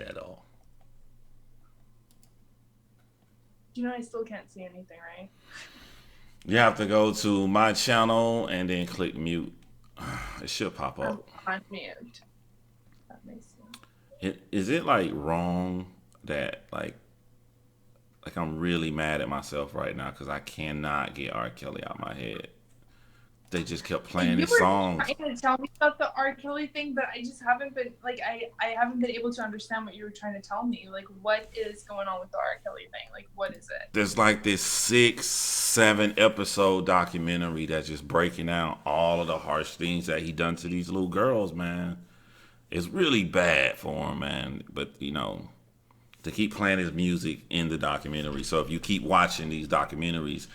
at all. You know, I still can't see anything, right? You have to go to my channel and then click mute. It should pop I'm up. on mute. That makes sense. Is it like wrong that like I'm really mad at myself right now because I cannot get R. Kelly out my head. They just kept playing You his were songs. trying to tell me about the R. Kelly thing, but I just haven't been like I haven't been able to understand what you were trying to tell me. Like, what is going on with the R. Kelly thing? Like, what is it? There's like this 6, 7 episode documentary that's just breaking out all of the harsh things that he done to these little girls, man. It's really bad for him, man. But to keep playing his music in the documentary. So if you keep watching these documentaries,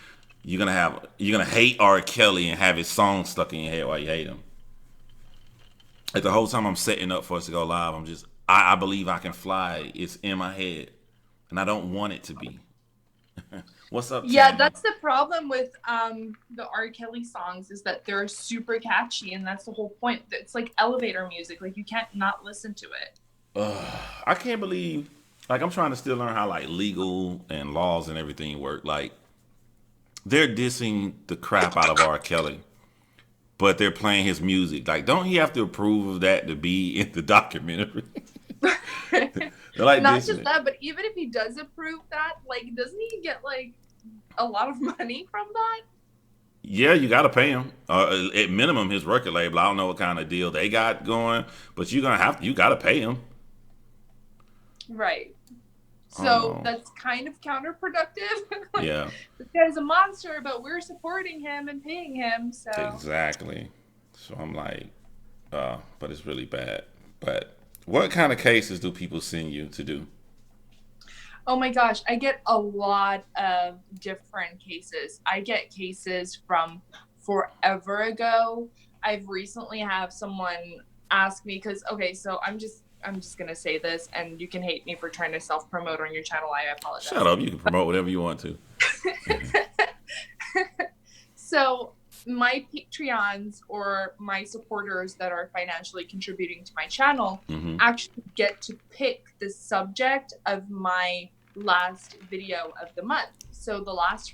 you're gonna hate R. Kelly and have his song stuck in your head while you hate him. Like the whole time I'm setting up for us to go live, I believe I can fly. It's in my head, and I don't want it to be. What's up, Yeah, Tammy? that's the problem with the R. Kelly songs is that they're super catchy, and that's the whole point. It's like elevator music. Like you can't not listen to it. I can't believe. Like I'm trying to still learn how like legal and laws and everything work. Like they're dissing the crap out of R. Kelly, but they're playing his music. Like, don't he have to approve of that to be in the documentary? They're like Not dissing just it. that, but even if he does approve that, like, doesn't he get like a lot of money from that? Yeah, you got to pay him. At minimum, his record label. I don't know what kind of deal they got going, but you got to pay him. Right. I don't So know. that's kind of counterproductive. Like, Yeah, this guy's a monster, but we're supporting him and paying him. So, exactly. So I'm like, but it's really bad. But what kind of cases do people send you to do? oh my gosh, I get a lot of different cases. I get cases from forever ago. I've recently have someone ask me because okay, so I'm just gonna say this, and you can hate me for trying to self promote on your channel. I Shut apologize. up. You can promote whatever you want to. So my Patreons or my supporters that are financially contributing to my channel Hmm. actually get to pick the subject of my last video of the month. So the last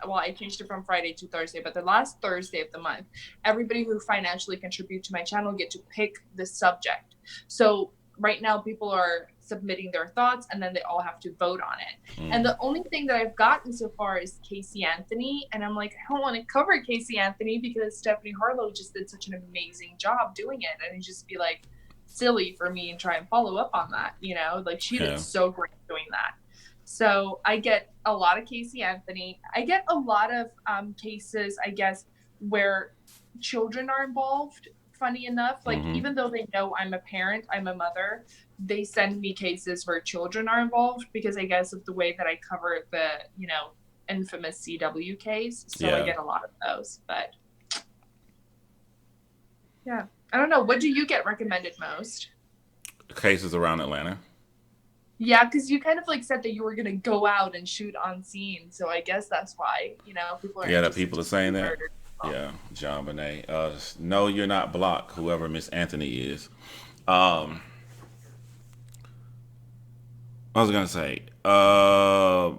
well, I changed it from Friday to Thursday, but the last Thursday of the month, everybody who financially contribute to my channel get to pick the subject. So right now people are submitting their thoughts and then they all have to vote on it. And Mm. the only thing that I've gotten so far is Casey Anthony. And I'm like, I don't want to cover Casey Anthony because Stephanie Harlow just did such an amazing job doing it. And it'd just be like silly for me and try and follow up on that, you know? Like she did Yeah. so great doing that. So I get a lot of Casey Anthony. I get a lot of cases, I guess, where children are involved. Funny enough, like Hmm. even though they know I'm a parent, I'm a mother, they send me cases where children are involved because I guess of the way that I cover the, infamous CW case. So I Yeah. get a lot of those. But yeah, I don't know. What do you get recommended most? Cases around Atlanta. Yeah, because you kind of like said that you were gonna go out and shoot on scene, so I guess that's why people are Yeah, that interested people to are saying see that. murder. Yeah, John Bonet. No, you're not blocked. Whoever Miss Anthony is. Um, I was gonna say.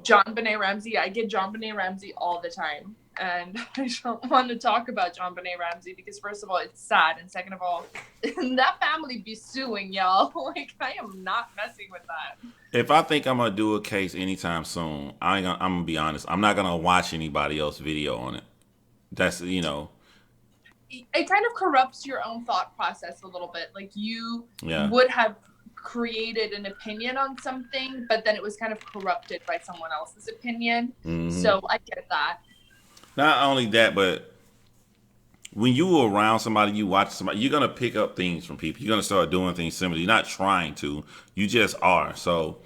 John Benet Ramsey, I get John Benet Ramsey all the time, and I don't want to talk about John Benet Ramsey because first of all, it's sad, and second of all, that family be suing y'all. Like I am not messing with that. If I think I'm gonna do a case anytime soon, I'm gonna be honest. I'm not gonna watch anybody else video on it. That's. It kind of corrupts your own thought process a little bit. Like you Yeah. would have created an opinion on something, but then it was kind of corrupted by someone else's opinion. Hmm. So I get that. Not only that, but when you are around somebody, you watch somebody, you're gonna pick up things from people. You're gonna start doing things similar. You're not trying to. You just are. So,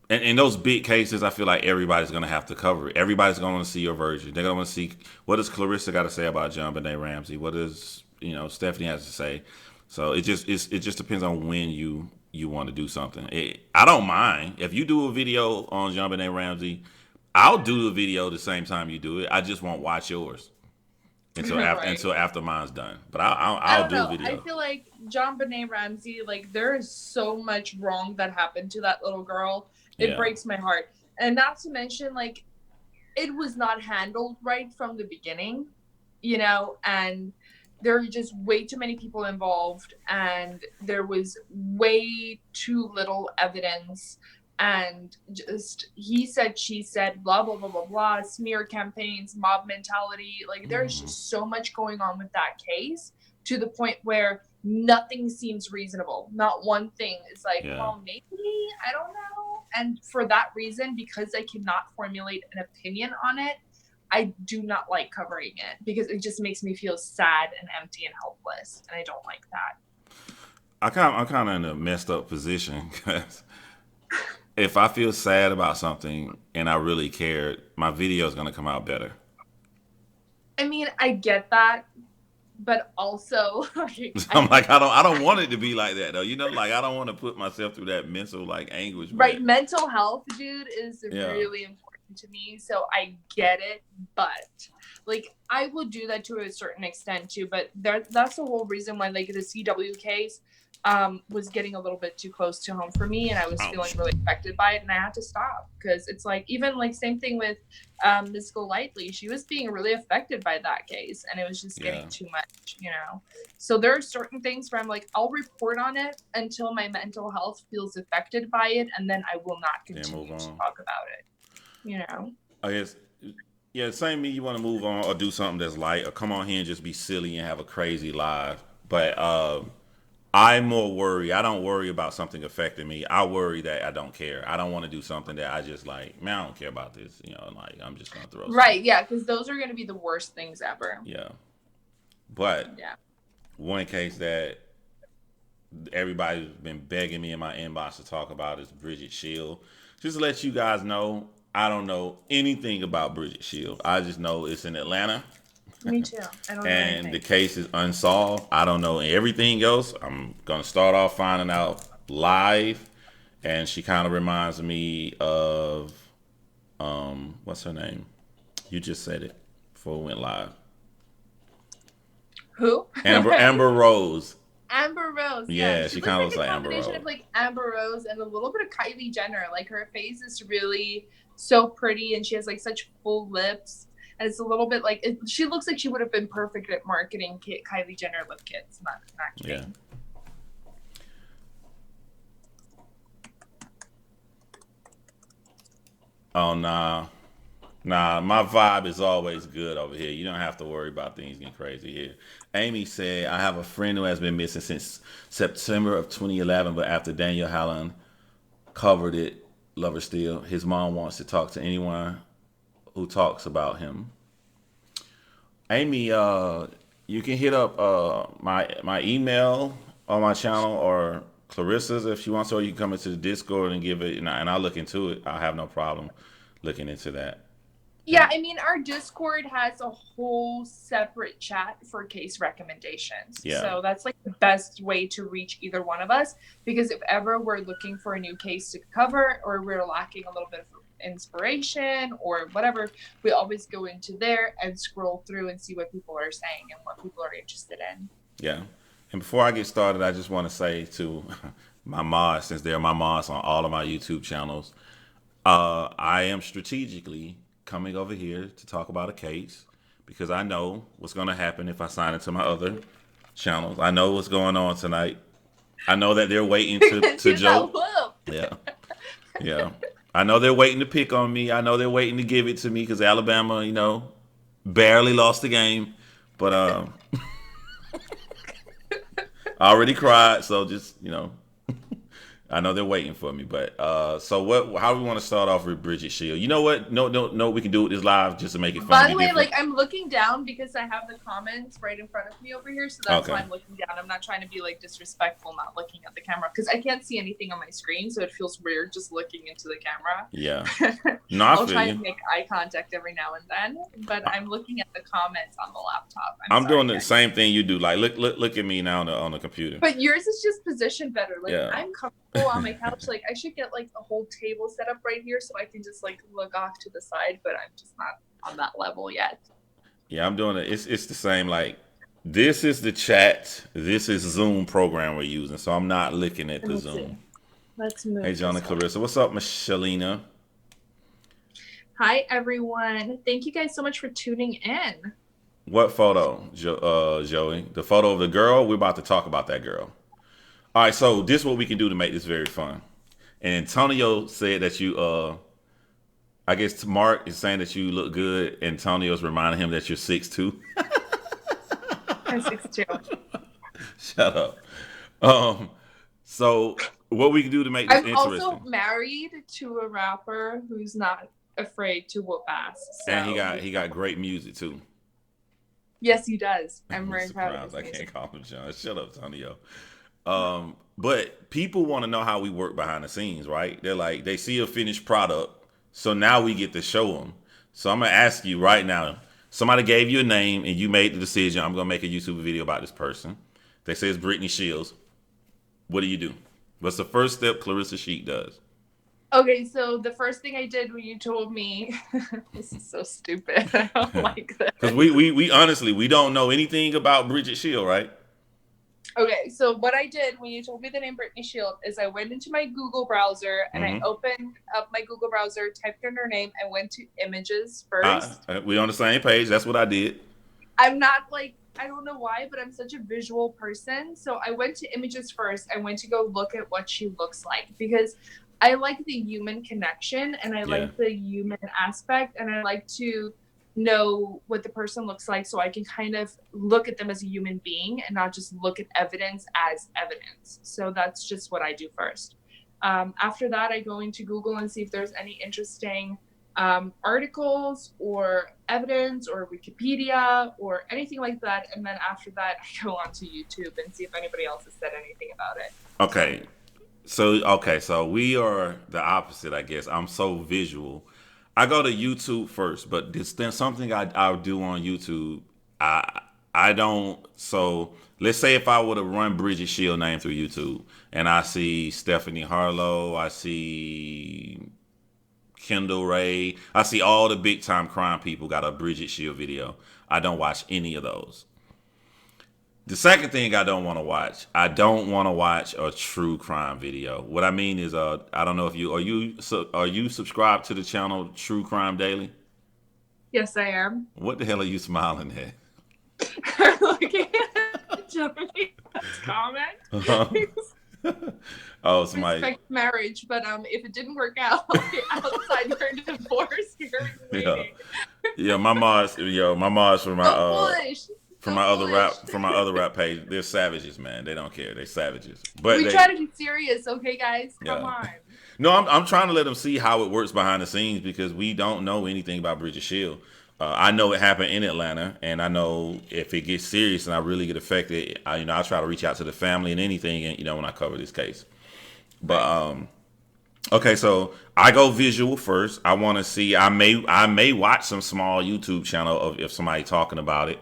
and in those big cases, I feel like everybody's gonna have to cover it. Everybody's gonna want to see your version. They're gonna want to see what does Clarissa got to say about John Benet Ramsey. What does Stephanie has to say. So it just depends on when you want to do something. I don't mind if you do a video on John Benet Ramsey. I'll do the video the same time you do it. I just won't watch yours. Right. until after mine's done. But I I'll don't do know. I video. feel like John Benet Ramsey, like there is so much wrong that happened to that little girl. It Yeah, breaks my heart. And not to mention, like, it was not handled right from the beginning, and there are just way too many people involved, and there was way too little evidence, and just he said, she said, blah, blah, blah, blah, blah, smear campaigns, mob mentality. Like, there's just so much going on with that case to the point where nothing seems reasonable. Not one thing is like, yeah. well, maybe, I don't know. And for that reason, because I cannot formulate an opinion on it, I do not like covering it because it just makes me feel sad and empty and helpless. And I don't like that. I'm kind of in a messed up position because if I feel sad about something and I really care, my video is gonna come out better. I mean, I get that, but also, like, I'm I like, I don't want it to be like that though. You know, like I don't want to put myself through that mental like anguish. right, But mental health, dude, is yeah, really important to me. So I get it, but like I will do that to a certain extent too. But that's the whole reason why like the CW case was getting a little bit too close to home for me, and I was feeling ouch. really affected by it, and I had to stop because it's like even like same thing with Ms. Golightly. She was being really affected by that case, and it was just Yeah, getting too much. So there are certain things where I'm like, I'll report on it until my mental health feels affected by it, and then I will not then move continue to on. talk about it. I guess, yeah, same me. You want to move on or do something that's light or come on here and just be silly and have a crazy live. But I more worry. I don't worry about something affecting me. I worry that I don't care. I don't want to do something that I just like, man, I don't care about this. You know, like I'm just gonna throw some. Right, yeah, because those are going to be the worst things ever. Yeah. But Yeah. one case that everybody's been begging me in my inbox to talk about is Bridget Shield. Just to let you guys know, I don't know anything about Bridget Shield. I just know it's in Atlanta Me too. I don't know and anything. the case is unsolved. I don't know everything else. I'm gonna start off finding out live, and she kind of reminds me of what's her name? You just said it before we went live. Who? Amber Rose. Amber Rose, yeah. Yeah, She she looks kind of like looks a like Amber combination Rose. of like Amber Rose and a little bit of Kylie Jenner. Like her face is really so pretty and she has like such full lips. And it's a little bit like she looks like she would have been perfect at marketing Kylie Jenner lip kits. Not Yeah. kidding. Oh nah. Nah, my vibe is always good over here. You don't have to worry about things getting crazy here. Amy said, I have a friend who has been missing since September of 2011, but after Daniel Hallen covered it, Lover Still, his mom wants to talk to anyone who talks about him. Amy, you can hit up my email on my channel or Clarissa's if she wants to, or you can come into the Discord and give it, and I'll look into it. I'll have no problem looking into that. Yeah, And I mean, our Discord has a whole separate chat for case recommendations. yeah, So that's like the best way to reach either one of us because if ever we're looking for a new case to cover or we're lacking a little bit of inspiration or whatever, we always go into there and scroll through and see what people are saying and what people are interested in. yeah. And before I get started, I just want to say to my mods, since they're my mods on all of my YouTube channels, I am strategically coming over here to talk about a case because I know what's going to happen if I sign into my other channels. I know what's going on tonight. I know that they're waiting to Do that joke. whoop. Yeah, yeah. I know they're waiting to pick on me. I know they're waiting to give it to me because Alabama, barely lost the game. But I already cried, so just I know they're waiting for me, but so what? How we want to start off with Bridget Shield? You know what? No, no, no. We can do it this live just to make it fun By and the be way, different. like I'm looking down because I have the comments right in front of me over here, so that's why Okay. I'm looking down. I'm not trying to be like disrespectful, not looking at the camera because I can't see anything on my screen, so it feels weird just looking into the Yeah. camera. No, I I'll feel try you. and make eye contact every now and then, but I'm looking at the comments on the laptop. I'm I'm doing sorry, the guys. same thing you do. Like, look at me now on the computer. But yours is just positioned better. Like Yeah. I'm comfortable on my couch. Like I should get like a whole table set up right here so I can just like look off to the side, but I'm just not on that level yet. Yeah, I'm doing it. It's the same. Like this is the chat. This is Zoom program we're using. So I'm not looking at Let the me see. Zoom. Let's Hey, move John this and one. Clarissa. What's up, Michelina? Hi, everyone. Thank you guys so much for tuning in. What photo, Joey? The photo of the girl. We're about to talk about that girl. All right. So this is what we can do to make this very fun. And Antonio said that you. I guess Mark is saying that you look good. Antonio's reminding him that you're 6'2". I'm 6'2". Shut up. Um. So what we can do to make this I'm also interesting? married to a rapper who's not afraid to whoop ass. And So he got great music too. yes, he does. I'm I'm very proud of surprised his I music. can't call him John. Shut up, Tonio. But people want to know how we work behind the scenes, right? They're like, they see a finished product, so now we get to show them. So I'm gonna ask you right now. Somebody gave you a name, and you made the decision. I'm gonna make a YouTube video about this person. They say it's Brittany Shields. What do you do? What's the first step Clarissa Chic does? Okay, so the first thing I did when you told me this is so stupid. I don't like Because this. we honestly we don't know anything about Bridget Shield, right? Okay, so what I did when you told me the name Brittany Shield is I went into my Google browser and I Mm-hmm. opened up my Google browser, typed in her name, and went to images first. We on the same page. That's what I did. I'm not like, I don't know why, but I'm such a visual person. So I went to images first. I went to go look at what she looks like because I like the human connection and I Yeah. like the human aspect and I like to know what the person looks like so I can kind of look at them as a human being and not just look at evidence as evidence. So that's just what I do first. After that, I go into Google and see if there's any interesting articles or evidence or Wikipedia or anything like that. And then after that, I go onto YouTube and see if anybody else has said anything about it. So we are the opposite, I guess. I'm so visual. I go to YouTube first, but there's something I do on YouTube. I I don't. So let's say if I were to run Bridget Shield name through YouTube, and I see Stephanie Harlow, I see Kendall Ray, I see all the big time crime people got a Bridget Shield video. I don't watch any of those. The second thing I don't want to watch a true crime video. What I mean is, I don't know if are you subscribed to the channel True Crime Daily? Yes, I am. What the hell are you smiling at? Looking at Germany's comment. Uh-huh. Oh, somebody. Respect marriage, but if it didn't work out, I'll be outside your divorce hearing Yeah, waiting. yeah. My mom's from my So foolish. from So my other foolish. rap page. They're savages, man. They don't care. They're savages. We try to be serious, okay, guys? Come Yeah. on. No, I'm trying to let them see how it works behind the scenes because we don't know anything about Bridget Shield. I know it happened in Atlanta, and I know if it gets serious and I really get affected, I try to reach out to the family and anything, and when I cover this case. But Right. okay, so I go visual first. I want to see. I may watch some small YouTube channel of if somebody talking about it,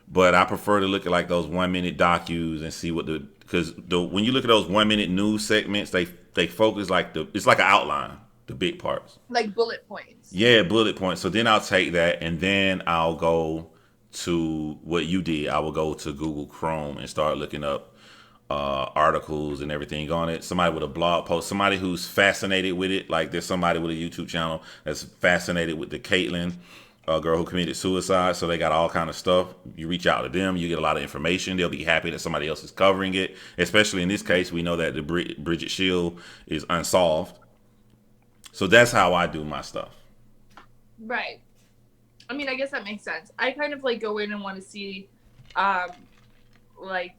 but I prefer to look at like those 1 minute docus and see what because when you look at those 1 minute news segments, they focus like it's like an outline, the big parts. Like bullet points. Yeah, bullet points. So then I'll take that and then I'll go to what you did. I will go to Google Chrome and start looking up articles and everything on it. Somebody with a blog post, somebody who's fascinated with it. Like there's somebody with a YouTube channel that's fascinated with the Caitlyn girl who committed suicide. So they got all kind of stuff. You reach out to them, you get a lot of information. They'll be happy that somebody else is covering it. Especially in this case, we know that the Bridget Shield is unsolved. So that's how I do my stuff. Right. I mean, I guess that makes sense. I kind of like go in and want to see, um, like,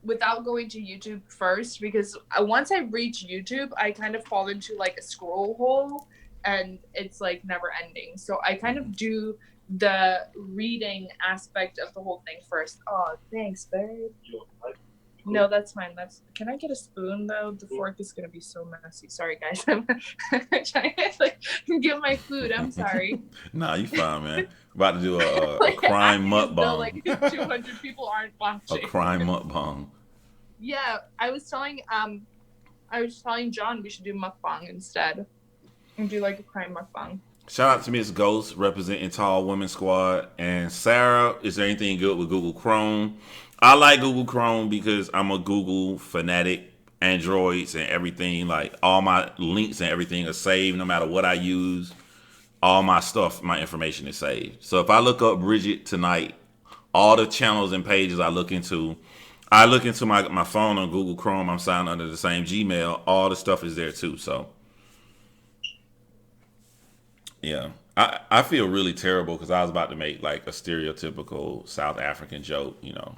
without going to YouTube first, because once I reach YouTube, I kind of fall into like a scroll hole and it's like never ending. So I kind of do the reading aspect of the whole thing first. Oh, thanks, babe. No, that's fine. Can I get a spoon though? The fork is gonna be so messy. Sorry, guys. I'm trying to like get my food. I'm sorry. Nah, you fine, man. About to do a Like crime acting as though like mukbang. 200 people aren't A watching. crime mukbang. Yeah, I was telling John we should do mukbang instead and do like a crime mukbang. Shout out to Miss Ghost representing Tall Women Squad. And Sarah, is there anything good with Google Chrome? I like Google Chrome because I'm a Google fanatic. Androids and everything, like all my links and everything are saved no matter what I use. All my stuff, my information is saved. So if I look up Bridget tonight, all the channels and pages I look into my phone on Google Chrome. I'm signed under the same Gmail. All the stuff is there too. So yeah, I feel really terrible because I was about to make like a stereotypical South African joke, you know.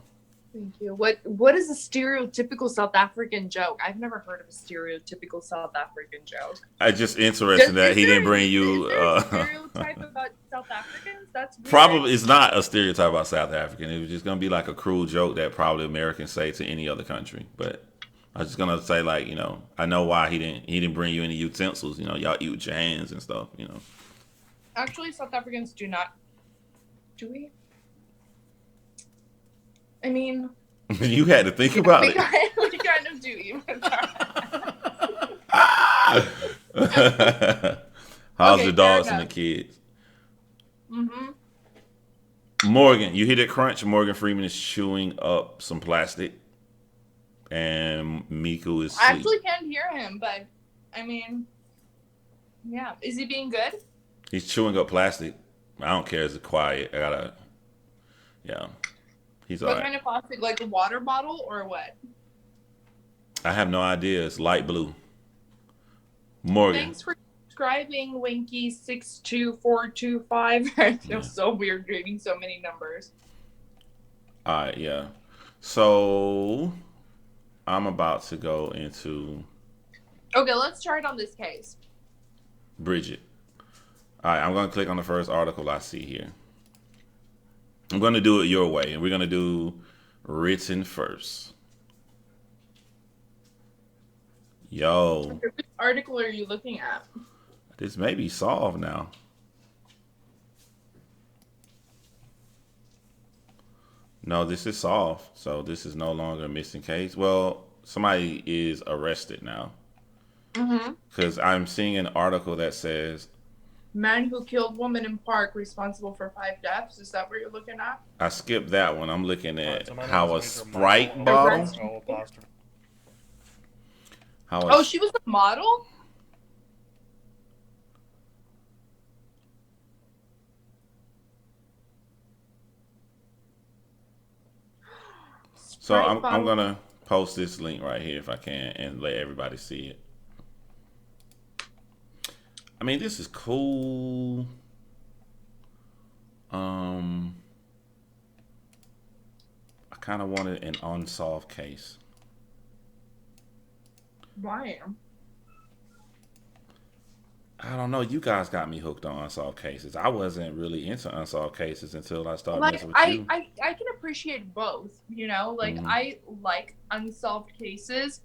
Thank you. What is a stereotypical South African joke? I've never heard of a stereotypical South African joke. It's just interesting that he didn't bring Is you. there a stereotype about South Africans? That's weird. Probably it's not a stereotype about South African. It was just gonna be like a cruel joke that probably Americans say to any other country. But I was just gonna say like, you know, I know why he didn't bring you any utensils. You know, y'all eat with your hands and stuff. You know. Actually, South Africans do not. Do we? I mean, You had to think about it. We kind of do. Even. How's Okay, the dogs fair and the kids? Mm-hmm. Morgan, you hear that crunch? Morgan Freeman is chewing up some plastic, and Miku is I asleep. actually can't hear him, but I mean, yeah. Is he being good? He's chewing up plastic. I don't care. It's quiet. Yeah. He's all What right. kind of plastic? Like a water bottle or what? I have no idea. It's light blue. Morgan. Thanks for subscribing, Winky62425. I feel so weird reading so many numbers. All right, yeah. So I'm about to go into Okay, let's start on this case. Bridget. All right, I'm going to click on the first article I see here. I'm going to do it your way, and we're going to do written first. Yo, Which article are you looking at? this may be solved now. No, this is solved, so this is no longer a missing case. Well, somebody is arrested now. Mm-hmm. Because I'm seeing an article that says Man who killed woman in park responsible for 5 deaths. Is that what you're looking at? I skipped that one. I'm looking at Alright, so how a Sprite bottle. Oh, she was a model? So I'm gonna post this link right here if I can and let everybody see it. I mean, this is cool. I kind of wanted an unsolved case. Why? I don't know. You guys got me hooked on unsolved cases. I wasn't really into unsolved cases until I started Like messing with you. I can appreciate both, you know? Like I like unsolved cases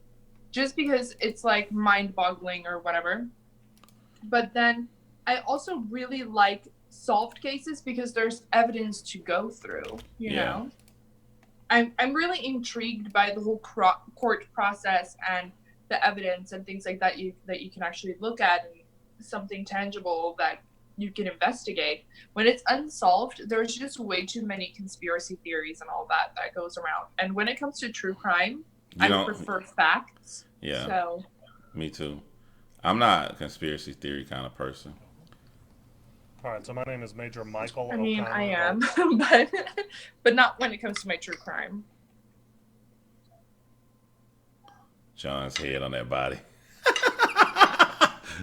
just because it's like mind-boggling or whatever. But then I also really like solved cases because there's evidence to go through, you know? I'm really intrigued by the whole court process and the evidence and things like that you can actually look at and something tangible that you can investigate. When it's unsolved, there's just way too many conspiracy theories and all that goes around. And when it comes to true crime, I prefer facts. Yeah. So Me too. I'm not a conspiracy theory kind of person. All right, so my name is Major Michael. I mean, O'Connor. I am, but not when it comes to my true crime. John's head on that body.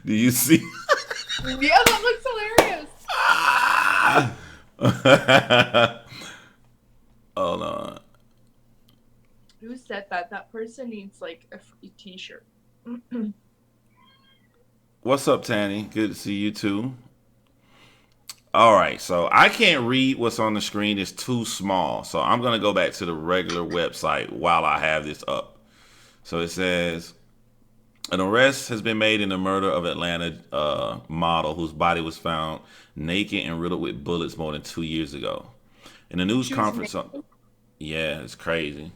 Do you see? Yeah, that looks hilarious. Hold on. Who said that? That person needs like a free t-shirt. What's up, Tanny? Good to see you too. All right, so I can't read what's on the screen. It's too small. So I'm going to go back to the regular website while I have this up. So it says, an arrest has been made in the murder of Atlanta model whose body was found naked and riddled with bullets more than 2 years ago. In a news conference, yeah, it's crazy.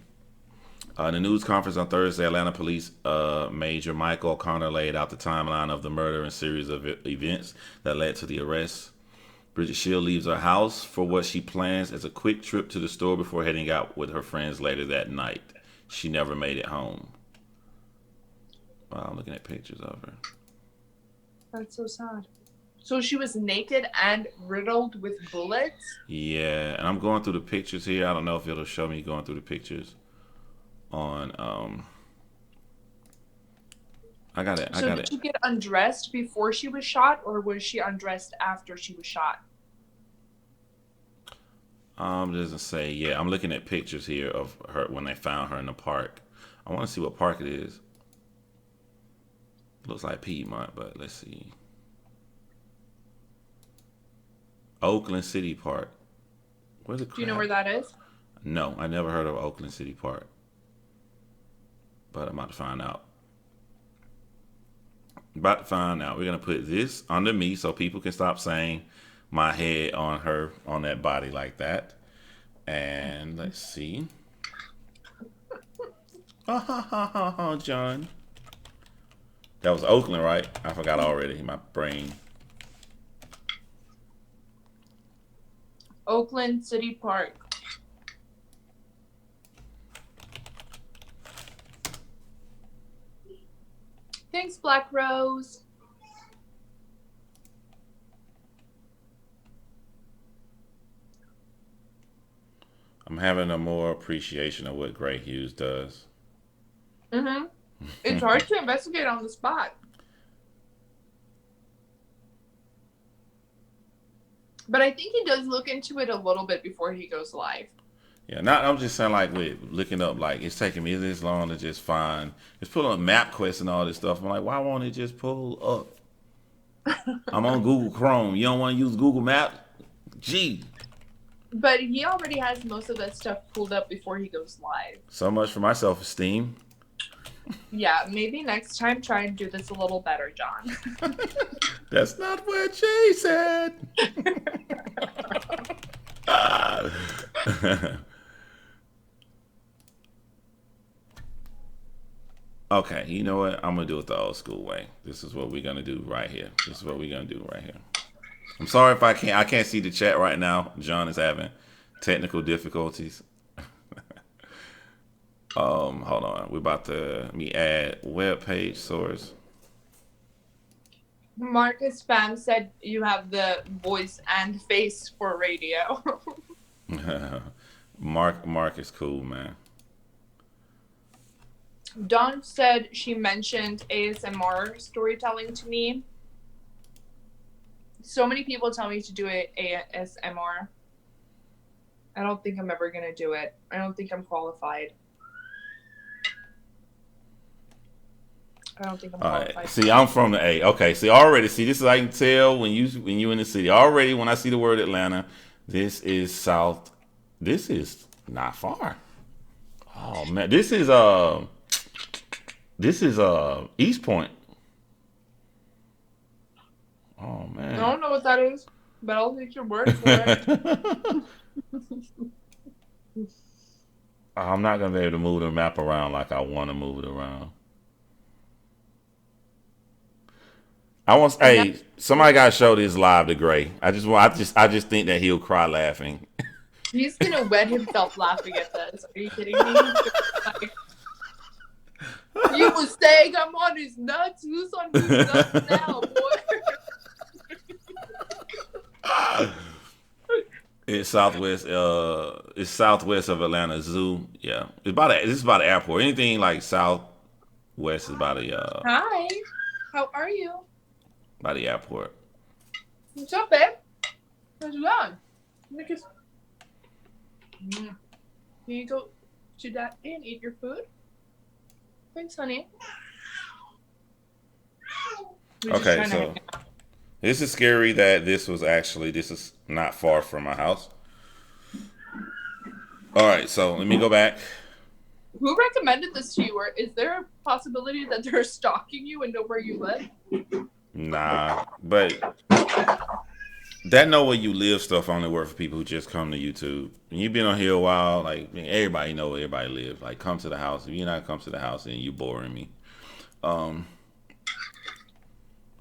In the news conference on Thursday, Atlanta Police Major Michael O'Connor laid out the timeline of the murder and series of events that led to the arrest. Bridget Shield leaves her house for what she plans as a quick trip to the store before heading out with her friends later that night. She never made it home. Wow, I'm looking at pictures of her. That's so sad. So she was naked and riddled with bullets? Yeah, and I'm going through the pictures here. I don't know if it'll show me going through the pictures on I got it. Did she get undressed before she was shot, or was she undressed after she was shot? Doesn't say. Yeah, I'm looking at pictures here of her when they found her in the park. I want to see what park it is. Looks like Piedmont, but let's see. Oakland City Park. Where's the crap? Do you know where that is? No, I never heard of Oakland City Park. But I'm about to find out. We're going to put this under me so people can stop saying my head on her, on that body like that. And let's see. John. That was Oakland, right? I forgot already. My brain. Oakland City Park. Thanks, Black Rose. I'm having a more appreciation of what Gray Hughes does. Mm-hmm. It's hard to investigate on the spot. But I think he does look into it a little bit before he goes live. Yeah, I'm just saying, like, with looking up, like, it's taking me this long to just find, just pull up MapQuest and all this stuff. I'm like, why won't it just pull up? I'm on Google Chrome. You don't want to use Google Maps? Gee. But he already has most of that stuff pulled up before he goes live. So much for my self-esteem. Yeah, maybe next time try and do this a little better, John. That's not what she said. Okay, you know what? I'm going to do it the old school way. This is what we're going to do right here. I'm sorry if I can't see the chat right now. John is having technical difficulties. Hold on. We're about to add web page source. Marcus Pham said you have the voice and face for radio. Mark is cool, man. Dawn said she mentioned ASMR storytelling to me. So many people tell me to do ASMR. I don't think I'm ever going to do it. I don't think I'm qualified. All right. See, I'm from the A. Okay. See, already. See, this is I can tell when you in the city. Already, when I see the word Atlanta, this is south. This is not far. Oh man, this is East Point. Oh man. I don't know what that is, but I'll take your word for it. I'm not gonna be able to move the map around like I want to move it around. Hey, somebody got to show this live to Gray. I just think that he'll cry laughing. He's gonna wet himself laughing at this. Are you kidding me? Like, he was saying I'm on his nuts. Who's on his nuts now, boy? It's southwest. It's southwest of Atlanta Zoo. Yeah, this is about the airport. Anything like southwest is about the. Hi, how are you? By the airport. What's up, babe? How's it going? Can you go to Daddy and eat your food? Thanks, honey. Okay, so this is scary that this is not far from my house. All right, so let me go back. Who recommended this to you? Or is there a possibility that they're stalking you and know where you live? Nah, but That know where you live stuff only work for people who just come to YouTube. When you've been on here a while, like everybody know where everybody lives. Like come to the house. If you're not come to the house, then you boring me. Um,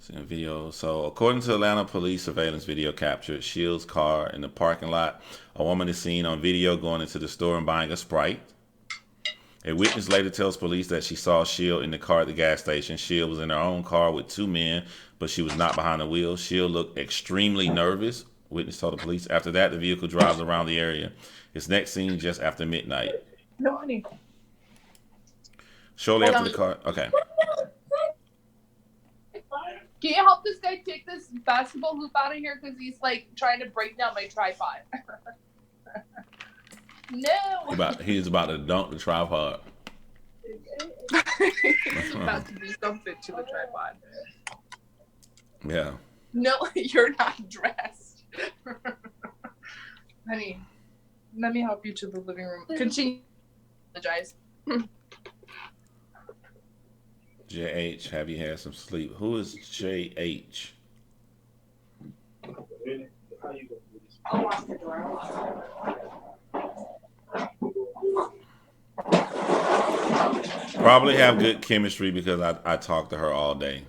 seeing video. So according to Atlanta police surveillance video captured Shields' car in the parking lot, a woman is seen on video going into the store and buying a Sprite. A witness later tells police that she saw Shield in the car at the gas station. Shield was in her own car with two men, but she was not behind the wheel. Shield looked extremely nervous, witness told the police. After that, the vehicle drives around the area. It's next seen just after midnight. No, honey. Shortly after the car... Okay. Can you help this guy take this basketball hoop out of here? Because he's like trying to break down my tripod. No. He's about to dunk the tripod. He's about to do something to the tripod. Yeah. No, you're not dressed. Honey, let me help you to the living room. Continue. Apologize. JH, have you had some sleep? Who is JH? I'll lock the door. Probably have good chemistry because I talked to her all day.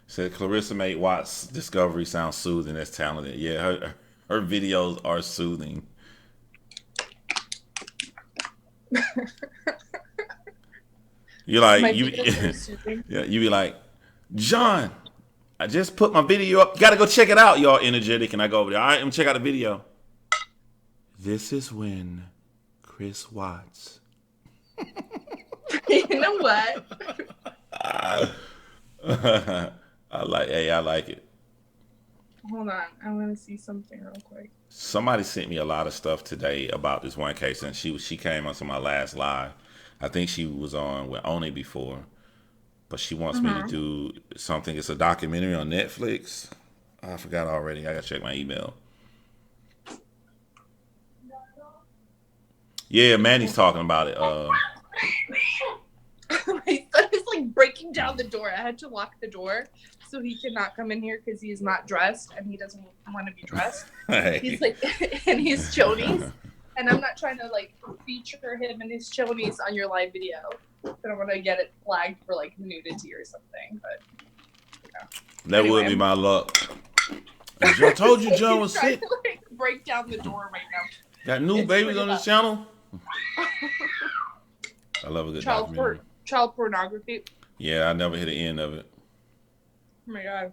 Said Clarissa made Watt's discovery sound soothing. That's talented. Yeah, her videos are soothing. You're like yeah, you be like, John, I just put my video up. You gotta go check it out, y'all energetic. And I go over there. All right, I'm gonna check out the video. This is when Chris Watts. You know what? I like it. Hold on, I want to see something real quick. Somebody sent me a lot of stuff today about this one case, and she came onto my last live. I think she was on with Oni before, but she wants me to do something. It's a documentary on Netflix. I forgot already. I gotta check my email. Yeah, Manny's talking about it. My son is like breaking down the door. I had to lock the door so he cannot come in here because he's not dressed and he doesn't want to be dressed. Hey. He's like in his chonies, and I'm not trying to like feature him in his chonies on your live video. I don't want to get it flagged for like nudity or something, but yeah. That would be my luck. I told you John was sick. To, like, break down the door right now. Got new babies on this channel. I love a good documentary. Child pornography. Yeah, I never hit the end of it. Oh my god.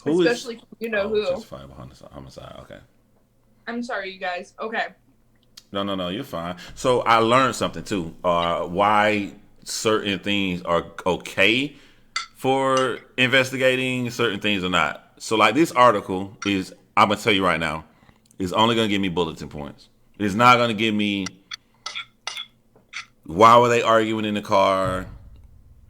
Who Especially is, you know who. Just fine behind the homicide. Okay. I'm sorry, you guys. Okay. No, you're fine. So I learned something too. Why certain things are okay for investigating, certain things are not. So like this article is, I'm gonna tell you right now, is only gonna give me bulletin points. It's not gonna give me why were they arguing in the car,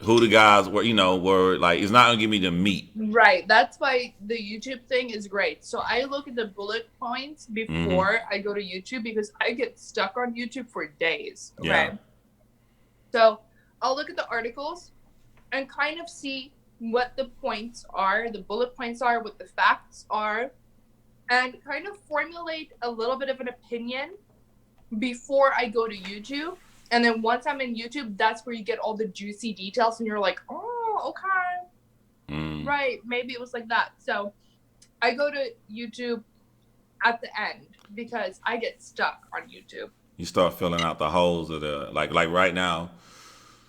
who the guys were, were like. It's not gonna give me the meat. Right. That's why the YouTube thing is great. So I look at the bullet points before I go to YouTube because I get stuck on YouTube for days. Okay. Yeah. So I'll look at the articles and kind of see what the points are, the bullet points are, what the facts are, and kind of formulate a little bit of an opinion before I go to YouTube. And then once I'm in YouTube, that's where you get all the juicy details and you're like, oh, okay. Right. Maybe it was like that. So I go to YouTube at the end because I get stuck on YouTube. You start filling out the holes of the, like right now,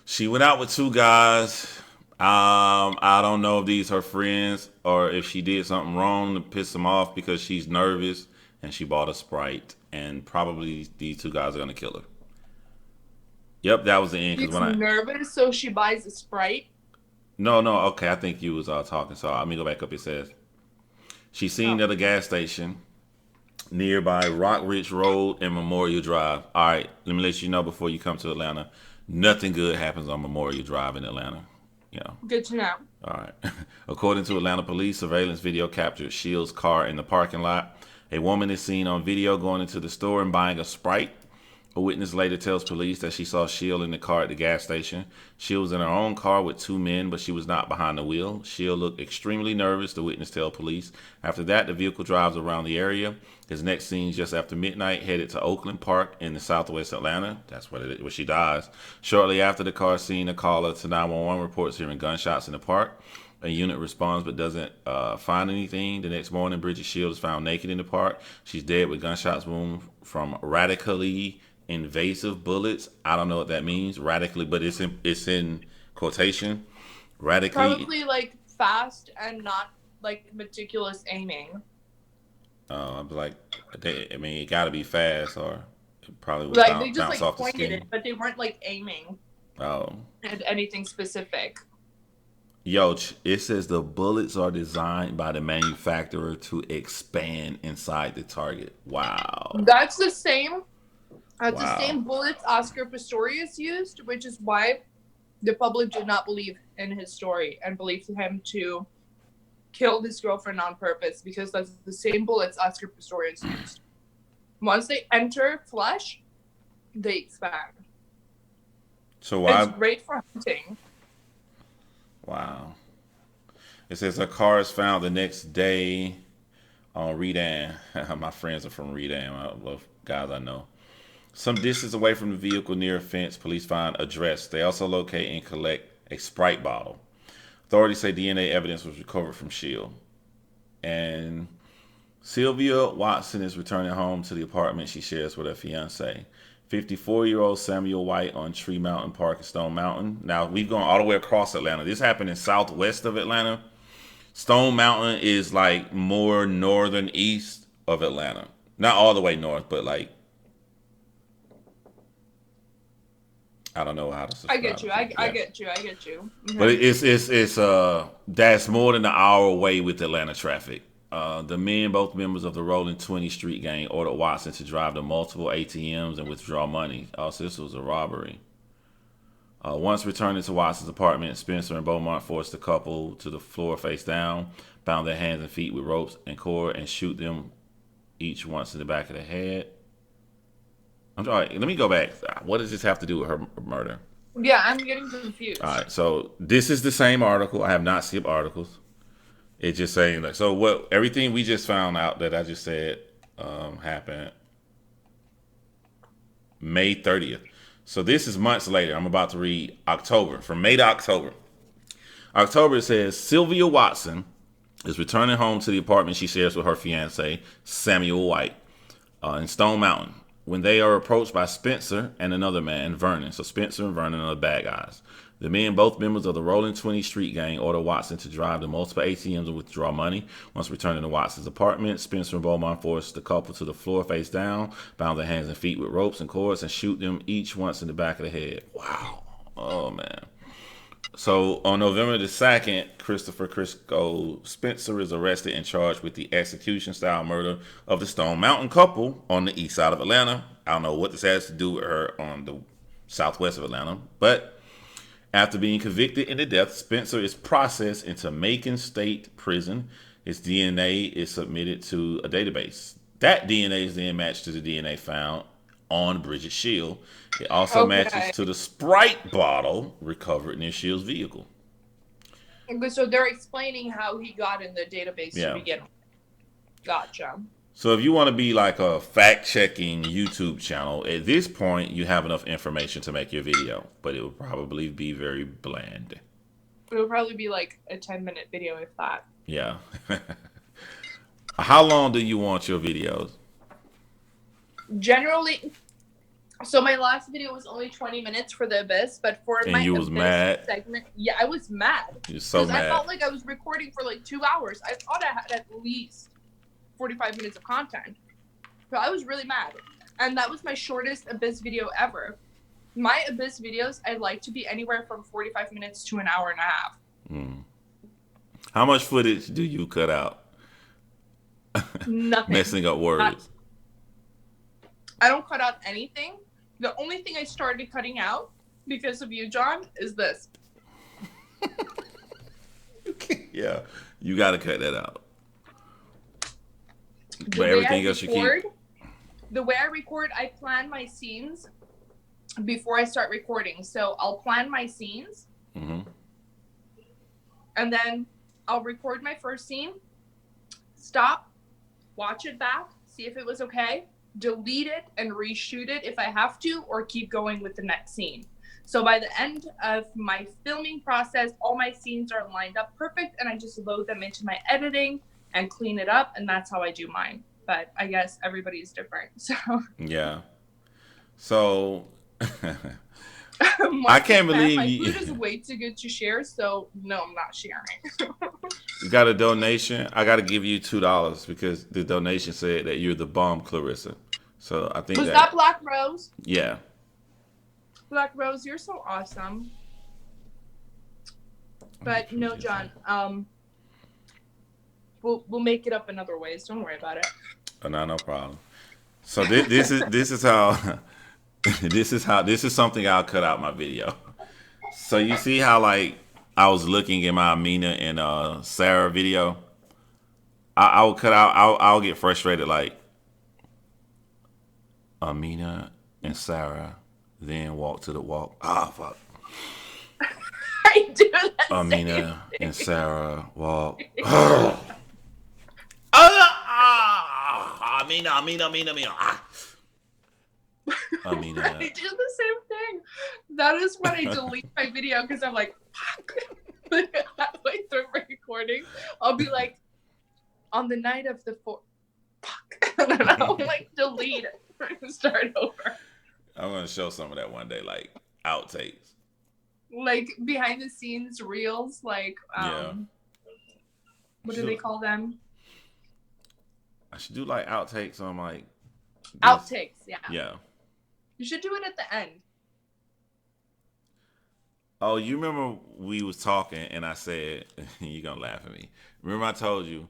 she went out with two guys. I don't know if these her friends or if she did something wrong to piss them off because she's nervous and she bought a Sprite and probably these two guys are going to kill her. Yep, that was the end. She's nervous, so she buys a Sprite? No, okay. I think you was talking. So let me go back up. It says, she's seen at a gas station nearby Rock Ridge Road and Memorial Drive. All right, let me let you know before you come to Atlanta, nothing good happens on Memorial Drive in Atlanta. Yeah. Good to know. All right. According to Atlanta police, surveillance video captured Shields' car in the parking lot. A woman is seen on video going into the store and buying a Sprite. A witness later tells police that she saw Shield in the car at the gas station. Shield was in her own car with two men, but she was not behind the wheel. Shield looked extremely nervous, the witness tells police. After that, the vehicle drives around the area. His next scene just after midnight, headed to Oakland Park in the southwest Atlanta. That's where she dies. Shortly after the car scene, a caller to 911 reports hearing gunshots in the park. A unit responds but doesn't find anything. The next morning, Bridget Shield is found naked in the park. She's dead with gunshots wound from radically invasive bullets. I don't know what that means, radically, but it's in quotation. Radically. Probably like fast and not like meticulous aiming. I'm like, it got to be fast, or it probably would Like they just bounce like off the pointed skin. it, but they weren't like aiming Oh. at anything specific. Yo, it says the bullets are designed by the manufacturer to expand inside the target. Wow. That's the same. That's Wow. the same bullets Oscar Pistorius used, which is why the public did not believe in his story and believed him to kill his girlfriend on purpose, because that's the same bullets Oscar Pistorius used. Once they enter flesh, they expand. So why? It's great for hunting. Wow. It says a car is found the next day on Redan. My friends are from Redan. I love guys I know. Some distance away from the vehicle near a fence, police find a dress. They also locate and collect a Sprite bottle. Authorities say DNA evidence was recovered from Shield. And Sylvia Watson is returning home to the apartment she shares with her fiance. 54-year-old Samuel White on Tree Mountain Park in Stone Mountain. Now, we've gone all the way across Atlanta. This happened in southwest of Atlanta. Stone Mountain is like more northern east of Atlanta. Not all the way north, but like, I don't know how to describe I get you. it. I get you. I get you. Okay. But it's that's more than an hour away with Atlanta traffic. The men, both members of the Rolling 20 Street gang, ordered Watson to drive to multiple ATMs and withdraw money. Also, this was a robbery. Once returning to Watson's apartment, Spencer and Beaumont forced the couple to the floor face down, bound their hands and feet with ropes and cord, and shoot them each once in the back of the head. I'm sorry, let me go back. What does this have to do with her murder? Yeah, I'm getting confused. All right, so this is the same article. I have not skipped articles. It's just saying like, so what everything we just found out that I just said happened May 30th. So this is months later. I'm about to read October, from May to October. October, it says Sylvia Watson is returning home to the apartment she shares with her fiance, Samuel White, in Stone Mountain, when they are approached by Spencer and another man, Vernon. So Spencer and Vernon are the bad guys. The men, both members of the Rolling 20 Street gang, order Watson to drive to multiple ATMs and withdraw money. Once returning to Watson's apartment, Spencer and Beaumont forced the couple to the floor face down, bound their hands and feet with ropes and cords, and shoot them each once in the back of the head. Wow. Oh, man. So on November the 2nd, Christopher Crisco Spencer is arrested and charged with the execution-style murder of the Stone Mountain couple on the east side of Atlanta. I don't know what this has to do with her on the southwest of Atlanta, but after being convicted in the death, Spencer is processed into Macon State Prison. His DNA is submitted to a database. That DNA is then matched to the DNA found on Bridget Shield. It also matches to the Sprite bottle recovered near Shield's vehicle. So they're explaining how he got in the database to begin with. Gotcha. So if you want to be like a fact-checking YouTube channel, at this point, you have enough information to make your video. But it will probably be very bland. It will probably be like a 10-minute video, if that. Yeah. How long do you want your videos? Generally, so my last video was only 20 minutes for the Abyss, but for my Abyss mad segment, yeah, I was mad. You're so mad. I felt like I was recording for like 2 hours. I thought I had at least 45 minutes of content. So I was really mad. And that was my shortest Abyss video ever. My Abyss videos, I like to be anywhere from 45 minutes to an hour and a half. How much footage do you cut out? Nothing. Messing up words. I don't cut out anything. The only thing I started cutting out because of you, John, is this. Yeah, you got to cut that out. But everything else you keep. the way I record, I plan my scenes before I start recording. So I'll plan my scenes, and then I'll record my first scene, stop, watch it back, see if it was okay, delete it and reshoot it if I have to, or keep going with the next scene. So by the end of my filming process, all my scenes are lined up perfect, and I just load them into my editing and clean it up, and that's how I do mine. But I guess everybody's different. So Yeah. So I can't believe my you food is way too good to share, so no, I'm not sharing. got a donation. I got to give you $2 because the donation said that you're the bomb, Clarissa. So I think Was that Black Rose? Yeah. Black Rose, you're so awesome. But no, John, we'll make it up in other ways. Don't worry about it. Oh, no problem. So this is how this is something I'll cut out my video. So you see how like I was looking in my Amina and Sarah video. I'll cut out. I'll get frustrated like Amina and Sarah then walk to the walk. Ah, fuck. I do that. Amina and Sarah walk. Amina. I do the same thing. That is when I delete my video because I'm like, fuck. Halfway through recording, I'll be like, on the night of the fuck. And then I'll like delete it and start over. I'm gonna show some of that one day, like outtakes, like behind the scenes reels, like what do they call them? I should do like outtakes on like outtakes. Yeah. You should do it at the end. Oh, you remember we was talking and I said, you're gonna laugh at me. Remember I told you,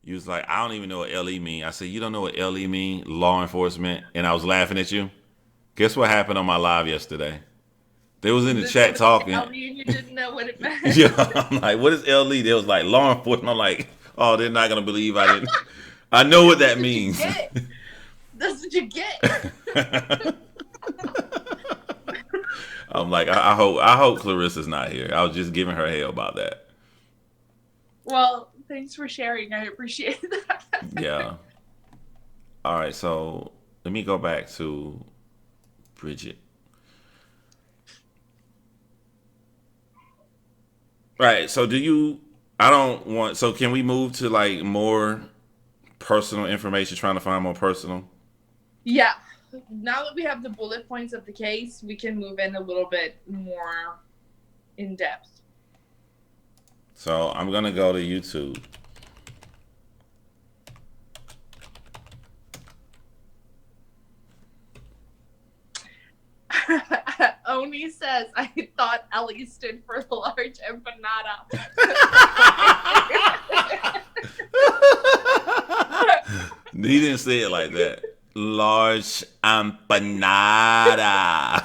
you was like, I don't even know what LE mean. I said, you don't know what LE mean? Law enforcement. And I was laughing at you. Guess what happened on my live yesterday? They was in the chat talking. LE, you didn't know what it meant. Yeah, I'm like, what is LE? They was like, law enforcement. I'm like, oh, they're not gonna believe I didn't. I know what that means. That's what you get. I'm like, I hope Clarissa's not here. I was just giving her hell about that. Well, thanks for sharing. I appreciate that. Yeah. All right, so let me go back to Bridget. Right, so so can we move to like more personal information, trying to find more personal? Yeah. Now that we have the bullet points of the case, we can move in a little bit more in depth. So I'm going to go to YouTube. Oni says, I thought Ellie stood for large empanada. He didn't say it like that. Large empanada.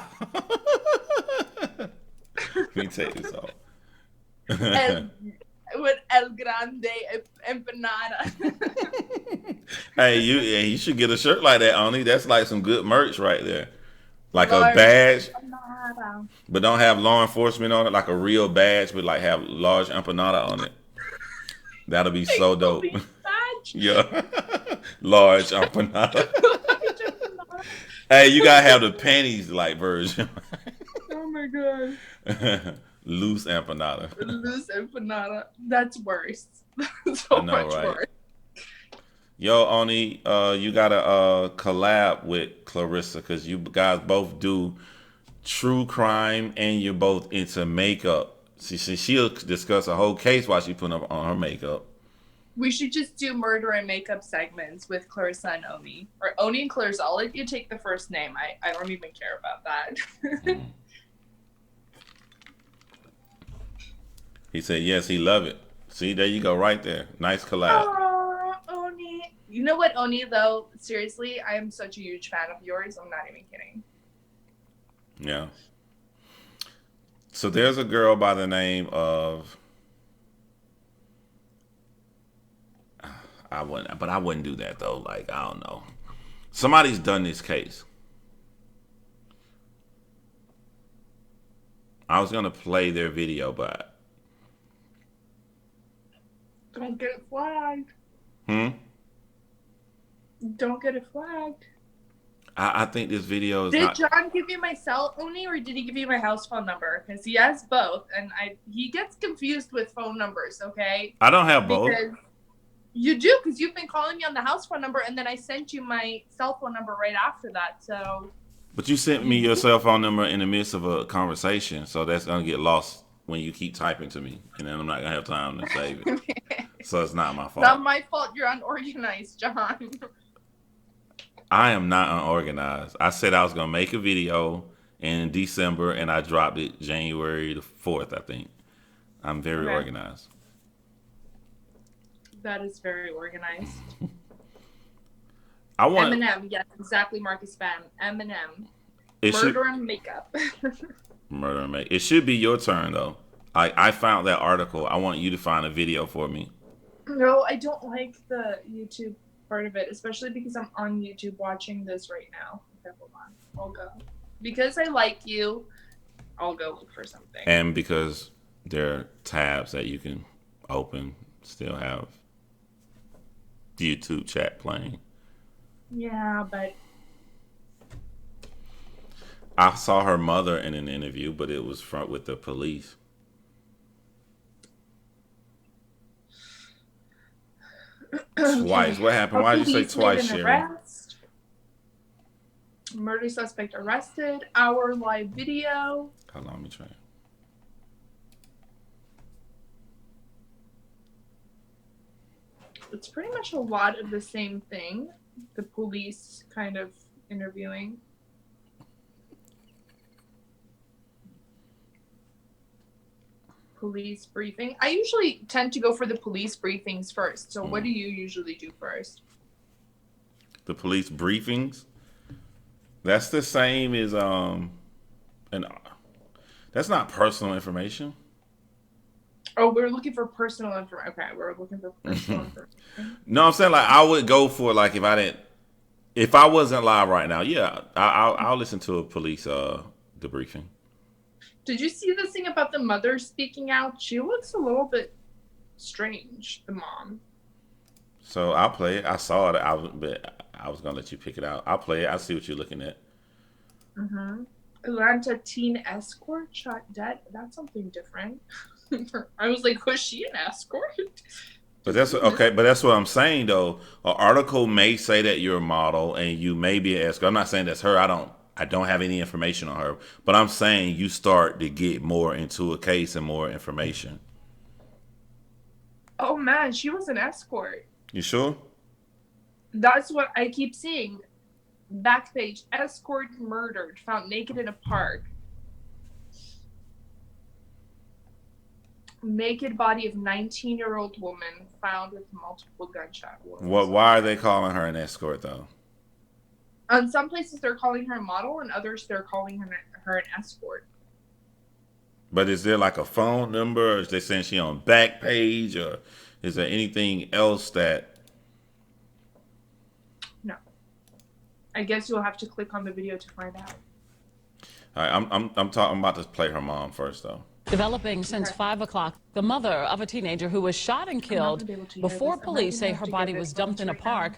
Let me take this off. With El Grande empanada. Hey, you should get a shirt like that, Oni. That's like some good merch right there. Like large a badge, empanada. But don't have law enforcement on it. Like a real badge, but like have large empanada on it. That'll be so dope. Yeah, large empanada. Hey, you gotta have the panties like version. Oh my god. Loose empanada. Loose empanada. That's worse. So much worse. Yo, Oni, you gotta collab with Clarissa because you guys both do true crime and you're both into makeup. She'll discuss a whole case while she putting up on her makeup. We should just do murder and makeup segments with Clarissa and Oni. Or Oni and Clarissa. I'll let you take the first name. I don't even care about that. He said, yes, he love it. See, there you go right there. Nice collab. Oh, Oni. You know what, Oni, though? Seriously, I am such a huge fan of yours. I'm not even kidding. Yeah. So there's a girl by the name of... I wouldn't do that, though. Like, I don't know. Somebody's done this case. I was gonna play their video, but Don't get it flagged. hmm. Don't get it flagged. I think this video is Did not. John give you my cell only, or did he give you my house phone number? Because he has both, and he gets confused with phone numbers. Okay. I don't have both. Because you do, because you've been calling me on the house phone number, and then I sent you my cell phone number right after that. So. But you sent me your cell phone number in the midst of a conversation, so that's gonna get lost when you keep typing to me, and then I'm not gonna have time to save it. So it's not my fault. Not my fault. You're unorganized, John. I am not unorganized. I said I was gonna make a video in December, and I dropped it January the 4th, I think. I'm very Okay. organized. That is very organized. I want Eminem, yes, exactly. Marcus Fan. Eminem. it should Murder and makeup. murder and make. It should be your turn though. I found that article. I want you to find a video for me. No, I don't like the YouTube part of it, especially because I'm on YouTube watching this right now. Okay, hold on. I'll go. Because I like you, I'll go look for something. And because there are tabs that you can open, still have YouTube chat playing. Yeah, but I saw her mother in an interview, but it was with the police. Twice. What happened? Why did you say police made twice, an Sherry? arrest. Murder suspect arrested. Hour live video. Hold on, let me try. It's pretty much a lot of the same thing. The police kind of interviewing. Police briefing. I usually tend to go for the police briefings first. So what do you usually do first? The police briefings. That's the same as that's not personal information. Oh, we're looking for personal information. Okay, we're looking for personal information. No, I'm saying like I would go for like if I wasn't live right now, yeah, I'll listen to a police debriefing. Did you see this thing about the mother speaking out? She looks a little bit strange, the mom. So I'll play it. I saw it. But I was gonna let you pick it out. I'll play it. I see what you're looking at. Mm-hmm. Atlanta teen escort shot dead. That's something different. I was like, was she an escort? But that's okay. But that's what I'm saying though. An article may say that you're a model and you may be an escort. I'm not saying that's her. I don't have any information on her. But I'm saying you start to get more into a case and more information. Oh man, she was an escort. You sure? That's what I keep seeing. Back page, escort murdered, found naked in a park. Naked body of 19-year-old woman found with multiple gunshot wounds. Why are they calling her an escort though? On some places they're calling her a model, and others they're calling her an escort. But is there like a phone number? Or is they saying she on back page, or is there anything else that? No. I guess you'll have to click on the video to find out. All right, I'm about to play her mom first though. Developing since 5 o'clock, the mother of a teenager who was shot and killed before police say her body was dumped in a park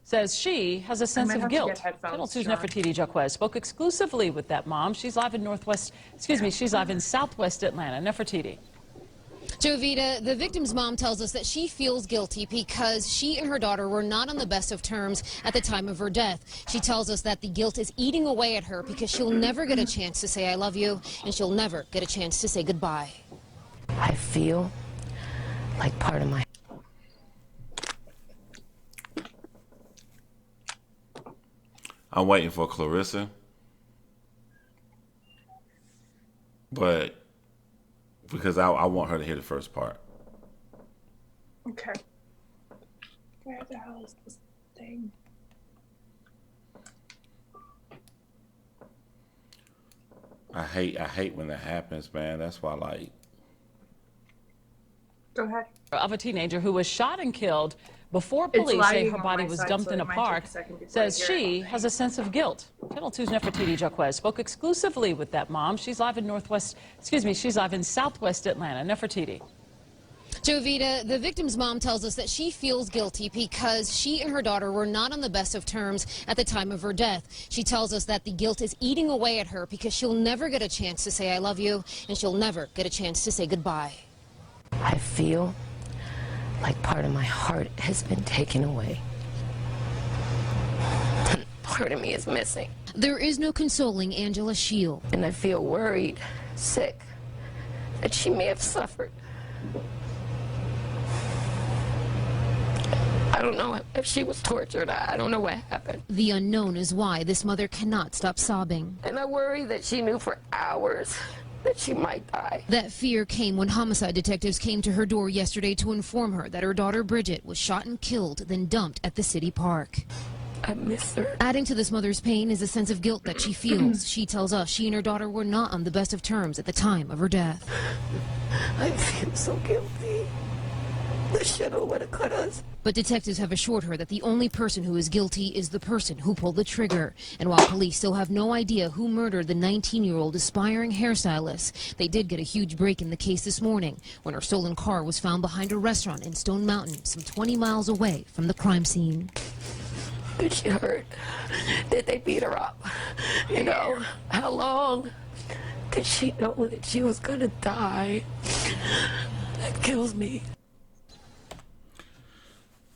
says she has a sense of guilt. Channel 2's Nefertiti Jacquez spoke exclusively with that mom. She's live in she's live in Southwest Atlanta. Nefertiti. Jovita, the victim's mom tells us that she feels guilty because she and her daughter were not on the best of terms at the time of her death. She tells us that the guilt is eating away at her because she'll never get a chance to say I love you, and she'll never get a chance to say goodbye. I feel like part of my... I'm waiting for Clarissa, but because I want her to hear the first part. Okay. Where the hell is this thing? I hate when that happens, man. That's why, like. Go ahead. Of a teenager who was shot and killed before It's police say lagging her on body my was side, dumped so in it a might take park, a second before says I hear she anything. has a sense of guilt. Channel 2's Nefertiti Jaquez spoke exclusively with that mom. She's live in she's live in Southwest Atlanta. Nefertiti. Jovita, the victim's mom tells us that she feels guilty because she and her daughter were not on the best of terms at the time of her death. She tells us that the guilt is eating away at her because she'll never get a chance to say I love you, and she'll never get a chance to say goodbye. I feel like part of my heart has been taken away. Part of me is missing. There is no consoling Angela Shield. And I feel worried, sick, that she may have suffered. I don't know if she was tortured. I don't know what happened. The unknown is why this mother cannot stop sobbing. And I worry that she knew for hours that she might die. That fear came when homicide detectives came to her door yesterday to inform her that her daughter Bridget was shot and killed, then dumped at the city park. I miss her. Adding to this mother's pain is a sense of guilt that she feels. She tells us she and her daughter were not on the best of terms at the time of her death. I feel so guilty. The shadow would have cut us. But detectives have assured her that the only person who is guilty is the person who pulled the trigger. And while police still have no idea who murdered the 19-year-old aspiring hairstylist, they did get a huge break in the case this morning when her stolen car was found behind a restaurant in Stone Mountain, some 20 miles away from the crime scene. Did she hurt? Did they beat her up? You know, how long did she know that she was gonna die? That kills me.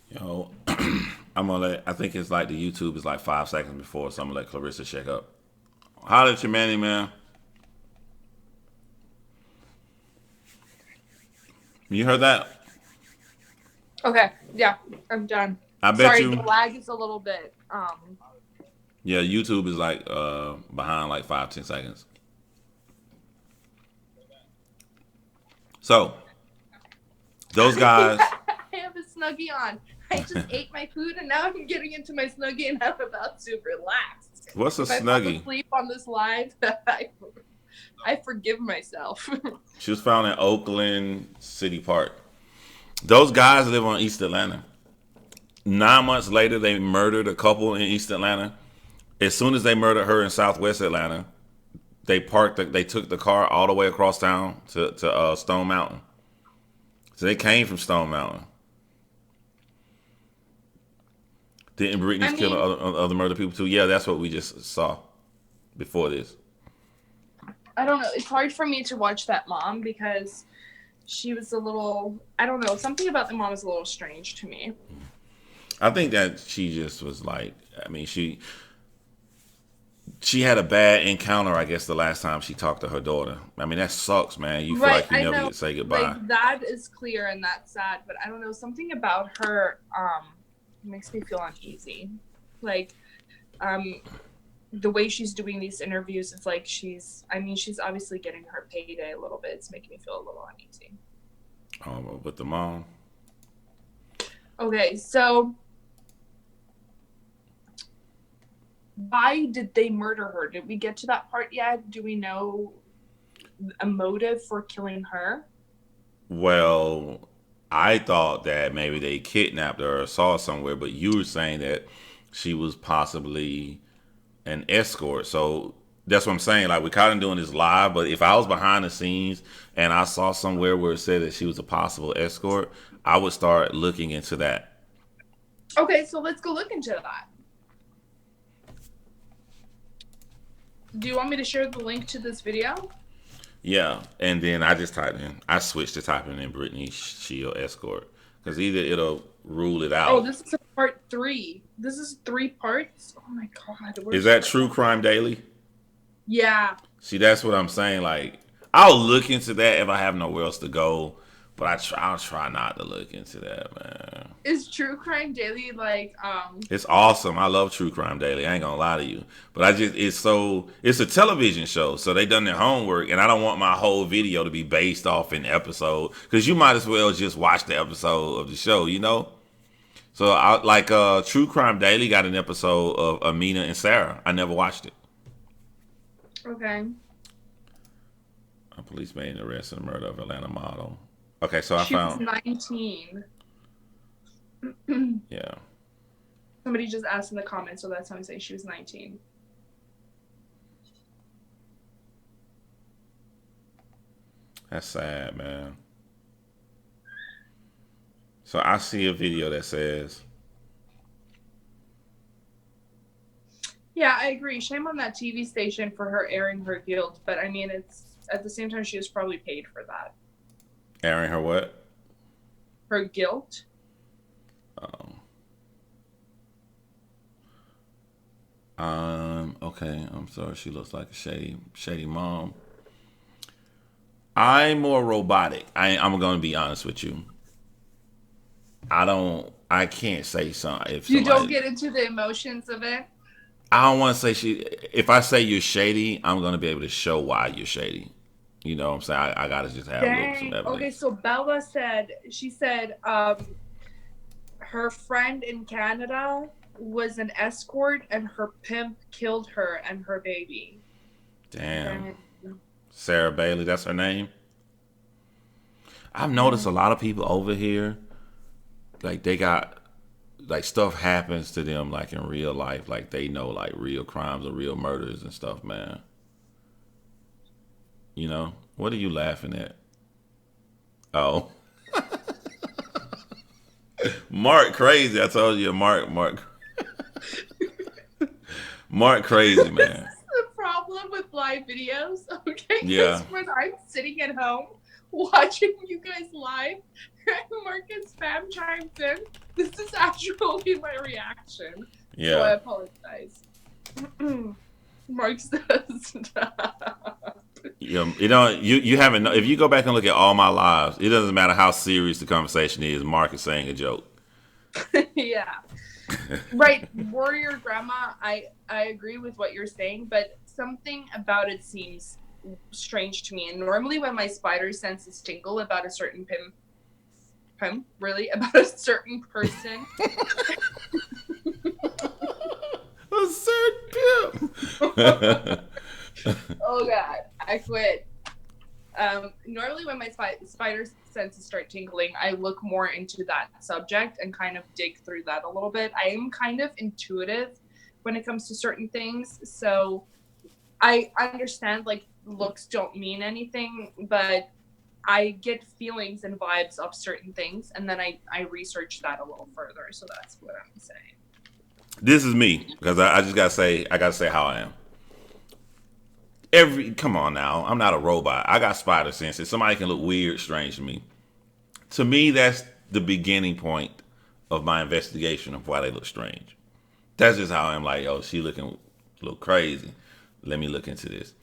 Yo, I think it's like the YouTube is like 5 seconds before, so I'm gonna let Clarissa check up. Holla at your manny, man. You heard that? Okay, yeah, I'm done. I bet Sorry, you. the lag is a little bit. Yeah, YouTube is like behind like 5-10 seconds. So those guys. I have a Snuggie on. I just ate my food and now I'm getting into my Snuggie and I'm about to relax. What's a if I fall Snuggie? asleep on this live, I forgive myself. She was found in Oakland City Park. Those guys live on East Atlanta. 9 months later, they murdered a couple in East Atlanta. As soon as they murdered her in Southwest Atlanta, they took the car all the way across town to Stone Mountain. So they came from Stone Mountain. Didn't Britney kill other murder people too? Yeah, that's what we just saw before this. I don't know. It's hard for me to watch that mom because she was a little, I don't know, something about the mom is a little strange to me. I think that she just was like, I mean, she had a bad encounter, I guess, the last time she talked to her daughter. I mean, that sucks, man. You feel like you never get to say goodbye. Like, that is clear and that's sad, but I don't know, something about her makes me feel uneasy. Like, the way she's doing these interviews, it's like she's obviously getting her payday a little bit. It's making me feel a little uneasy. With the mom. Okay, so why did they murder her? Did we get to that part yet? Do we know a motive for killing her? Well, I thought that maybe they kidnapped her or saw her somewhere, but you were saying that she was possibly an escort. So that's what I'm saying. Like, we're kind of doing this live, but if I was behind the scenes and I saw somewhere where it said that she was a possible escort, I would start looking into that. Okay, so let's go look into that. Do you want me to share the link to this video? Yeah, and then I switched to typing in Britney Shield escort, because either it'll rule it out. Oh, this is part 3. This is 3 parts? Oh my God. Is that True Crime Daily? Yeah. See, that's what I'm saying. Like, I'll look into that if I have nowhere else to go, but I'll try not to look into that, man. Is True Crime Daily It's awesome. I love True Crime Daily. I ain't gonna lie to you, but it's a television show, so they done their homework, and I don't want my whole video to be based off an episode, because you might as well just watch the episode of the show, you know. So True Crime Daily got an episode of Amina and Sarah. I never watched it. Okay. A police made an arrest in the murder of Atlanta model. Okay, so She was 19. Yeah. Somebody just asked in the comments, so that's how I say she was 19. That's sad, man. So I see a video that says, Yeah, I agree. Shame on that TV station for her airing her guilt, but I mean, it's at the same time she was probably paid for that. airing her what? Her guilt. Okay. I'm sorry. She looks like a shady mom. I'm more robotic. I'm going to be honest with you. I can't say something. If You somebody, don't get into the emotions of it. I don't want to say if I say you're shady, I'm going to be able to show why you're shady. You know what I'm saying? I got to just have some evidence. Okay, so Bella said, her friend in Canada was an escort and her pimp killed her and her baby. Damn. Sarah Bailey, that's her name? I've noticed a lot of people over here, like they got, like stuff happens to them like in real life. Like they know like real crimes or real murders and stuff, man. You know? What are you laughing at? Oh. Mark crazy. I told you, Mark crazy, man. The problem with live videos, okay? Yeah. When I'm sitting at home watching you guys live and Marcus spam chimes in, this is actually my reaction. Yeah. So I apologize. Mark says you haven't. If you go back and look at all my lives, it doesn't matter how serious the conversation is. Mark is saying a joke. Yeah. Right, warrior grandma, I agree with what you're saying, but something about it seems strange to me. And normally when my spider senses tingle about a certain about a certain person. A certain pimp. Oh God, I quit. Normally when my spider senses start tingling, I look more into that subject and kind of dig through that a little bit. I am kind of intuitive when it comes to certain things, so I understand like looks don't mean anything, but I get feelings and vibes of certain things, and then I research that a little further. So that's what I'm saying. This is me because I just gotta say how I am. Come on now, I'm not a robot. I got spider senses. Somebody can look weird, strange to me. To me, that's the beginning point of my investigation of why they look strange. That's just how I'm like, oh, she looking a little crazy. Let me look into this.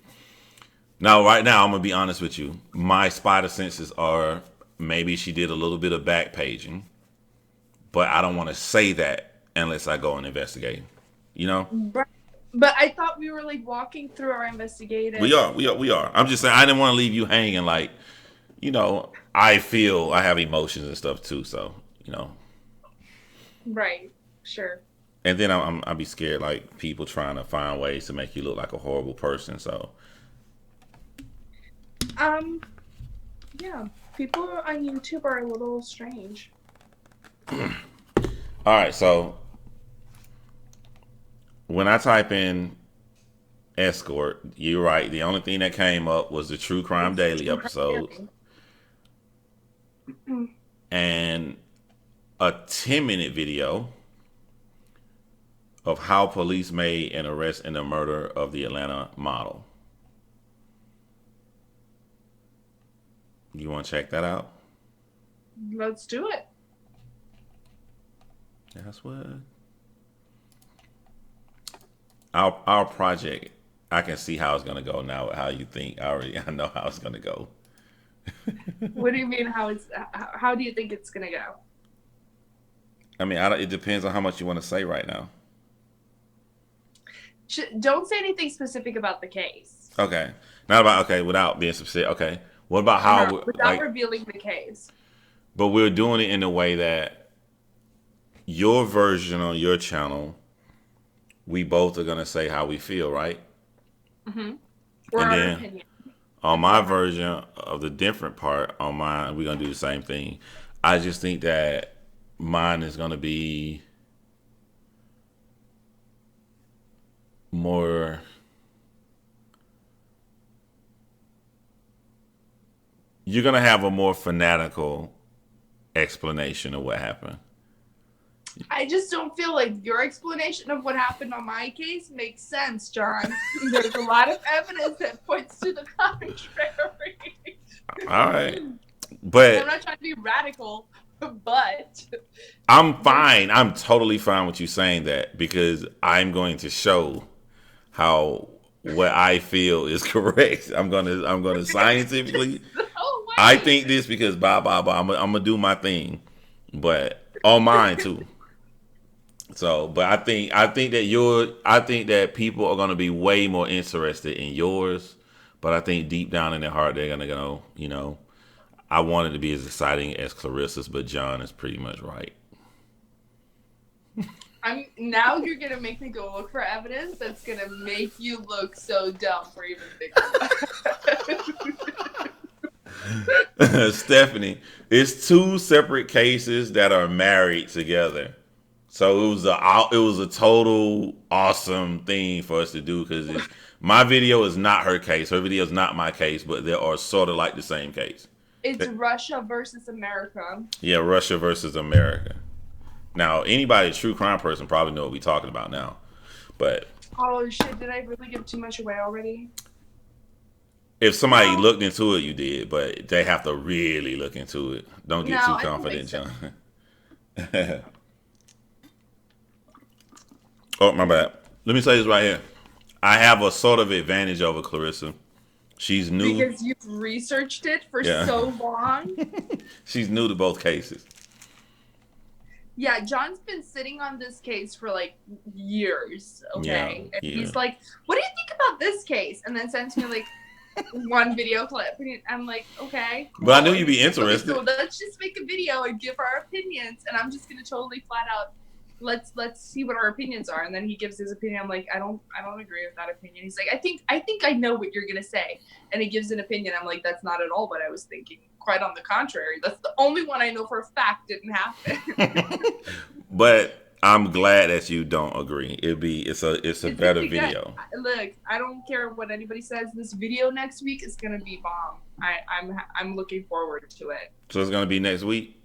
Now, right now, I'm gonna be honest with you. My spider senses are maybe she did a little bit of back paging, but I don't want to say that unless I go and investigate. You know. Right. But I thought we were like walking through our investigative. We are. I'm just saying I didn't want to leave you hanging like, you know, I feel I have emotions and stuff too. So, you know. Right. Sure. And then I'll be scared like people trying to find ways to make you look like a horrible person. So. Yeah. People on YouTube are a little strange. All right. So. When I type in escort, you're right. The only thing that came up was the True Crime Daily episode. And a 10-minute video of how police made an arrest in the murder of the Atlanta model. You want to check that out? Let's do it. That's what... Our project, I can see how it's gonna go now. How you think? I know how it's gonna go. What do you mean? How do you think it's gonna go? I mean, it depends on how much you want to say right now. Don't say anything specific about the case. Okay, without being specific. Okay, what about how without revealing the case? But we're doing it in a way that your version on your channel. We both are gonna say how we feel, right? Mm-hmm. Or and our then opinion. On my version of the different part, on mine, we're gonna do the same thing. I just think that mine is going to be more. You're going to have a more fanatical explanation of what happened. I just don't feel like your explanation of what happened on my case makes sense, John. There's a lot of evidence that points to the contrary. All right. But I'm not trying to be radical, but I'm fine. I'm totally fine with you saying that, because I'm going to show how what I feel is correct. I'm gonna scientifically. I think this because blah blah blah. I'm gonna do my thing, but on mine too. So, but I think that people are gonna be way more interested in yours. But I think deep down in their heart, they're gonna go, I want it to be as exciting as Clarissa's, but Jon is pretty much right. Now you're gonna make me go look for evidence that's gonna make you look so dumb for even thinking. Stephanie, it's two separate cases that are married together. So it was a total awesome thing for us to do, because my video is not her case. Her video is not my case, but they are sort of like the same case. It's Russia versus America. Yeah, Russia versus America. Now, anybody, true crime person, probably know what we're talking about now. But oh shit, did I really give too much away already? If somebody looked into it, you did, but they have to really look into it. Don't get too confident, Jon. Oh, my bad. Let me say this right here. I have a sort of advantage over Clarissa. She's new. Because you've researched it for so long. She's new to both cases. Yeah, Jon's been sitting on this case for like years, okay? Yeah, and he's like, what do you think about this case? And then sends me like one video clip. And I'm like, okay. But I knew you'd be interested. So let's just make a video and give our opinions. And I'm just going to totally flat out, let's see what our opinions are. And then he gives his opinion. I'm like, I don't agree with that opinion. He's like, I think I know what you're going to say. And he gives an opinion. I'm like, that's not at all what I was thinking. Quite on the contrary. That's the only one I know for a fact didn't happen. But I'm glad that you don't agree. It's a better video. Look, I don't care what anybody says. This video next week is gonna be bomb. I'm looking forward to it. So it's gonna be next week?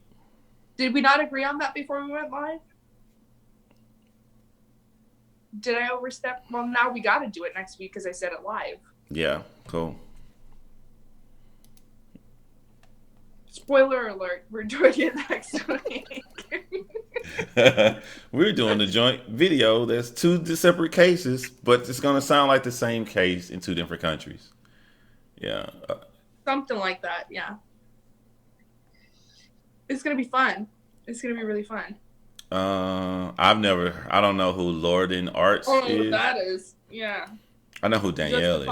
Did we not agree on that before we went live? Did I overstep? Well, now we got to do it next week because I said it live. Yeah, cool. Spoiler alert, we're doing it next week. We're doing the joint video. There's two separate cases, but it's going to sound like the same case in two different countries. Yeah. Something like that, yeah. It's going to be fun. It's going to be really fun. I don't know who Lorden Arts is. That is, yeah. I know who Danielle is.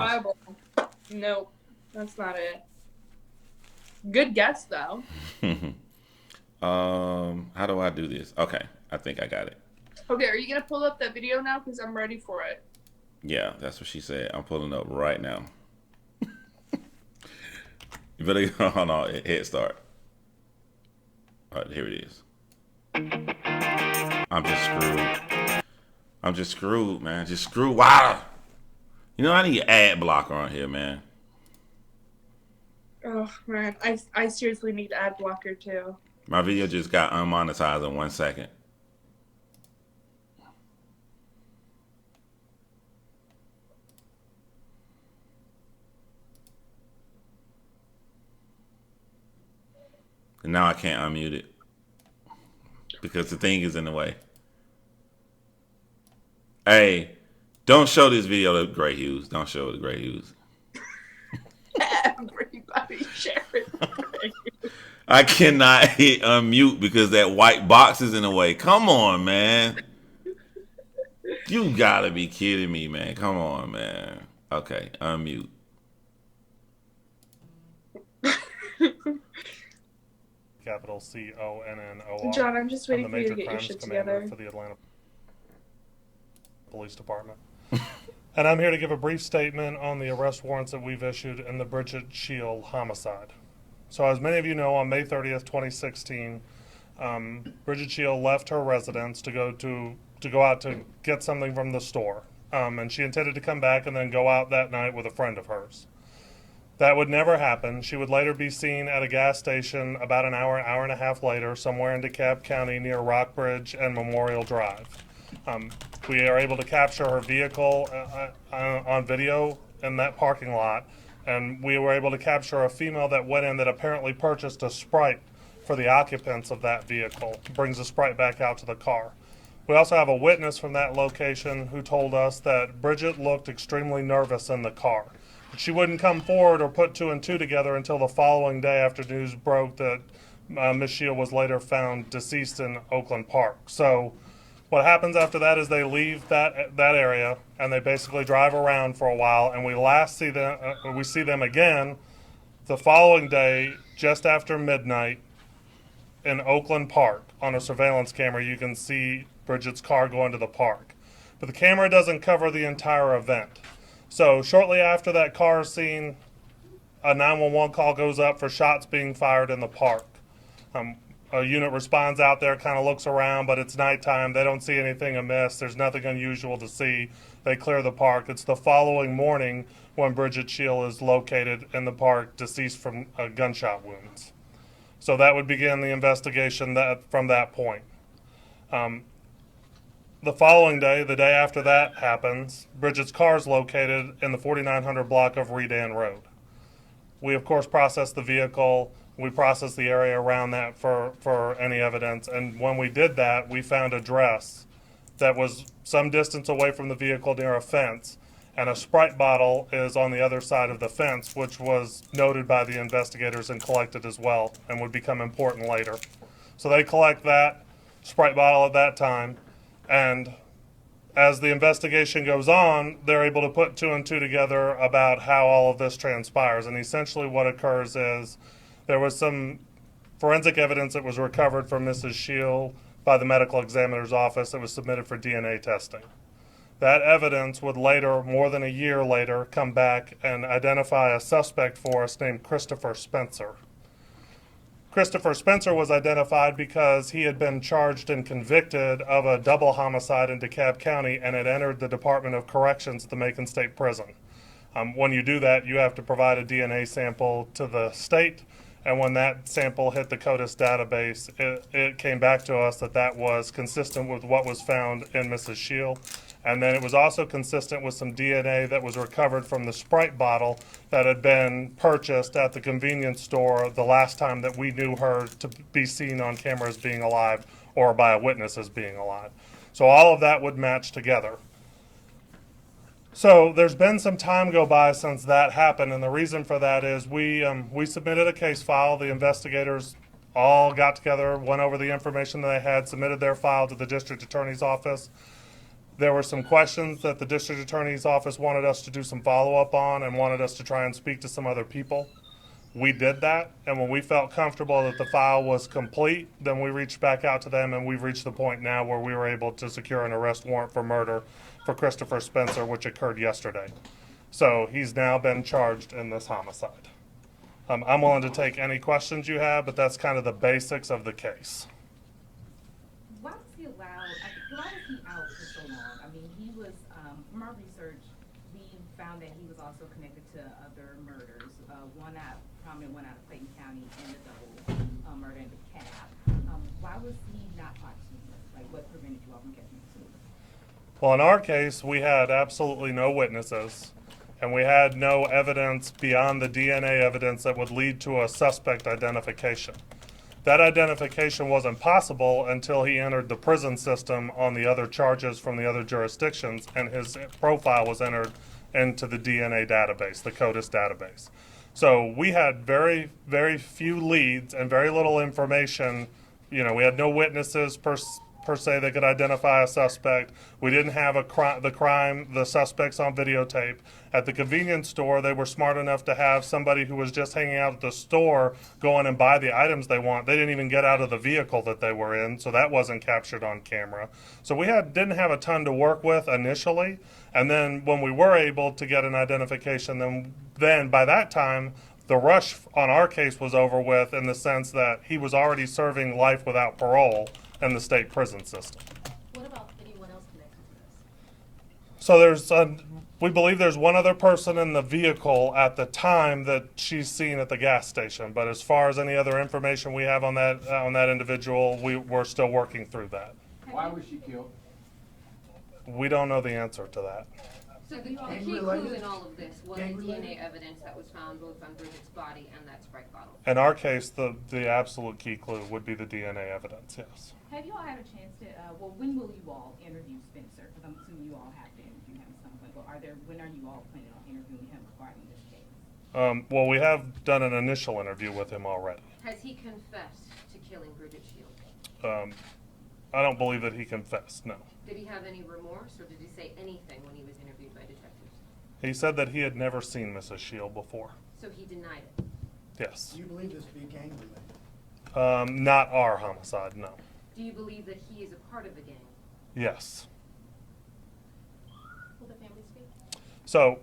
Nope, that's not it. Good guess, though. How do I do this? Okay, I think I got it. Okay, are you going to pull up that video now? Because I'm ready for it. Yeah, that's what she said. I'm pulling up right now. You better go on head start. All right, here it is. I'm just screwed, man. Just screwed. Wow. You know, I need an ad blocker on here, man. Oh, man. I seriously need ad blocker, too. My video just got unmonetized in 1 second. And now I can't unmute it because the thing is in the way. Hey, don't show this video to Gray Hughes. Don't show it to Gray Hughes. Everybody share it. I cannot hit unmute because that white box is in the way. Come on, man. You gotta be kidding me, man. Come on, man. Okay, unmute. Capital CONNOR. Jon, I'm just waiting for you to get your Crimes shit Commander together. for the Atlanta Police Department. And I'm here to give a brief statement on the arrest warrants that we've issued in the Bridget Case homicide. So as many of you know, on May 30th, 2016, Bridget Shield left her residence to go out to get something from the store, and she intended to come back and then go out that night with a friend of hers. That would never happen. She would later be seen at a gas station about an hour and a half later, somewhere in DeKalb County near Rockbridge and Memorial Drive. We are able to capture her vehicle on video in that parking lot, and we were able to capture a female that went in that apparently purchased a Sprite for the occupants of that vehicle, brings the Sprite back out to the car. We also have a witness from that location who told us that Bridget looked extremely nervous in the car. She wouldn't come forward or put two and two together until the following day after news broke that Miss Shield was later found deceased in Oakland Park. So what happens after that is they leave that area and they basically drive around for a while, and we see them again the following day just after midnight in Oakland Park. On a surveillance camera you can see Bridget's car go into the park, but the camera doesn't cover the entire event. So shortly after that car scene, a 911 call goes up for shots being fired in the park. A unit responds out there, kind of looks around, but it's nighttime. They don't see anything amiss. There's nothing unusual to see. They clear the park. It's the following morning when Bridget Shield is located in the park, deceased from gunshot wounds. So that would begin the investigation from that point. The following day, the day after that happens, Bridget's car is located in the 4900 block of Redan Road. We, of course, process the vehicle. We process the area around that for any evidence. And when we did that, we found a dress that was some distance away from the vehicle near a fence. And a Sprite bottle is on the other side of the fence, which was noted by the investigators and collected as well and would become important later. So they collect that Sprite bottle at that time. And as the investigation goes on, they're able to put two and two together about how all of this transpires. And essentially what occurs is there was some forensic evidence that was recovered from Mrs. Shield by the medical examiner's office that was submitted for DNA testing. That evidence would later, more than a year later, come back and identify a suspect for us named Christopher Spencer. Christopher Spencer was identified because he had been charged and convicted of a double homicide in DeKalb County and had entered the Department of Corrections at the Macon State Prison. When you do that, you have to provide a DNA sample to the state, and when that sample hit the CODIS database, it came back to us that was consistent with what was found in Mrs. Shield. And then it was also consistent with some DNA that was recovered from the Sprite bottle that had been purchased at the convenience store the last time that we knew her to be seen on camera as being alive or by a witness as being alive. So all of that would match together. So there's been some time go by since that happened, and the reason for that is we submitted a case file. The investigators all got together, went over the information that they had, submitted their file to the district attorney's office. There were some questions that the district attorney's office wanted us to do some follow-up on and wanted us to try and speak to some other people. We did that, and when we felt comfortable that the file was complete, then we reached back out to them, and we've reached the point now where we were able to secure an arrest warrant for murder for Christopher Spencer, which occurred yesterday. So he's now been charged in this homicide. I'm willing to take any questions you have, but that's kind of the basics of the case. Why was he out for so long? I mean, he was, from our research, we found that he was also connected to other murders, prominent one out of Clayton County and the double murder in DeKalb. Why was he not caught sooner? Like, what prevented you all from catching him sooner? Well, in our case, we had absolutely no witnesses, and we had no evidence beyond the DNA evidence that would lead to a suspect identification. That identification wasn't possible until he entered the prison system on the other charges from the other jurisdictions, and his profile was entered into the DNA database, the CODIS database. So we had very, very few leads and very little information. You know, we had no witnesses per se that could identify a suspect. We didn't have the suspects on videotape. At the convenience store, they were smart enough to have somebody who was just hanging out at the store go in and buy the items they want. They didn't even get out of the vehicle that they were in, so that wasn't captured on camera. So we didn't have a ton to work with initially, and then when we were able to get an identification, then by that time, The rush on our case was over with in the sense that he was already serving life without parole in the state prison system. What about anyone else connected to this? So we believe there's one other person in the vehicle at the time that she's seen at the gas station. But as far as any other information we have on that individual, we're still working through that. Why was she killed? We don't know the answer to that. So the key clue in all of this was DNA evidence that was found both on Bridget's body and that Sprite bottle. In our case, the absolute key clue would be the DNA evidence, yes. Have you all had a chance to, when will you all interview Spencer? Because I'm assuming you all have to interview him at some point. But when are you all planning on interviewing him regarding this case? Well, we have done an initial interview with him already. Has he confessed to killing Bridget Shield? I don't believe that he confessed, no. Did he have any remorse, or did he say anything when he was interviewed by detectives? He said that he had never seen Mrs. Shield before. So he denied it? Yes. Do you believe this to be gang related? Not our homicide, no. Do you believe that he is a part of the gang? Yes. Will the family speak? So,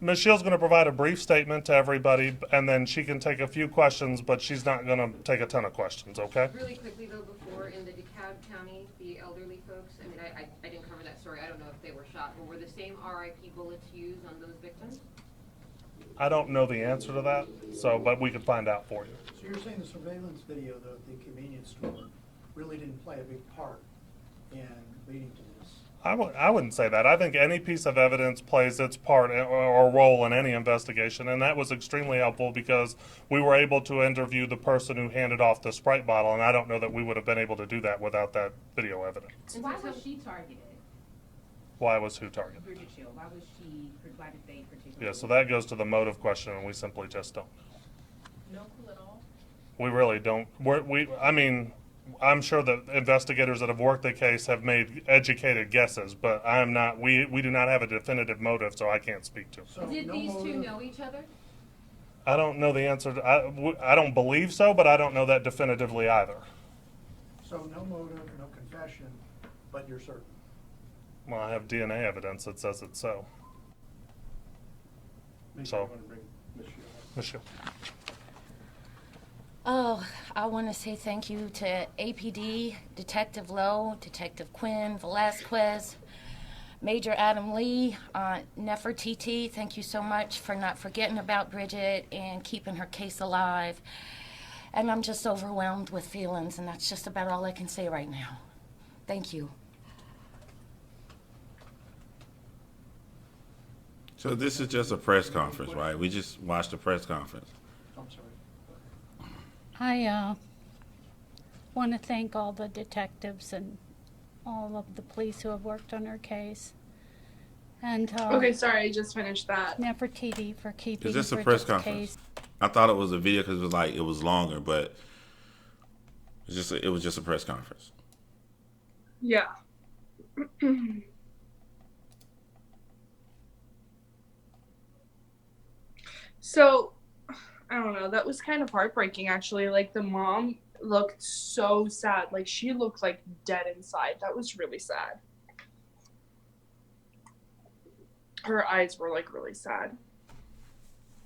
Ms. Shield's going to provide a brief statement to everybody, and then she can take a few questions, but she's not going to take a ton of questions, okay? Really quickly, though, before, in the DeKalb County, the elderly folks, I mean, I didn't cover that story. I don't know if they were shot, but were the same RIP bullets used on those victims? I don't know the answer to that, but we could find out for you. So you're saying the surveillance video of the convenience store really didn't play a big part in leading to this? I wouldn't say that. I think any piece of evidence plays its part or role in any investigation, and that was extremely helpful because we were able to interview the person who handed off the Sprite bottle, and I don't know that we would have been able to do that without that video evidence. Why was she targeted? Why was who targeted? Bridget Shield. Why did they particularly? Yeah, so that goes to the motive question, and we simply just don't know. No clue at all? We really don't. I'm sure that investigators that have worked the case have made educated guesses, but we do not have a definitive motive, so I can't speak to it. So Did no these two motive? know each other? I don't know the answer. I don't believe so, but I don't know that definitively either. So no motive, no confession, but you're certain? Well, I have DNA evidence that says it's so. So, Ms. Shield. Oh, I want to say thank you to APD, Detective Lowe, Detective Quinn Velasquez, Major Adam Lee, Nefertiti. Thank you so much for not forgetting about Bridget and keeping her case alive. And I'm just overwhelmed with feelings, and that's just about all I can say right now. Thank you. So this is just a press conference, right? We just watched a press conference. I'm sorry. I want to thank all the detectives and all of the police who have worked on her case. And Okay, sorry, I just finished that. Nefertiti for keeping Is this a Bridget's press conference? case. I thought it was a video because it was longer, but it was just a press conference. Yeah. So, I don't know. That was kind of heartbreaking, actually. Like, the mom looked so sad. Like, she looked like dead inside. That was really sad. Her eyes were like really sad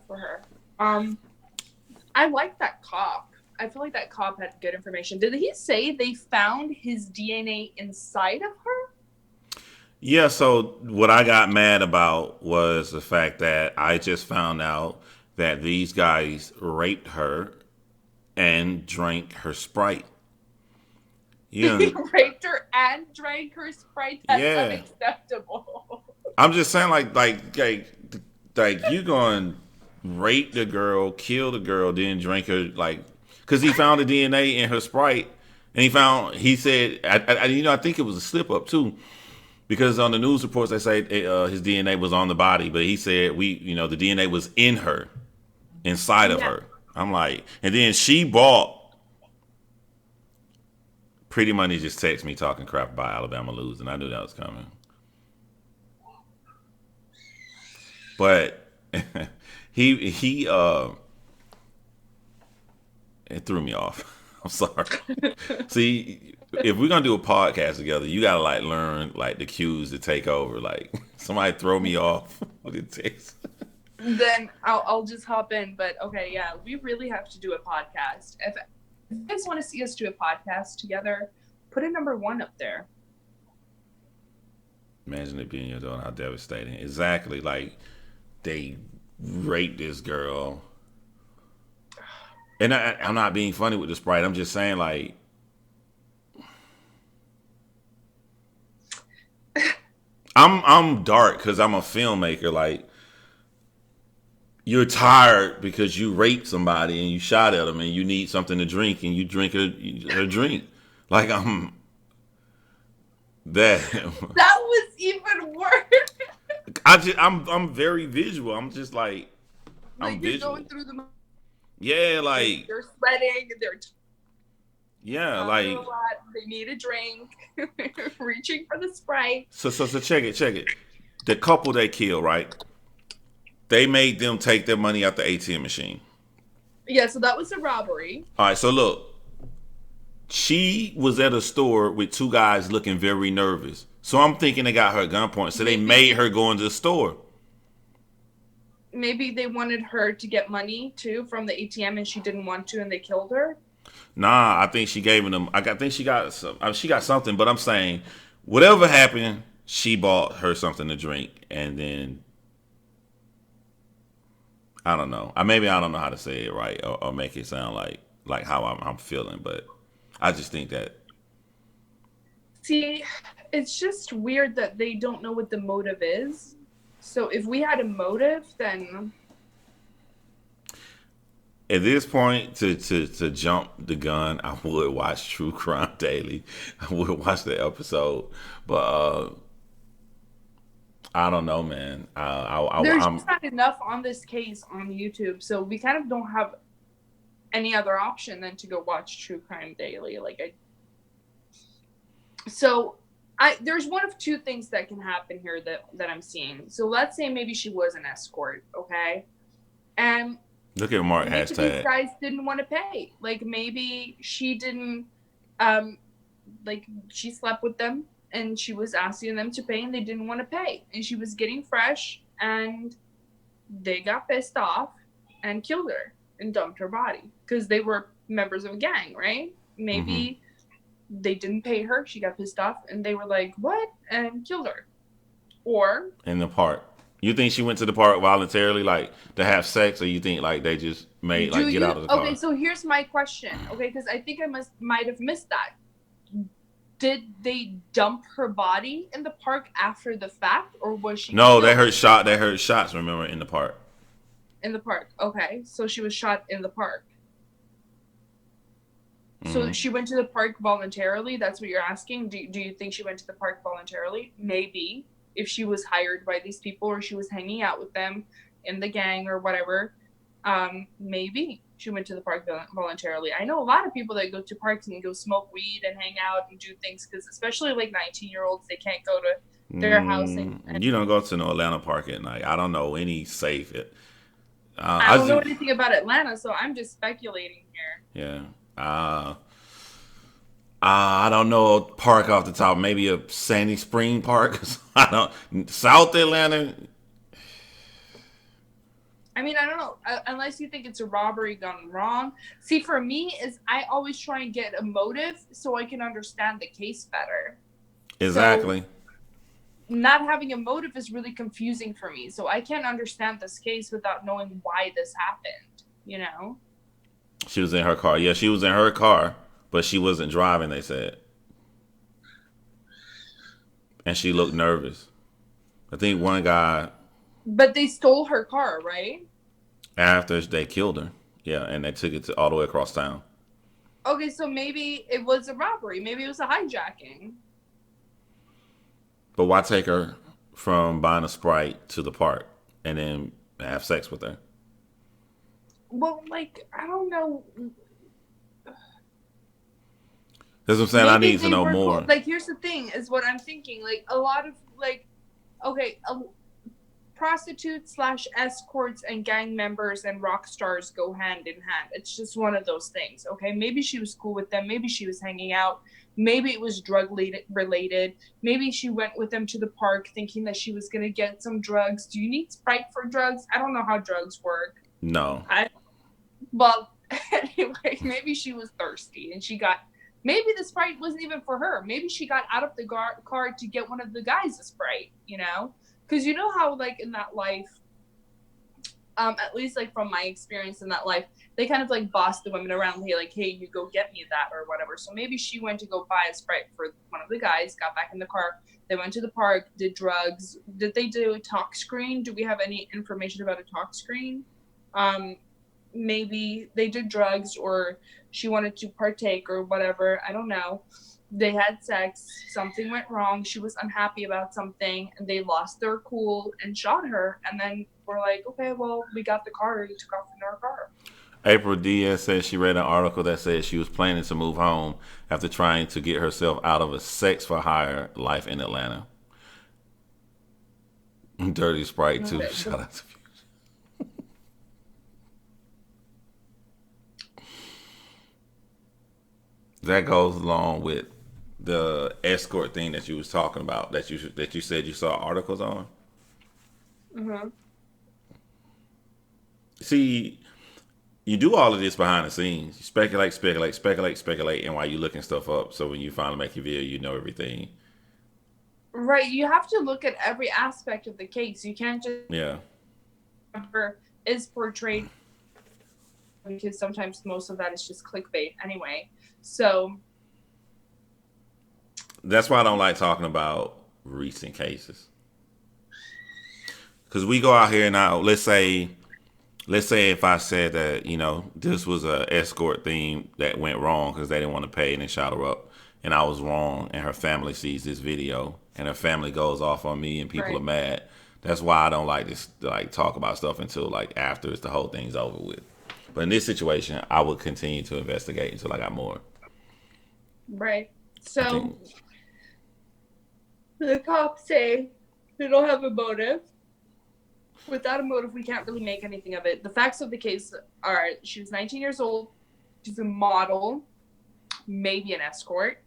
for her. I like that cop. I feel like that cop had good information. Did he say they found his DNA inside of her? Yeah, so what I got mad about was the fact that I just found out that these guys raped her and drank her Sprite. Yeah. He raped her and drank her Sprite? That's unacceptable. I'm just saying, like you going to rape the girl, kill the girl, then drink her, like, because he found the DNA in her Sprite, and he said, I think it was a slip up too, because on the news reports they say his DNA was on the body, but he said the DNA was in her, inside of her. I'm like, and then she bought. Pretty Money just texted me talking crap about Alabama losing. I knew that was coming. But it threw me off. I'm sorry. See, if we're gonna do a podcast together, you gotta learn the cues to take over. Like, somebody throw me off with a text. then I'll just hop in. But okay, yeah, we really have to do a podcast. If you guys want to see us do a podcast together, put a number 1 up there. Imagine it being your daughter. How devastating. Exactly. Like, they raped this girl. And I'm not being funny with the Sprite. I'm just saying, like, I'm dark because I'm a filmmaker. Like, you're tired because you raped somebody and you shot at them and you need something to drink and you drink her drink. Like, I'm that. That was even worse. I'm very visual. I'm just like I'm you're visual. going through the. Yeah, like they're sweating. They're. Yeah, like they need a drink. Reaching for the Sprite. So check it. The couple they killed, right? They made them take their money out the ATM machine. Yeah, so that was a robbery. All right, so look, she was at a store with 2 guys looking very nervous. So I'm thinking they got her at gunpoint. So they made her go into the store. Maybe they wanted her to get money too from the ATM, and she didn't want to, and they killed her. Nah, I think she gave them. I think she got some. She got something. But I'm saying, whatever happened, she bought her something to drink, and then I don't know. Maybe I don't know how to say it right or make it sound like how I'm feeling, but I just think that. See, it's just weird that they don't know what the motive is. So if we had a motive, then At this point, to jump the gun, I would watch True Crime Daily. I would watch the episode, but I don't know, man. There's just not enough on this case on YouTube, so we kind of don't have any other option than to go watch True Crime Daily. There's one of 2 things that can happen here that I'm seeing. So let's say maybe she was an escort, okay, and look at Mark maybe hashtag. These guys didn't want to pay. Like maybe she didn't, she slept with them. And she was asking them to pay, and they didn't want to pay. And she was getting fresh, and they got pissed off and killed her and dumped her body because they were members of a gang, right? Maybe they didn't pay her. She got pissed off, and they were like, "What?" and killed her. Or in the park. You think she went to the park voluntarily, like to have sex, or you think like they just made get out of the car? Okay, so here's my question. Okay, because I think I might have missed that. Did they dump her body in the park after the fact, or was she? No, they heard shots. Remember, in the park. In the park. Okay, so she was shot in the park. So she went to the park voluntarily. That's what you're asking. Do you think she went to the park voluntarily? Maybe if she was hired by these people or she was hanging out with them in the gang or whatever. Maybe she went to the park voluntarily. I know a lot of people that go to parks and go smoke weed and hang out and do things because especially like 19-year-olds, they can't go to their house. And you don't go to no Atlanta park at night. I don't know any safe. I don't know anything about Atlanta, so I'm just speculating here. Yeah. I don't know a park off the top. Maybe a Sandy Spring Park. I don't. South Atlanta. I mean, I don't know, unless you think it's a robbery gone wrong. See, for me, is I always try and get a motive so I can understand the case better. Exactly. So, not having a motive is really confusing for me. So I can't understand this case without knowing why this happened, you know? She was in her car. Yeah, she was in her car, but she wasn't driving, they said. And she looked nervous. I think one guy... But they stole her car, right? After they killed her. Yeah, and they took it all the way across town. Okay, so maybe it was a robbery. Maybe it was a hijacking. But why take her from buying a Sprite to the park and then have sex with her? Well, like, I don't know. That's what I'm saying. Maybe I need to know more. Like, here's the thing, is what I'm thinking. Like, a lot of, like, okay, prostitutes slash escorts and gang members and rock stars go hand in hand. It's just one of those things, okay? Maybe she was cool with them. Maybe she was hanging out. Maybe it was drug related. Maybe she went with them to the park thinking that she was going to get some drugs. Do you need Sprite for drugs? I don't know how drugs work. No. Well, anyway, maybe she was thirsty and she got, maybe the Sprite wasn't even for her. Maybe she got out of the car to get one of the guys a Sprite, you know? Because you know how, like, in that life, at least, like, from my experience in that life, they kind of, like, boss the women around, hey, you go get me that or whatever. So maybe she went to go buy a Sprite for one of the guys, got back in the car, they went to the park, did drugs. Did they do a talk screen? Do we have any information about a talk screen? Maybe they did drugs or she wanted to partake or whatever. I don't know. They had sex, something went wrong, she was unhappy about something, and they lost their cool and shot her. And then we're like, okay, well, we got the car, we took off in our car. April Diaz says she read an article that said she was planning to move home after trying to get herself out of a sex for hire life in Atlanta. Dirty Sprite, too. Okay. Shout out to Fusion. That goes along with the escort thing that you was talking about, that you said you saw articles on. Mm-hmm. See, you do all of this behind the scenes. You speculate, and while you looking stuff up, so when you finally make your video, you know everything. Right, you have to look at every aspect of the case. You can't just is portrayed, because sometimes most of that is just clickbait anyway. So that's why I don't like talking about recent cases. Because we go out here now, let's say if I said that, you know, this was a escort thing that went wrong because they didn't want to pay and they shot her up, and I was wrong, and her family sees this video and her family goes off on me and people are mad. That's why I don't like to like talk about stuff until like after the whole thing's over with. But in this situation, I would continue to investigate until I got more. Right. So the cops say they don't have a motive. Without a motive, we can't really make anything of it. The facts of the case are she was 19 years old. She's a model, maybe an escort.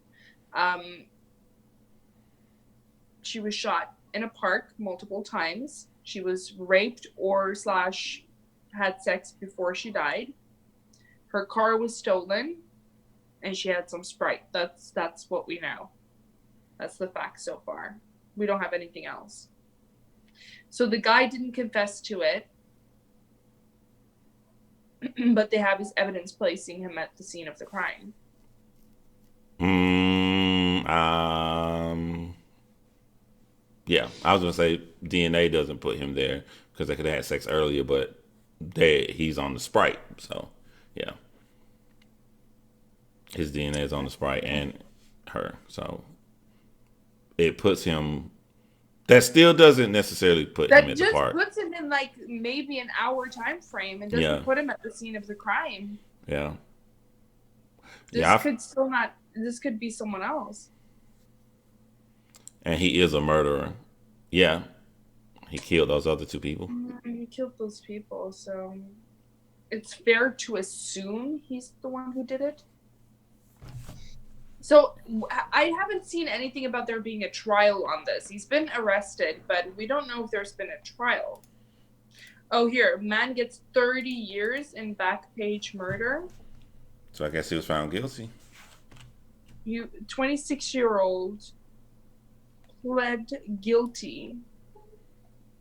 She was shot in a park multiple times. She was raped or / had sex before she died. Her car was stolen, and she had some Sprite. That's what we know. That's the facts so far. We don't have anything else. So the guy didn't confess to it, but they have his evidence placing him at the scene of the crime. Yeah, I was gonna say DNA doesn't put him there because they could have had sex earlier, but he's on the Sprite, so yeah, his DNA is on the Sprite and her, so it puts him. That still doesn't necessarily put him at the park. That just puts him in like maybe an hour time frame and doesn't put him at the scene of the crime. Yeah. This could be someone else. And he is a murderer. Yeah. He killed those other two people. He killed those people, so it's fair to assume he's the one who did it. So I haven't seen anything about there being a trial on this. He's been arrested, but we don't know if there's been a trial. Oh, here, man gets 30 years in Backpage murder. So I guess he was found guilty. 26-year-old pled guilty.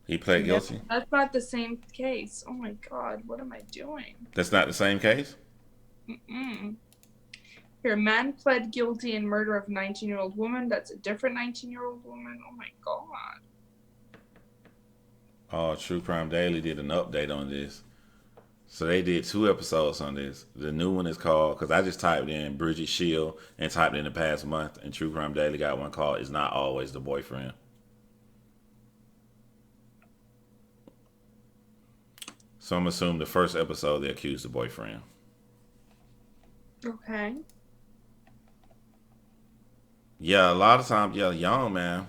He pled guilty? That's not the same case. Oh my God, what am I doing? That's not the same case? Mm-mm. Here, man pled guilty in murder of 19-year-old woman. That's a different 19-year-old woman. Oh my God. Oh, True Crime Daily did an update on this. So they did 2 episodes on this. The new one is called, because I just typed in Bridget Shield and typed in the past month, and True Crime Daily got one called It's Not Always the Boyfriend. So I'm assuming the first episode they accused the boyfriend. Okay. Yeah, a lot of times, young man.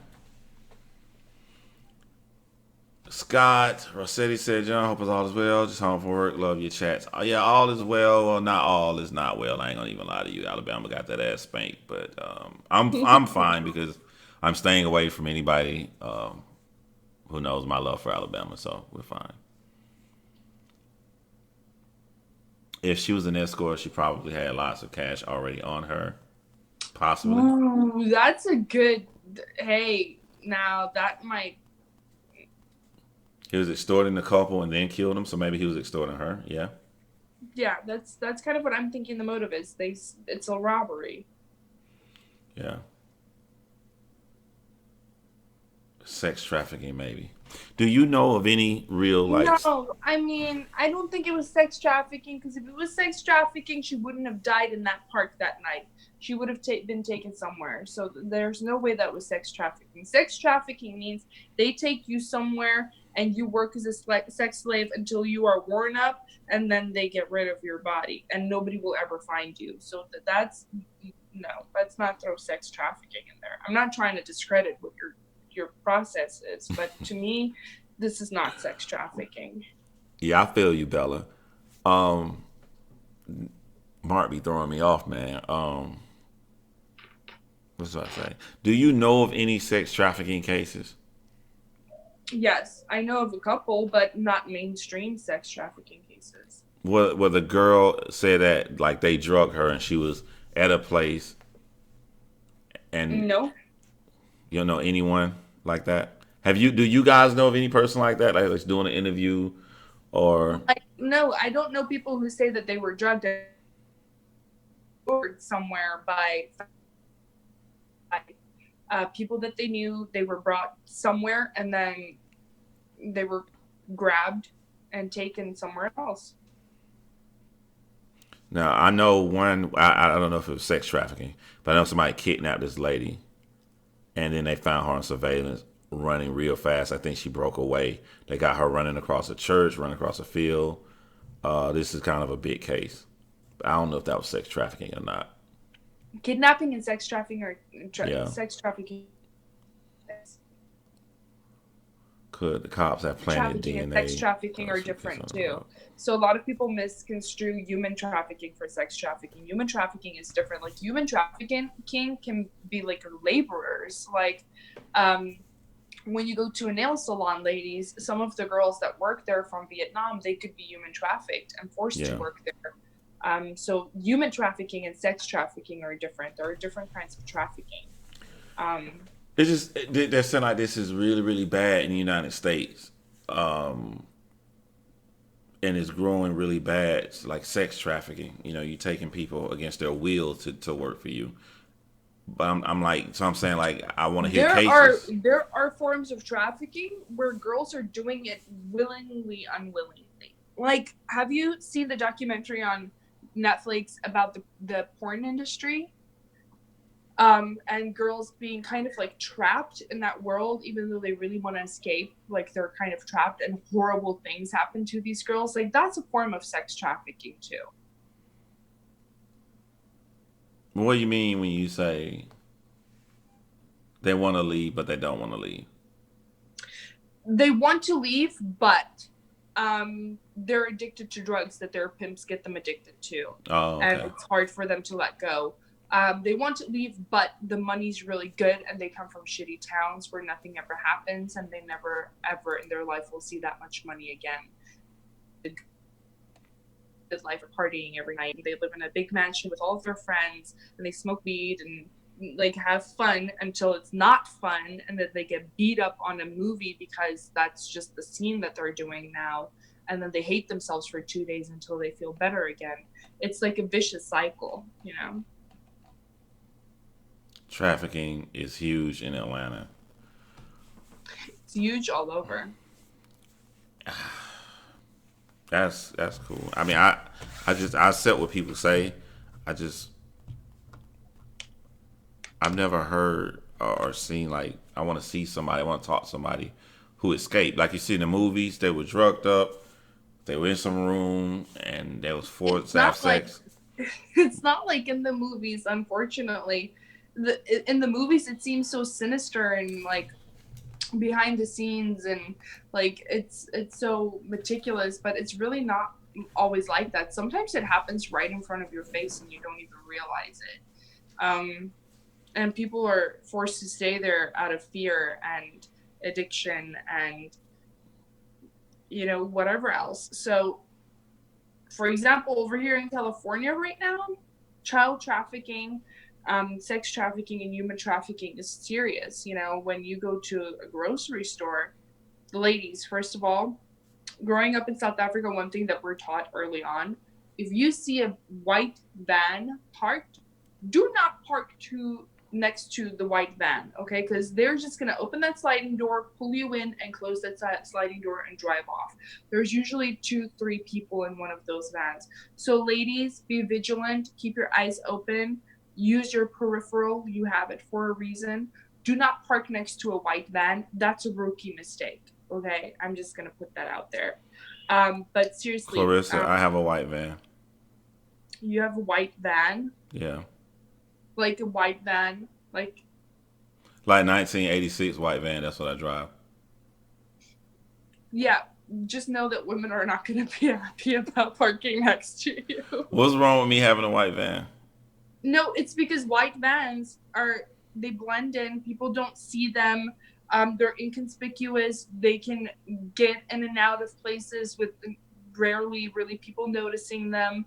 Scott Rossetti said, John, hope all is well. Just home from work. Love your chats. Oh, yeah, all is well. Well, not all is not well. I ain't gonna even lie to you. Alabama got that ass spanked, but I'm fine because I'm staying away from anybody who knows my love for Alabama, so we're fine. If she was an escort, she probably had lots of cash already on her, possibly. Ooh, that's a good. Hey, now that might. He was extorting the couple and then killed him, so maybe he was extorting her. Yeah. Yeah, that's kind of what I'm thinking. The motive is it's a robbery. Yeah. Sex trafficking, maybe. Do you know of any real No, I mean, I don't think it was sex trafficking, because if it was sex trafficking, she wouldn't have died in that park that night. She would have been taken somewhere. So there's no way that was sex trafficking. Sex trafficking means they take you somewhere and you work as a sex slave until you are worn up, and then they get rid of your body and nobody will ever find you. So that's no, let's not throw sex trafficking in there. I'm not trying to discredit what your process is, but to me, this is not sex trafficking. Yeah, I feel you, Bella. Mark be throwing me off, man. What's I say? Do you know of any sex trafficking cases? Yes, I know of a couple, but not mainstream sex trafficking cases. Well, the girl said that like they drug her and she was at a place, and no, you don't know anyone like that. Do you guys know of any person like that, like that's doing an interview, or? No, I don't know people who say that they were drugged or somewhere by people that they knew. They were brought somewhere and then they were grabbed and taken somewhere else. Now, I know one, I don't know if it was sex trafficking, but I know somebody kidnapped this lady, and then they found her on surveillance running real fast. I think she broke away. They got her running across a church, running across a field. This is kind of a big case. I don't know if that was sex trafficking or not. Kidnapping and sex trafficking are sex trafficking. Could the cops have planted Trafficking DNA? and sex trafficking are different too. So a lot of people misconstrue human trafficking for sex trafficking. Human trafficking is different. Like human trafficking can be like laborers. Like when you go to a nail salon, ladies, some of the girls that work there from Vietnam, they could be human trafficked and forced to work there. So human trafficking and sex trafficking are different. There are different kinds of trafficking. It's just they sound like this is really, really bad in the United States, and it's growing really bad. It's like sex trafficking. You know, you're taking people against their will to work for you. But I'm saying like I want to hear cases. There are forms of trafficking where girls are doing it willingly, unwillingly. Like, have you seen the documentary on Netflix about the porn industry? And girls being kind of like trapped in that world, even though they really want to escape, like they're kind of trapped and horrible things happen to these girls. Like that's a form of sex trafficking too. What do you mean when you say they want to leave, but they don't want to leave? They want to leave, but they're addicted to drugs that their pimps get them addicted to. Oh, okay. And it's hard for them to let go. They want to leave, but the money's really good, and they come from shitty towns where nothing ever happens, and they never, ever in their life will see that much money again. Good life of partying every night. They live in a big mansion with all of their friends, and they smoke weed and like have fun until it's not fun, and then they get beat up on a movie because that's just the scene that they're doing now, and then they hate themselves for 2 days until they feel better again. It's like a vicious cycle, you know. Trafficking is huge in Atlanta. It's huge all over. That's cool. I mean, I accept what people say. I've never heard or seen, like, I want to see somebody, I want to talk to somebody who escaped. Like you see in the movies, they were drugged up, they were in some room, and they was forced to have sex. It's not like in the movies, unfortunately. In the movies, it seems so sinister and like behind the scenes, and like it's so meticulous, but it's really not always like that. Sometimes it happens right in front of your face and you don't even realize it. And people are forced to stay there out of fear and addiction and whatever else. So for example, over here in California right now, child trafficking, sex trafficking, and human trafficking is serious. When you go to a grocery store, the ladies, first of all, growing up in South Africa, one thing that we're taught early on, if you see a white van parked, do not park next to the white van, okay? Because they're just going to open that sliding door, pull you in, and close that sliding door and drive off. There's usually 2-3 people in one of those vans. So ladies, be vigilant, keep your eyes open, use your peripheral, you have it for a reason. Do not park next to a white van. That's a rookie mistake, okay? I'm just going to put that out there. But seriously. Clarissa, I have a white van. You have a white van? Yeah. Like a white van, like 1986 white van. That's what I drive. Yeah, just know that women are not going to be happy about parking next to you. What's wrong with me having a white van? No, it's because white vans they blend in. People don't see them. They're inconspicuous. They can get in and out of places with rarely really people noticing them.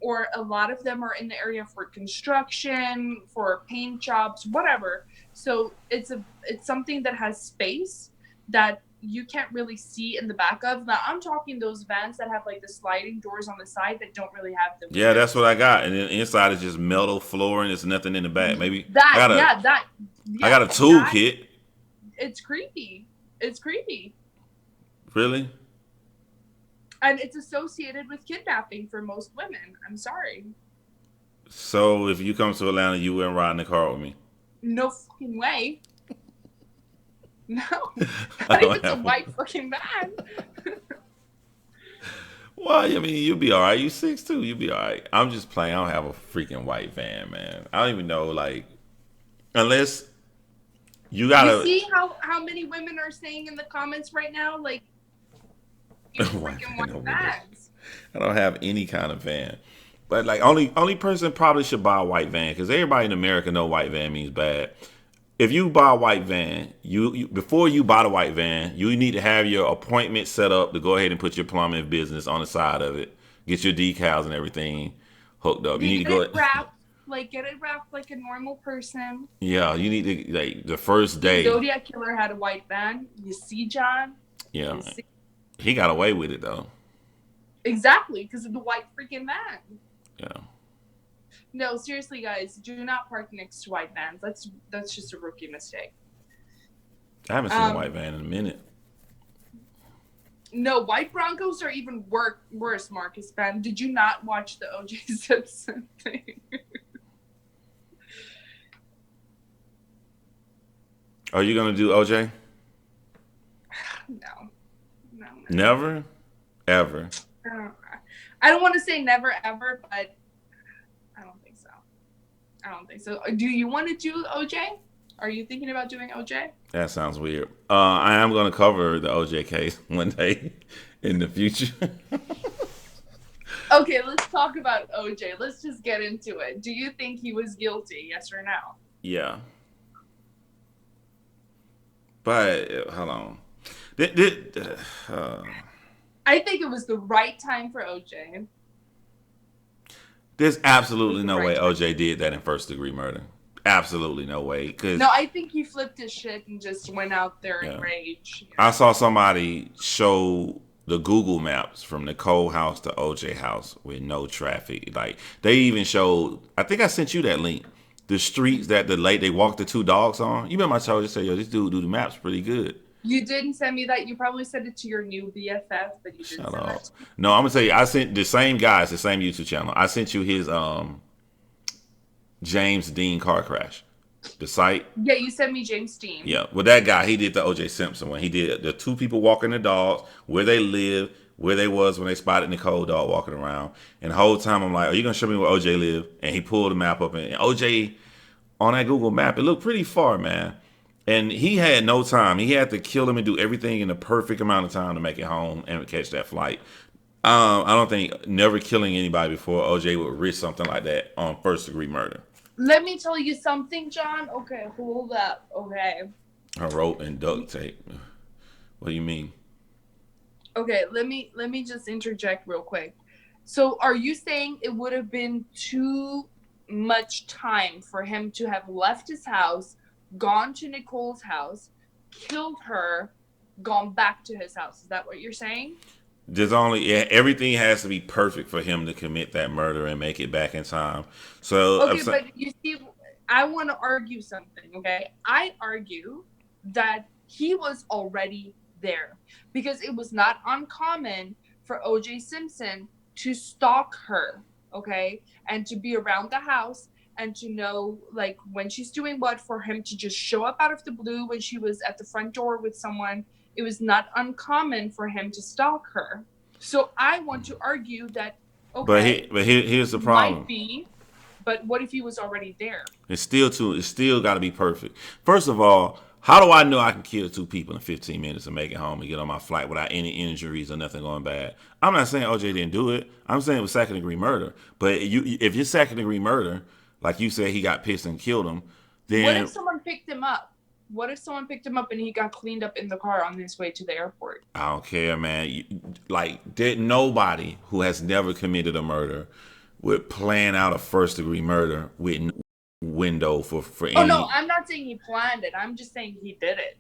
Or a lot of them are in the area for construction, for paint jobs, whatever. So it's something that has space that you can't really see in the back of. Now I'm talking those vans that have like the sliding doors on the side that don't really have the windows. Yeah, that's what I got. And then inside is just metal flooring. There's nothing in the back. Maybe I got a tool kit. It's creepy. It's creepy. Really? And it's associated with kidnapping for most women. I'm sorry. So if you come to Atlanta, you wouldn't ride in the car with me? No fucking way. No. Not if it's a white fucking van. Well, I mean, you'll be all right. You 6'2", you'll be all right. I'm just playing. I don't have a freaking white van, man. I don't even know, like, unless you gotta. You see how many women are saying in the comments right now, like, freaking white vans. I don't have any kind of van. But like only person probably should buy a white van, because everybody in America know white van means bad. If you buy a white van, you before you buy the white van, you need to have your appointment set up to go ahead and put your plumbing business on the side of it. Get your decals and everything hooked up. You need to go get it wrapped like a normal person. Yeah, you need to, like, the first day. The Zodiac Killer had a white van. You see, John? Yeah. He got away with it though. Exactly, because of the white freaking van. Yeah. No, seriously, guys, do not park next to white vans. That's just a rookie mistake. I haven't seen a white van in a minute. No, white Broncos are even worse, Marcus Ben. Did you not watch the O.J. Simpson thing? Are you gonna do OJ? No. Never? Ever? I don't want to say never ever, but I don't think so. Do you want to do OJ? Are you thinking about doing OJ? That sounds weird. I am going to cover the OJ case one day in the future. Okay, let's talk about OJ. Let's just get into it. Do you think he was guilty? Yes or no? Yeah. But hold on. I think it was the right time for OJ. There's absolutely no way OJ did that in first degree murder. Absolutely no way. No, I think he flipped his shit and just went out there in rage. I saw somebody show the Google Maps from Nicole house to OJ house with no traffic. Like, they even showed, I think I sent you that link, the streets that they walked the 2 dogs on. You remember I told you, say, yo, this dude do the maps pretty good. You didn't send me that. You probably sent it to your new BFF, but you didn't send that to me. No, I'm gonna tell you, I sent the same guys, the same YouTube channel. I sent you his James Dean car crash, the site. Yeah, you sent me James Dean. Yeah, well, that guy, he did the O.J. Simpson one. He did the 2 people walking the dogs, where they live, where they was when they spotted Nicole dog walking around. And the whole time I'm like, are you gonna show me where OJ live? And he pulled the map up, and OJ on that Google map, it looked pretty far, man. And he had no time. He had to kill him and do everything in the perfect amount of time to make it home and catch that flight. I don't think never killing anybody before OJ would risk something like that on first degree murder. Let me tell you something, John. Okay, hold up. Okay. A rope and duct tape. What do you mean? Okay, let me just interject real quick. So are you saying it would have been too much time for him to have left his house, gone to Nicole's house, killed her, gone back to his house? Is that what you're saying? Everything has to be perfect for him to commit that murder and make it back in time. So okay, but you see, I want to argue something. Okay, I argue that he was already there because it was not uncommon for OJ Simpson to stalk her, okay, and to be around the house and to know like when she's doing what, for him to just show up out of the blue when she was at the front door with someone. It was not uncommon for him to stalk her. So I want to argue that, okay, but here's the problem. Might be, but what if he was already there? It's still got to be perfect. First of all, how do I know I can kill 2 people in 15 minutes and make it home and get on my flight without any injuries or nothing going bad? I'm not saying OJ didn't do it. I'm saying it was second degree murder. But if you're second degree murder, like you said, he got pissed and killed him. Then what if someone picked him up? What if someone picked him up and he got cleaned up in the car on his way to the airport? I don't care, man. Nobody who has never committed a murder would plan out a first degree murder with window for any. Oh no, I'm not saying he planned it. I'm just saying he did it.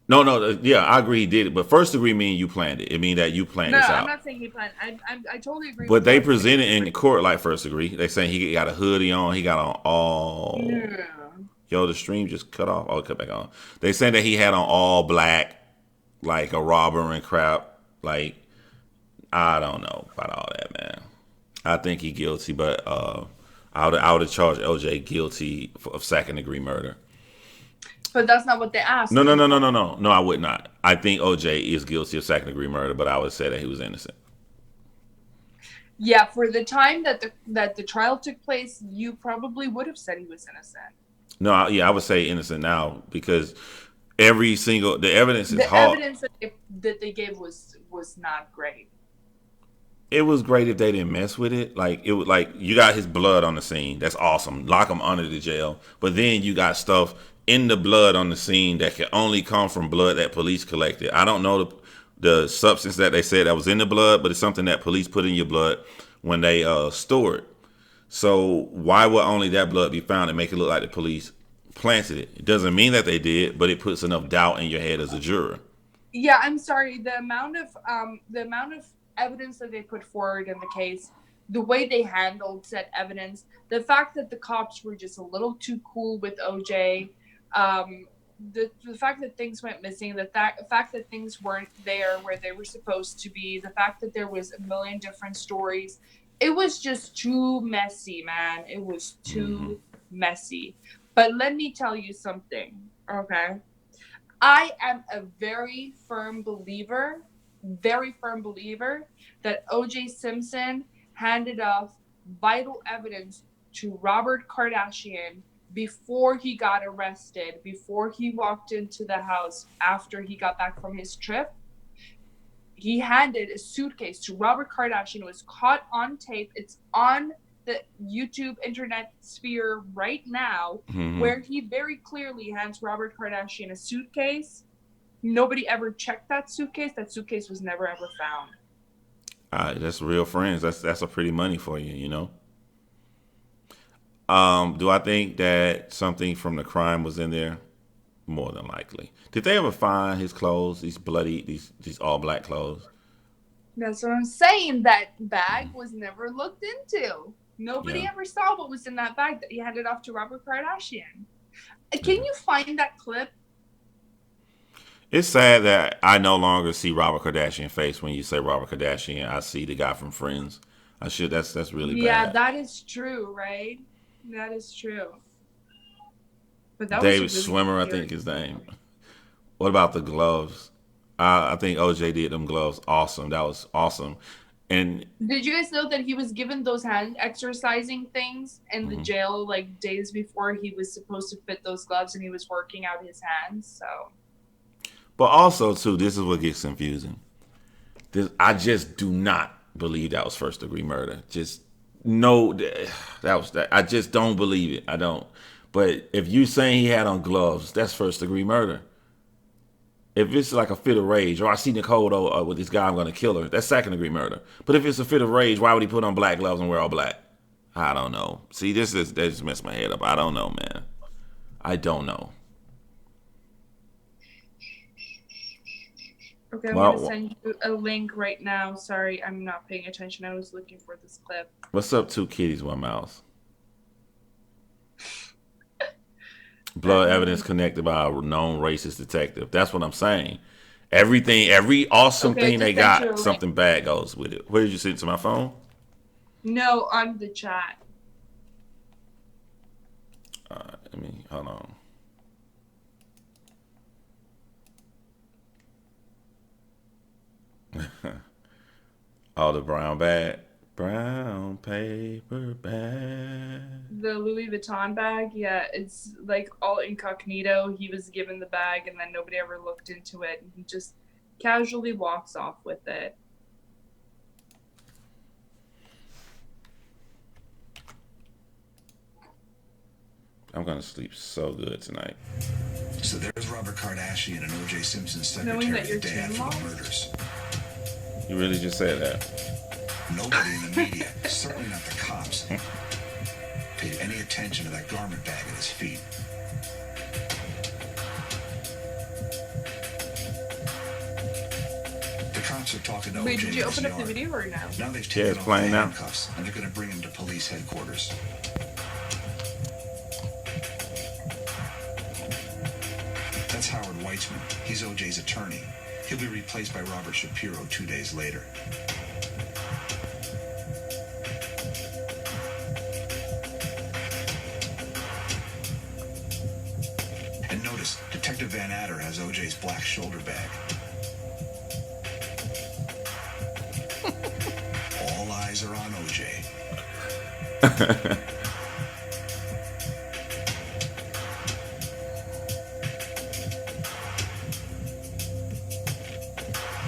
No, yeah, I agree he did it. But first degree mean you planned it. It mean that you planned this out. No, I'm not saying he planned. I totally agree. But they presented in court like first degree. They saying he got a hoodie on. He got on all. Yeah. Yo, the stream just cut off. Oh, it cut back on. They saying that he had on all black, like a robber and crap. Like, I don't know about all that, man. I think he guilty, but I would have charged OJ guilty of second degree murder. But that's not what they asked. No, I would not. I think OJ is guilty of second degree murder, but I would say that he was innocent. Yeah, for the time that the trial took place, you probably would have said he was innocent. No, I would say innocent now because the evidence is hard. The evidence that they gave was not great. It was great if they didn't mess with it. Like it was like you got his blood on the scene. That's awesome. Lock him under the jail. But then you got stuff in the blood on the scene that can only come from blood that police collected. I don't know the substance that they said that was in the blood, but it's something that police put in your blood when they store it. So why would only that blood be found and make it look like the police planted it? It doesn't mean that they did, but it puts enough doubt in your head as a juror. Yeah, I'm sorry. The amount of evidence that they put forward in the case, the way they handled said evidence, the fact that the cops were just a little too cool with OJ, the fact that things went missing, the fact that things weren't there where they were supposed to be, the fact that there was a million different stories. It was just too messy, man. It was too messy. But let me tell you something, okay? I am a very firm believer that O.J. Simpson handed off vital evidence to Robert Kardashian before he got arrested, before he walked into the house after he got back from his trip. He handed a suitcase to Robert Kardashian. It was caught on tape. It's on the YouTube internet sphere right now, where he very clearly hands Robert Kardashian a suitcase. Nobody ever checked that suitcase. That suitcase was never ever found. That's real friends. That's a pretty money for you, you know. Do I think that something from the crime was in there? More than likely. Did they ever find his clothes? These bloody, these all black clothes. That's what I'm saying. That bag was never looked into. Nobody ever saw what was in that bag that he handed off to Robert Kardashian. Can you find that clip? It's sad that I no longer see Robert Kardashian face when you say Robert Kardashian. I see the guy from Friends. That's really bad. Yeah, that is true, right? That is true. But that David was Swimmer, I think his name. What about the gloves? I think OJ did them gloves awesome. That was awesome. And did you guys know that he was given those hand exercising things in the jail like days before he was supposed to fit those gloves, and he was working out his hands? So, but also too, this is what gets confusing. I just do not believe that was first degree murder. Just no, that was that. I just don't believe it. I don't. But if you saying he had on gloves, that's first degree murder. If it's like a fit of rage, or I see Nicole with this guy, I'm gonna kill her, that's second degree murder. But if it's a fit of rage, why would he put on black gloves and wear all black? I don't know. See, that just messed my head up. I don't know, man. I don't know. okay, I'm gonna send you a link right now. Sorry, I'm not paying attention. I was looking for this clip. What's up, two kitties, one mouse? Blood evidence connected by a known racist detective. That's what I'm saying. Every awesome thing they got, something bad goes with it. Where did you send it to my phone? No, on the chat. Hold on. Oh, the brown paper bag. The Louis Vuitton bag, yeah, it's like all incognito. He was given the bag and then nobody ever looked into it. And he just casually walks off with it. I'm gonna sleep so good tonight. So there's Robert Kardashian and O.J. Simpson's secretary the day after the murders. You really just said that? Nobody in the media, certainly not the cops, paid any attention to that garment bag at his feet. The cops are talking to O.J. Wait, did you open up the video or no? Now they've taken off the handcuffs, and they're going to bring him to police headquarters. That's Howard Weitzman. He's O.J.'s attorney. He'll be replaced by Robert Shapiro 2 days later. And notice, Detective Van Adder has O.J.'s black shoulder bag. All eyes are on O.J.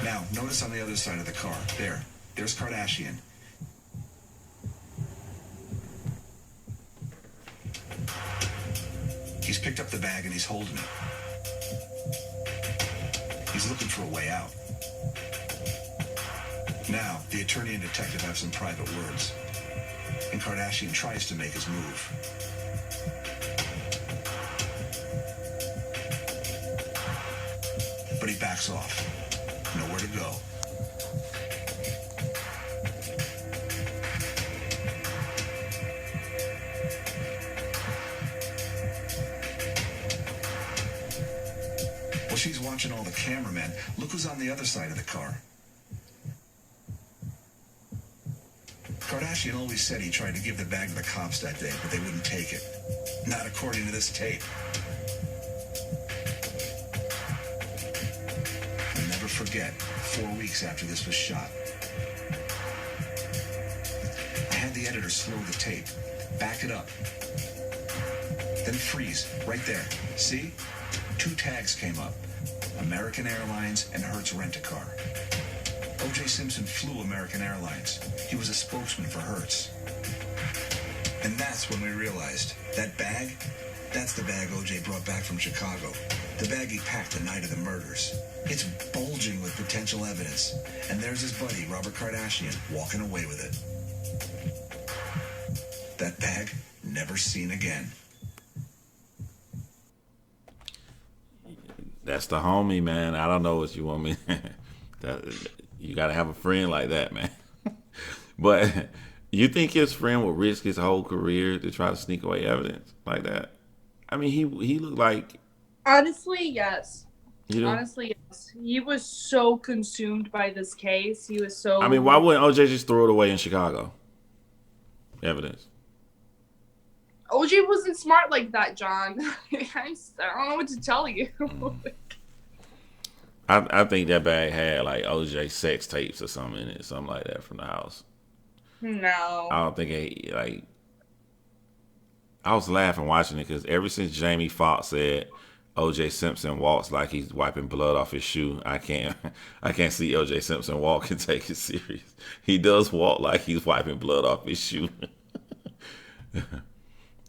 Now, notice on the other side of the car. There's Kardashian. He's picked up the bag and he's holding it. He's looking for a way out. Now, the attorney and detective have some private words, and Kardashian tries to make his move. But he backs off. Nowhere to go. While she's watching all the cameramen, look who's on the other side of the car. Kardashian always said he tried to give the bag to the cops that day, but they wouldn't take it. Not according to this tape. I'll never forget, 4 weeks after this was shot, I had the editor slow the tape, back it up, then freeze, right there. See? 2 tags came up, American Airlines and Hertz Rent-A-Car. O.J. Simpson flew American Airlines. He was a spokesman for Hertz. And that's when we realized that bag, that's the bag O.J. brought back from Chicago. The bag he packed the night of the murders. It's bulging with potential evidence. And there's his buddy, Robert Kardashian, walking away with it. That bag, never seen again. That's the homie, man. I don't know what you want me. You got to have a friend like that, man. But you think his friend would risk his whole career to try to sneak away evidence like that? I mean, he looked like... Honestly, yes. You know? Honestly, yes. He was so consumed by this case. He was so... I mean, why wouldn't OJ just throw it away in Chicago? Evidence. OJ wasn't smart like that, John. I don't know what to tell you. I think that bag had like OJ sex tapes or something in it, something like that from the house. No. I don't think it, like. I was laughing watching it because ever since Jamie Foxx said OJ Simpson walks like he's wiping blood off his shoe, I can't see OJ Simpson walk and take it serious. He does walk like he's wiping blood off his shoe.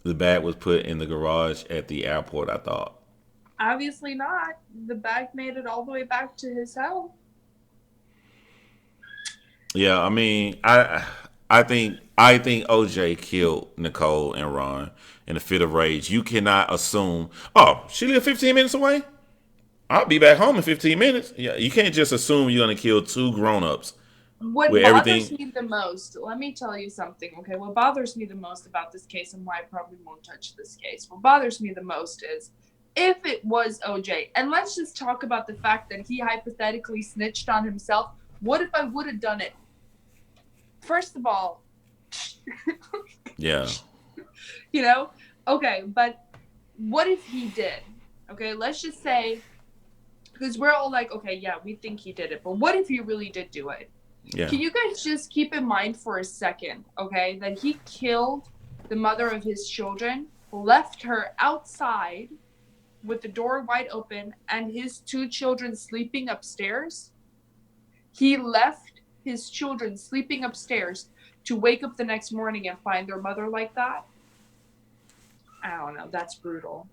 The bag was put in the garage at the airport, I thought. Obviously not. The bag made it all the way back to his house. Yeah, I mean, I think OJ killed Nicole and Ron in a fit of rage. You cannot assume, oh, she lived 15 minutes away? I'll be back home in 15 minutes. Yeah, you can't just assume you're gonna kill two grown-ups. What bothers me the most, let me tell you something, okay? What bothers me the most about this case and why I probably won't touch this case, what bothers me the most is if it was OJ, and let's just talk about the fact that he hypothetically snitched on himself. What if I would have done it? First of all, yeah. You know? Okay, but what if he did? Okay, let's just say, because we're all like, okay, yeah, we think he did it, but what if he really did do it? Yeah. Can you guys just keep in mind for a second, okay, that he killed the mother of his children, left her outside with the door wide open and his two children sleeping upstairs? He left his children sleeping upstairs to wake up the next morning and find their mother like that? I don't know. That's brutal.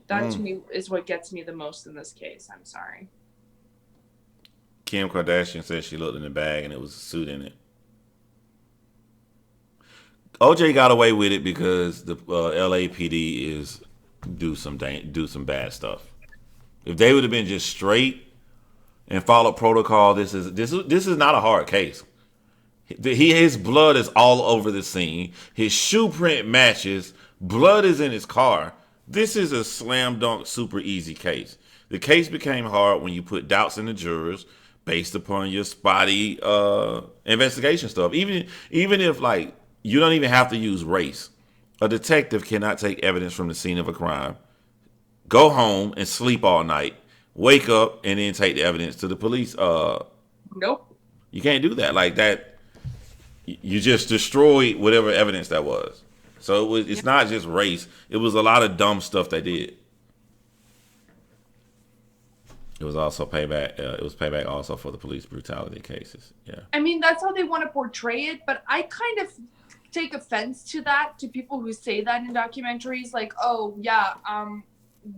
That to me is what gets me the most in this case. I'm sorry. Kim Kardashian said she looked in the bag and it was a suit in it. OJ got away with it because the LAPD is do some bad stuff. If they would have been just straight and followed protocol, this is not a hard case. His blood is all over the scene. His shoe print matches. Blood is in his car. This is a slam dunk, super easy case. The case became hard when you put doubts in the jurors based upon your spotty investigation stuff. Even if like you don't even have to use race, a detective cannot take evidence from the scene of a crime, go home and sleep all night, wake up and then take the evidence to the police. Nope. You can't do that like that. You just destroyed whatever evidence that was. So it's not just race. It was a lot of dumb stuff they did. It was also payback. It was payback also for the police brutality cases. Yeah. I mean, that's how they want to portray it, but I kind of take offense to that, to people who say that in documentaries, like, oh yeah,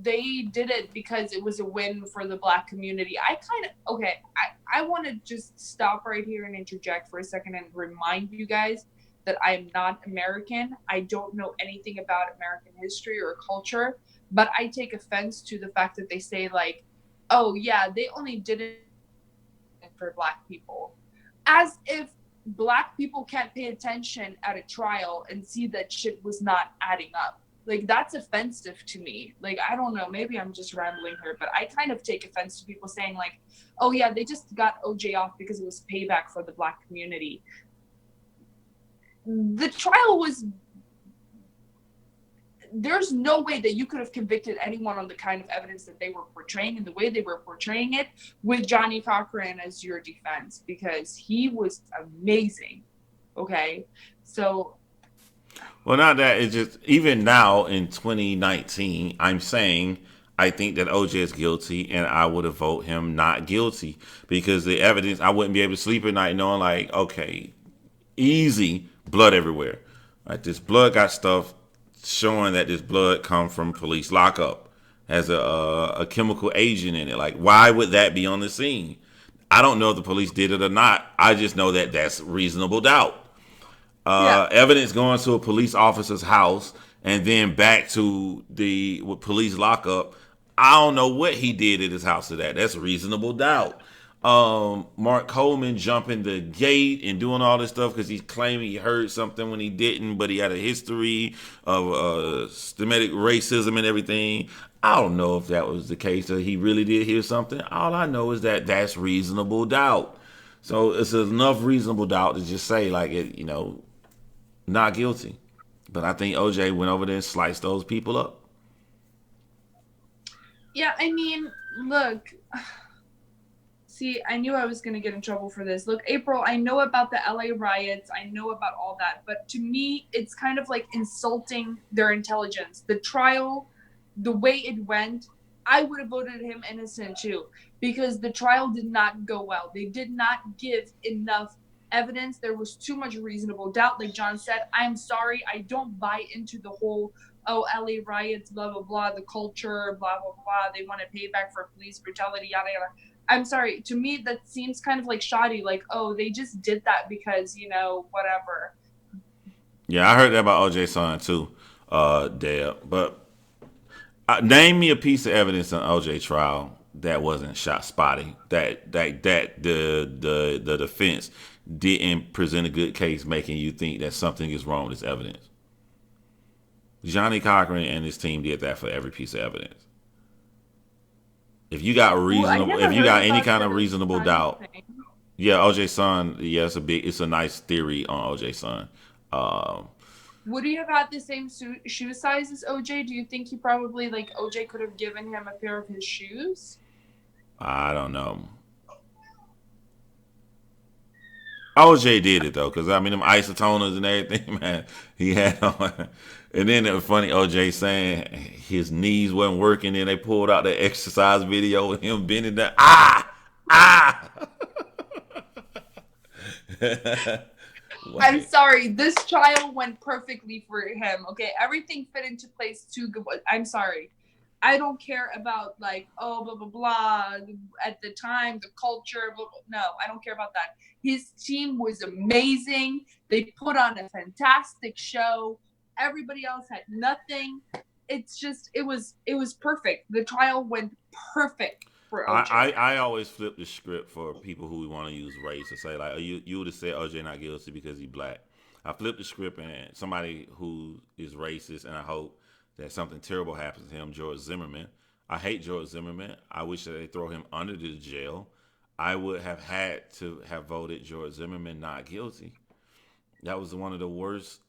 they did it because it was a win for the Black community. I want to just stop right here and interject for a second and remind you guys that I am not American. I don't know anything about American history or culture, but I take offense to the fact that they say like, oh yeah, they only did it for Black people. As if Black people can't pay attention at a trial and see that shit was not adding up. Like, that's offensive to me. Like, I don't know, maybe I'm just rambling here, but I kind of take offense to people saying like, oh yeah, they just got OJ off because it was payback for the Black community. The trial was, there's no way that you could have convicted anyone on the kind of evidence that they were portraying and the way they were portraying it with Johnny Cochran as your defense, because he was amazing. Okay. So. Well, not that, it's just, even now in 2019, I'm saying I think that OJ is guilty and I would have voted him not guilty because the evidence, I wouldn't be able to sleep at night knowing like, okay, easy, blood everywhere. Like, this blood got stuff showing that this blood come from police lockup, has a chemical agent in it. Like, why would that be on the scene? I don't know if the police did it or not. I just know that that's reasonable doubt. Evidence going to a police officer's house and then back to the police lockup. I don't know what he did at his house to that. That's reasonable doubt. Mark Coleman jumping the gate and doing all this stuff because he's claiming he heard something when he didn't, but he had a history of systematic racism and everything. I don't know if that was the case or he really did hear something. All I know is that that's reasonable doubt. So it's enough reasonable doubt to just say like, not guilty. But I think OJ went over there and sliced those people up. Yeah, I mean, look. See, I knew I was going to get in trouble for this. Look, April, I know about the LA riots. I know about all that. But to me, it's kind of like insulting their intelligence. The trial, the way it went, I would have voted him innocent too. Because the trial did not go well. They did not give enough evidence. There was too much reasonable doubt. Like John said, I'm sorry. I don't buy into the whole, oh, LA riots, blah, blah, blah, the culture, blah, blah, blah. They want to pay back for police brutality, yada, yada. I'm sorry. To me, that seems kind of like shoddy. Like, oh, they just did that because, whatever. Yeah, I heard that about OJ son too, Deb. But name me a piece of evidence on OJ trial that wasn't shot spotty. That the defense didn't present a good case, making you think that something is wrong with this evidence. Johnny Cochran and his team did that for every piece of evidence. If you got if you got any kind of reasonable doubt, yeah, OJ son, yeah, it's a nice theory on OJ son. Would he have had the same shoe size as OJ? Do you think he probably OJ could have given him a pair of his shoes? I don't know. OJ did it though, because I mean them isotoners and everything, man. He had on. And then it was funny, OJ saying his knees wasn't working, and they pulled out the exercise video of him bending down. I'm sorry, this trial went perfectly for him. Okay, everything fit into place too good. I'm sorry. I don't care about blah blah blah at the time, the culture, blah, blah. No, I don't care about that. His team was amazing. They put on a fantastic show. Everybody else had nothing. It's just it was perfect. The trial went perfect for OJ. I always flip the script for people who want to use race to say you would have said OJ not guilty because he's black. I flip the script and somebody who is racist, and I hope that something terrible happens to him, George Zimmerman. I hate George Zimmerman. I wish that they throw him under the jail. I would have had to have voted George Zimmerman not guilty. That was one of the worst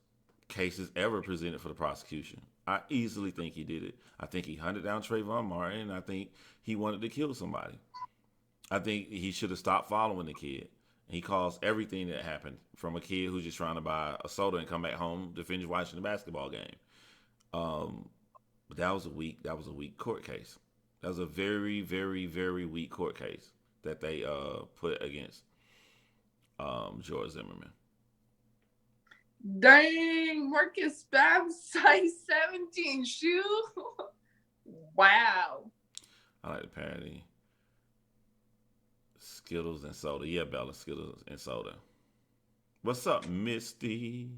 cases ever presented for the prosecution. I easily think he did it. I think he hunted down Trayvon Martin, and I think he wanted to kill somebody. I think he should have stopped following the kid. He caused everything that happened, from a kid who's just trying to buy a soda and come back home to finish watching the basketball game. But that was a weak court case. That was a very, very, very weak court case that they put against George Zimmerman. Dang, Marcus Babb, size 17 shoe. Wow. I like the parody. Skittles and soda. Yeah, Bella, Skittles and soda. What's up, Misty?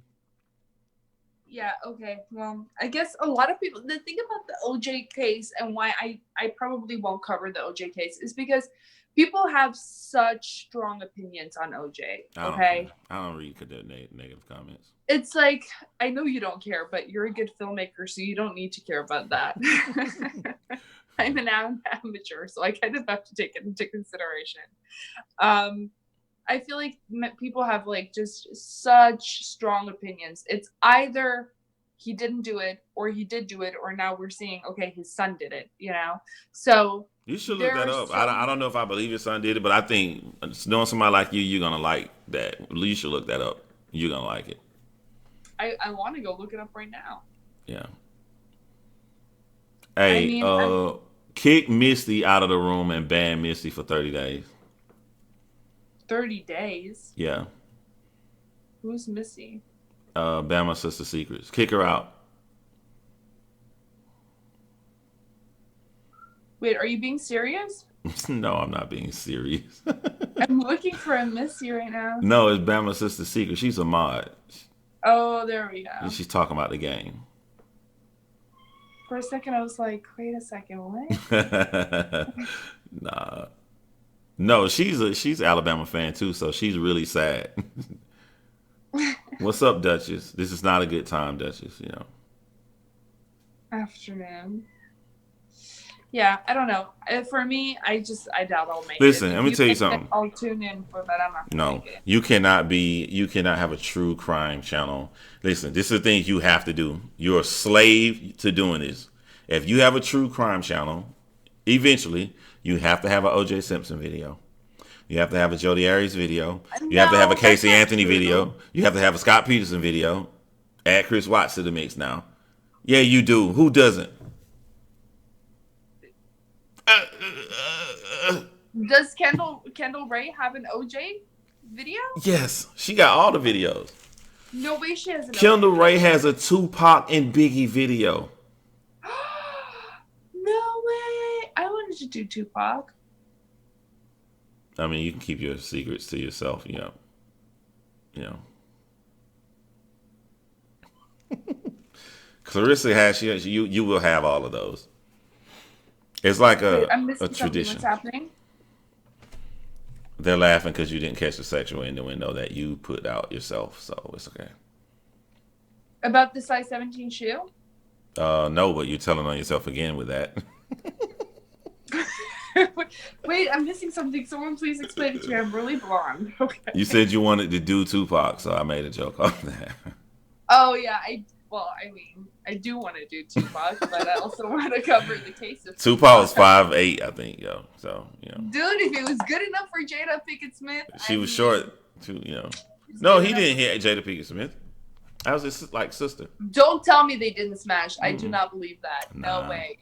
Yeah, okay. Well, I guess a lot of people, the thing about the OJ case and why I probably won't cover the OJ case is because people have such strong opinions on OJ, okay? I don't read the negative comments. It's like, I know you don't care, but you're a good filmmaker, so you don't need to care about that. I'm an amateur, so I kind of have to take it into consideration. I feel like people have just such strong opinions. It's either he didn't do it, or he did do it, or now we're seeing, okay, his son did it, So you should look that up. I don't know if I believe your son did it, but I think knowing somebody like you, you're gonna like that. You should look that up. You're gonna like it. I want to go look it up right now. Yeah. Hey, kick Misty out of the room and ban Misty for 30 days. 30 days? Yeah. Who's Missy? Bama Sister Secrets. Kick her out. Wait, are you being serious? No, I'm not being serious. I'm looking for a Missy right now. No, it's Bama Sister Secrets. She's a mod. Oh, there we go. She's talking about the game. For a second, I was like, wait a second, what? Nah. No, she's an Alabama fan too, so she's really sad. What's up, Duchess? This is not a good time, Duchess, Afternoon. Yeah, I don't know. For me, I doubt I'll make it. Listen, let me tell you something. I'll tune in for that. I'm not gonna make it. You cannot have a true crime channel. Listen, this is the thing you have to do. You're a slave to doing this. If you have a true crime channel, eventually, you have to have an O.J. Simpson video. You have to have a Jodi Arias video. You have to No, have a that's Casey not Anthony true. video. You have to have a Scott Peterson video. Add Chris Watts to the mix now. Yeah, you do. Who doesn't? Does Kendall Ray have an OJ video? Yes, she got all the videos. No way she has an Kendall OJ Ray has a Tupac and Biggie video. No way. I wanted to do Tupac. I mean, you can keep your secrets to yourself, you know. Clarissa has you will have all of those. It's like Wait, I'm a missing something. tradition. What's happening? They're laughing because you didn't catch the sexual innuendo that you put out yourself, so it's okay. About the size 17 shoe? No, but you're telling on yourself again with that. Wait, I'm missing something. Someone please explain it to me. I'm really blonde. Okay. You said you wanted to do Tupac, so I made a joke off that. Oh yeah, I do want to do Tupac, but I also want to cover the case of Tupac was 5'8", I think, yo. So, Dude, if it was good enough for Jada Pinkett Smith, she was short too, No, he didn't hit Jada Pinkett Smith. That was his sister. Don't tell me they didn't smash. I do not believe that. Nah. No way.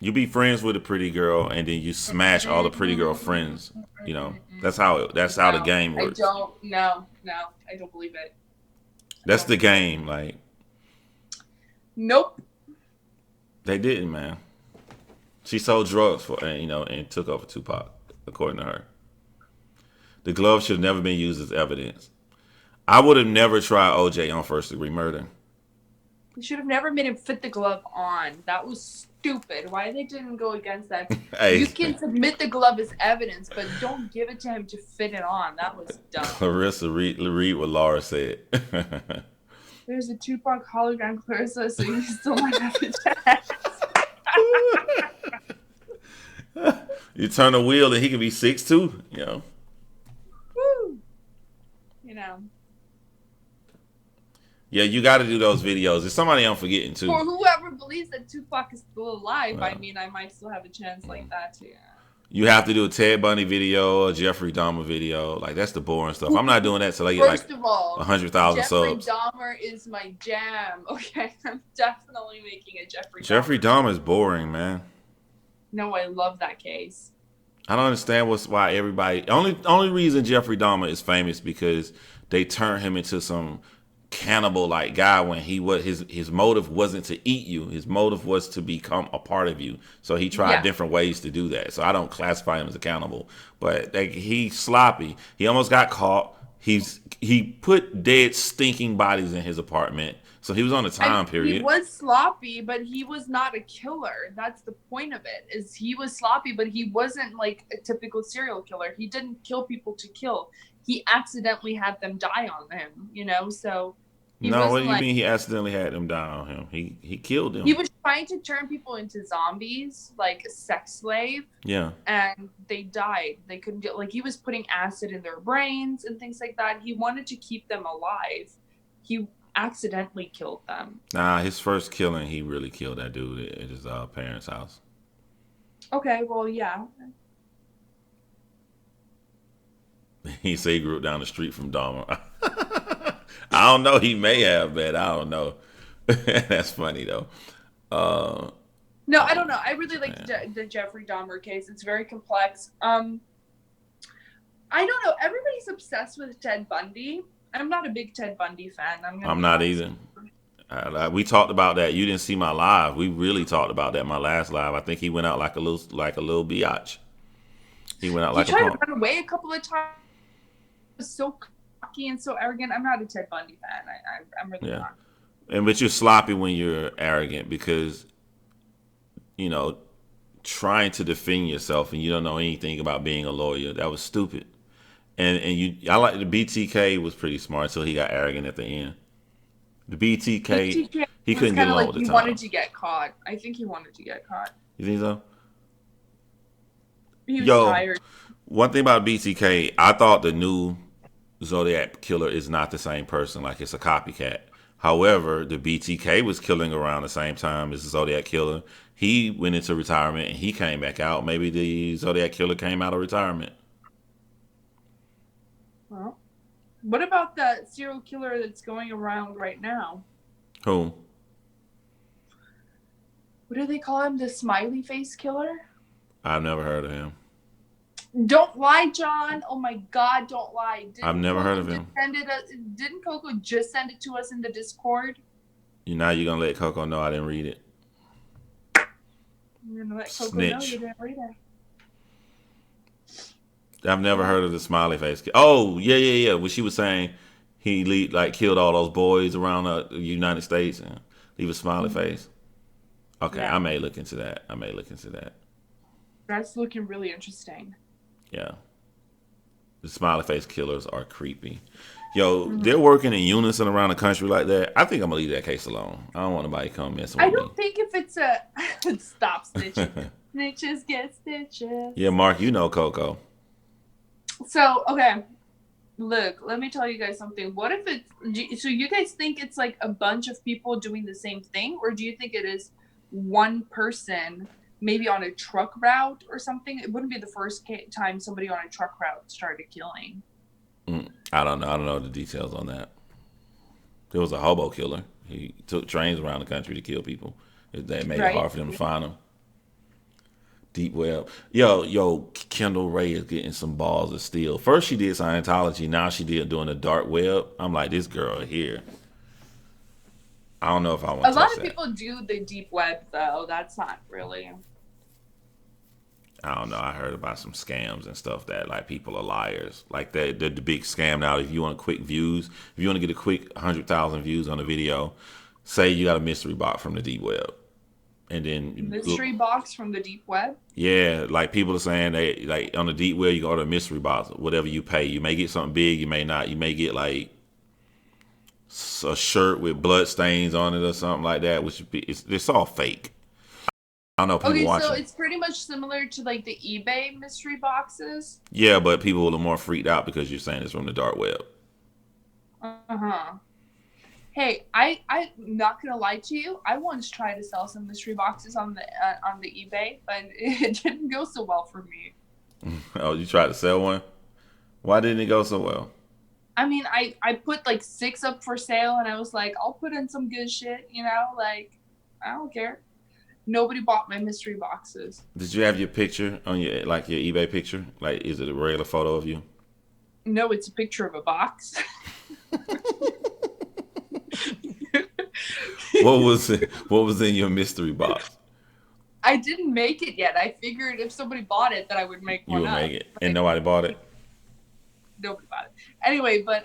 You be friends with a pretty girl, and then you smash all the pretty girl friends. That's how the game works. No, I don't believe it. That's the game. Like, nope. They didn't, man. She sold drugs and took over Tupac, according to her. The glove should have never been used as evidence. I would have never tried OJ on first-degree murder. You should have never made him fit the glove on. That was stupid. Why they didn't go against that? Hey. You can submit the glove as evidence, but don't give it to him to fit it on. That was dumb. Clarissa, read what Laura said. There's a Tupac hologram, Clarissa, so you still might have to check. You turn a wheel and he can be 6'2", Woo! Yeah, you got to do those videos. There's somebody I'm forgetting too. For whoever believes that Tupac is still alive, I mean, I might still have a chance like that too. You have to do a Ted Bundy video, a Jeffrey Dahmer video. Like, that's the boring stuff. I'm not doing that till I get First of all, 100,000 subs. Jeffrey Dahmer is my jam. Okay, I'm definitely making a Jeffrey Dahmer is boring, man. No, I love that case. I don't understand why everybody. Only reason Jeffrey Dahmer is famous because they turned him into some cannibal like guy when his motive wasn't to eat you. His motive was to become a part of you. So he tried different ways to do that. So I don't classify him as a cannibal, but he's sloppy. He almost got caught. He put dead stinking bodies in his apartment. So he was on a time period. He was sloppy, but he was not a killer. That's the point of it. Is he was sloppy, but he wasn't like a typical serial killer. He didn't kill people to kill. He accidentally had them die on him, so No, what do you mean he accidentally had them die on him? He killed them. He was trying to turn people into zombies, like a sex slave. Yeah. And they died. They couldn't get, he was putting acid in their brains and things like that. He wanted to keep them alive. He accidentally killed them. Nah, his first killing, he really killed that dude at his parents' house. Okay, well, yeah. He said he grew up down the street from Dahmer. I don't know. He may have, but I don't know. That's funny, though. No, I don't know. I really like the Jeffrey Dahmer case. It's very complex. I don't know. Everybody's obsessed with Ted Bundy. I'm not a big Ted Bundy fan. I'm not either. We talked about that. You didn't see my live. We really talked about that in my last live. I think he went out like a little biatch. He went out like a punk. He tried to run away a couple of times. He was so cocky and so arrogant. I'm not a Ted Bundy fan. I'm really not. But you're sloppy when you're arrogant because, trying to defend yourself and you don't know anything about being a lawyer. That was stupid. I like the BTK was pretty smart until he got arrogant at the end. The BTK he couldn't get along with the time. He wanted to get caught. I think he wanted to get caught. You think so? He was tired. One thing about BTK, I thought the new Zodiac killer is not the same person. Like, it's a copycat. However, the BTK was killing around the same time as the Zodiac killer. He went into retirement and he came back out. Maybe the Zodiac killer came out of retirement. Well, what about that serial killer that's going around right now? Who? What do they call him? The smiley face killer? I've never heard of him. Don't lie, John. Oh my God, don't lie. I've never heard of him. Didn't Coco just send it to us in the Discord? Now you're going to let Coco know I didn't read it. You're going to let Coco Snitch. know you didn't read it. I've never heard of the smiley face. Oh, yeah. When she was saying he killed all those boys around the United States and leave a smiley face. Okay, yeah. I may look into that. That's looking really interesting. Yeah. The smiley face killers are creepy. Yo, they're working in unison around the country like that. I think I'm going to leave that case alone. I don't want nobody to come messing with me. I don't think if it's a... Stop snitching. Snitches get stitches. Yeah, Mark, you know Coco. So, okay. Look, let me tell you guys something. What if it's... So you guys think it's like a bunch of people doing the same thing? Or do you think it is one person... maybe on a truck route or something? It wouldn't be the first time somebody on a truck route started killing. I don't know. I don't know the details on that. There was a hobo killer. He took trains around the country to kill people. That made it hard for them to find him. Deep web. Yo, Kendall Ray is getting some balls of steel. First she did Scientology. Now she did doing the dark web. I'm like, this girl here. I don't know if I want to touch that. A lot of people do the deep web, though. That's not really... I don't know. I heard about some scams and stuff that like people are liars. Like the big scam now. If you want quick views, if you want to get a quick 100,000 views on a video, say you got a mystery box from the deep web, and then mystery box from the deep web. Yeah, like people are saying they like on the deep web you go to a mystery box. Whatever you pay, you may get something big, you may not. You may get like a shirt with blood stains on it or something like that, which it's all fake. I don't know people watching. So it's pretty much similar to like the eBay mystery boxes. Yeah, but people are more freaked out because you're saying it's from the dark web. Hey, I'm not gonna lie to you. I once tried to sell some mystery boxes on the eBay, but it didn't go so well for me. Oh, you tried to sell one? Why didn't it go so well? I mean, I put like 6 up for sale, and I was like, I'll put in some good shit, like I don't care. Nobody bought my mystery boxes. Did you have your picture on your eBay picture? Like, is it a regular photo of you? No, it's a picture of a box. What was in your mystery box? I didn't make it yet. I figured if somebody bought it, that I would make one. You would make it, and nobody bought it. Nobody bought it. Anyway, but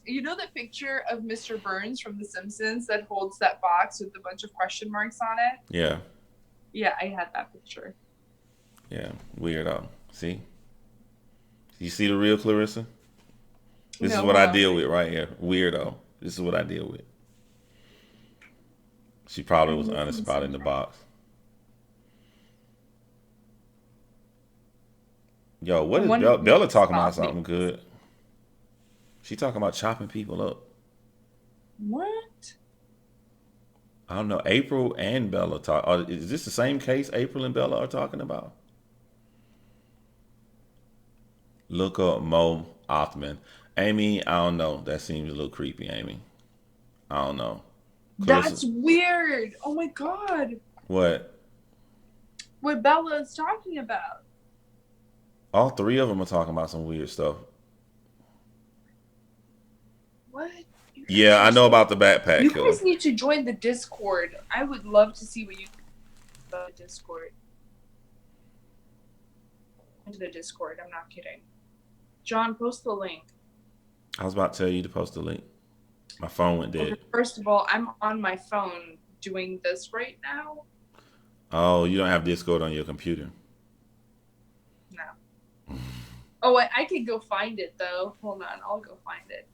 you know the picture of Mr. Burns from The Simpsons that holds that box with a bunch of question marks on it? Yeah. Yeah, I had that picture. Yeah, weirdo. See? You see the real Clarissa? This is what I deal with right here. Weirdo. This is what I deal with. She probably was honest about it in the box. Yo, what is Bella talking about something good? She talking about chopping people up. What? I don't know. April and Bella talk. Is this the same case April and Bella are talking about? Look up Mo Othman. Amy, I don't know. That seems a little creepy, Amy. I don't know. Clarissa. That's weird. Oh my God. What? What Bella is talking about. All 3 of them are talking about some weird stuff. What? Yeah, I know about the backpack You killer. guys need to join the Discord. I would love to see what you about the Discord. Into the Discord. I'm not kidding. John, post the link. I was about to tell you to post the link. My phone went dead. First of all, I'm on my phone doing this right now. Oh, you don't have Discord on your computer? No. Oh, I can go find it though. Hold on, I'll go find it.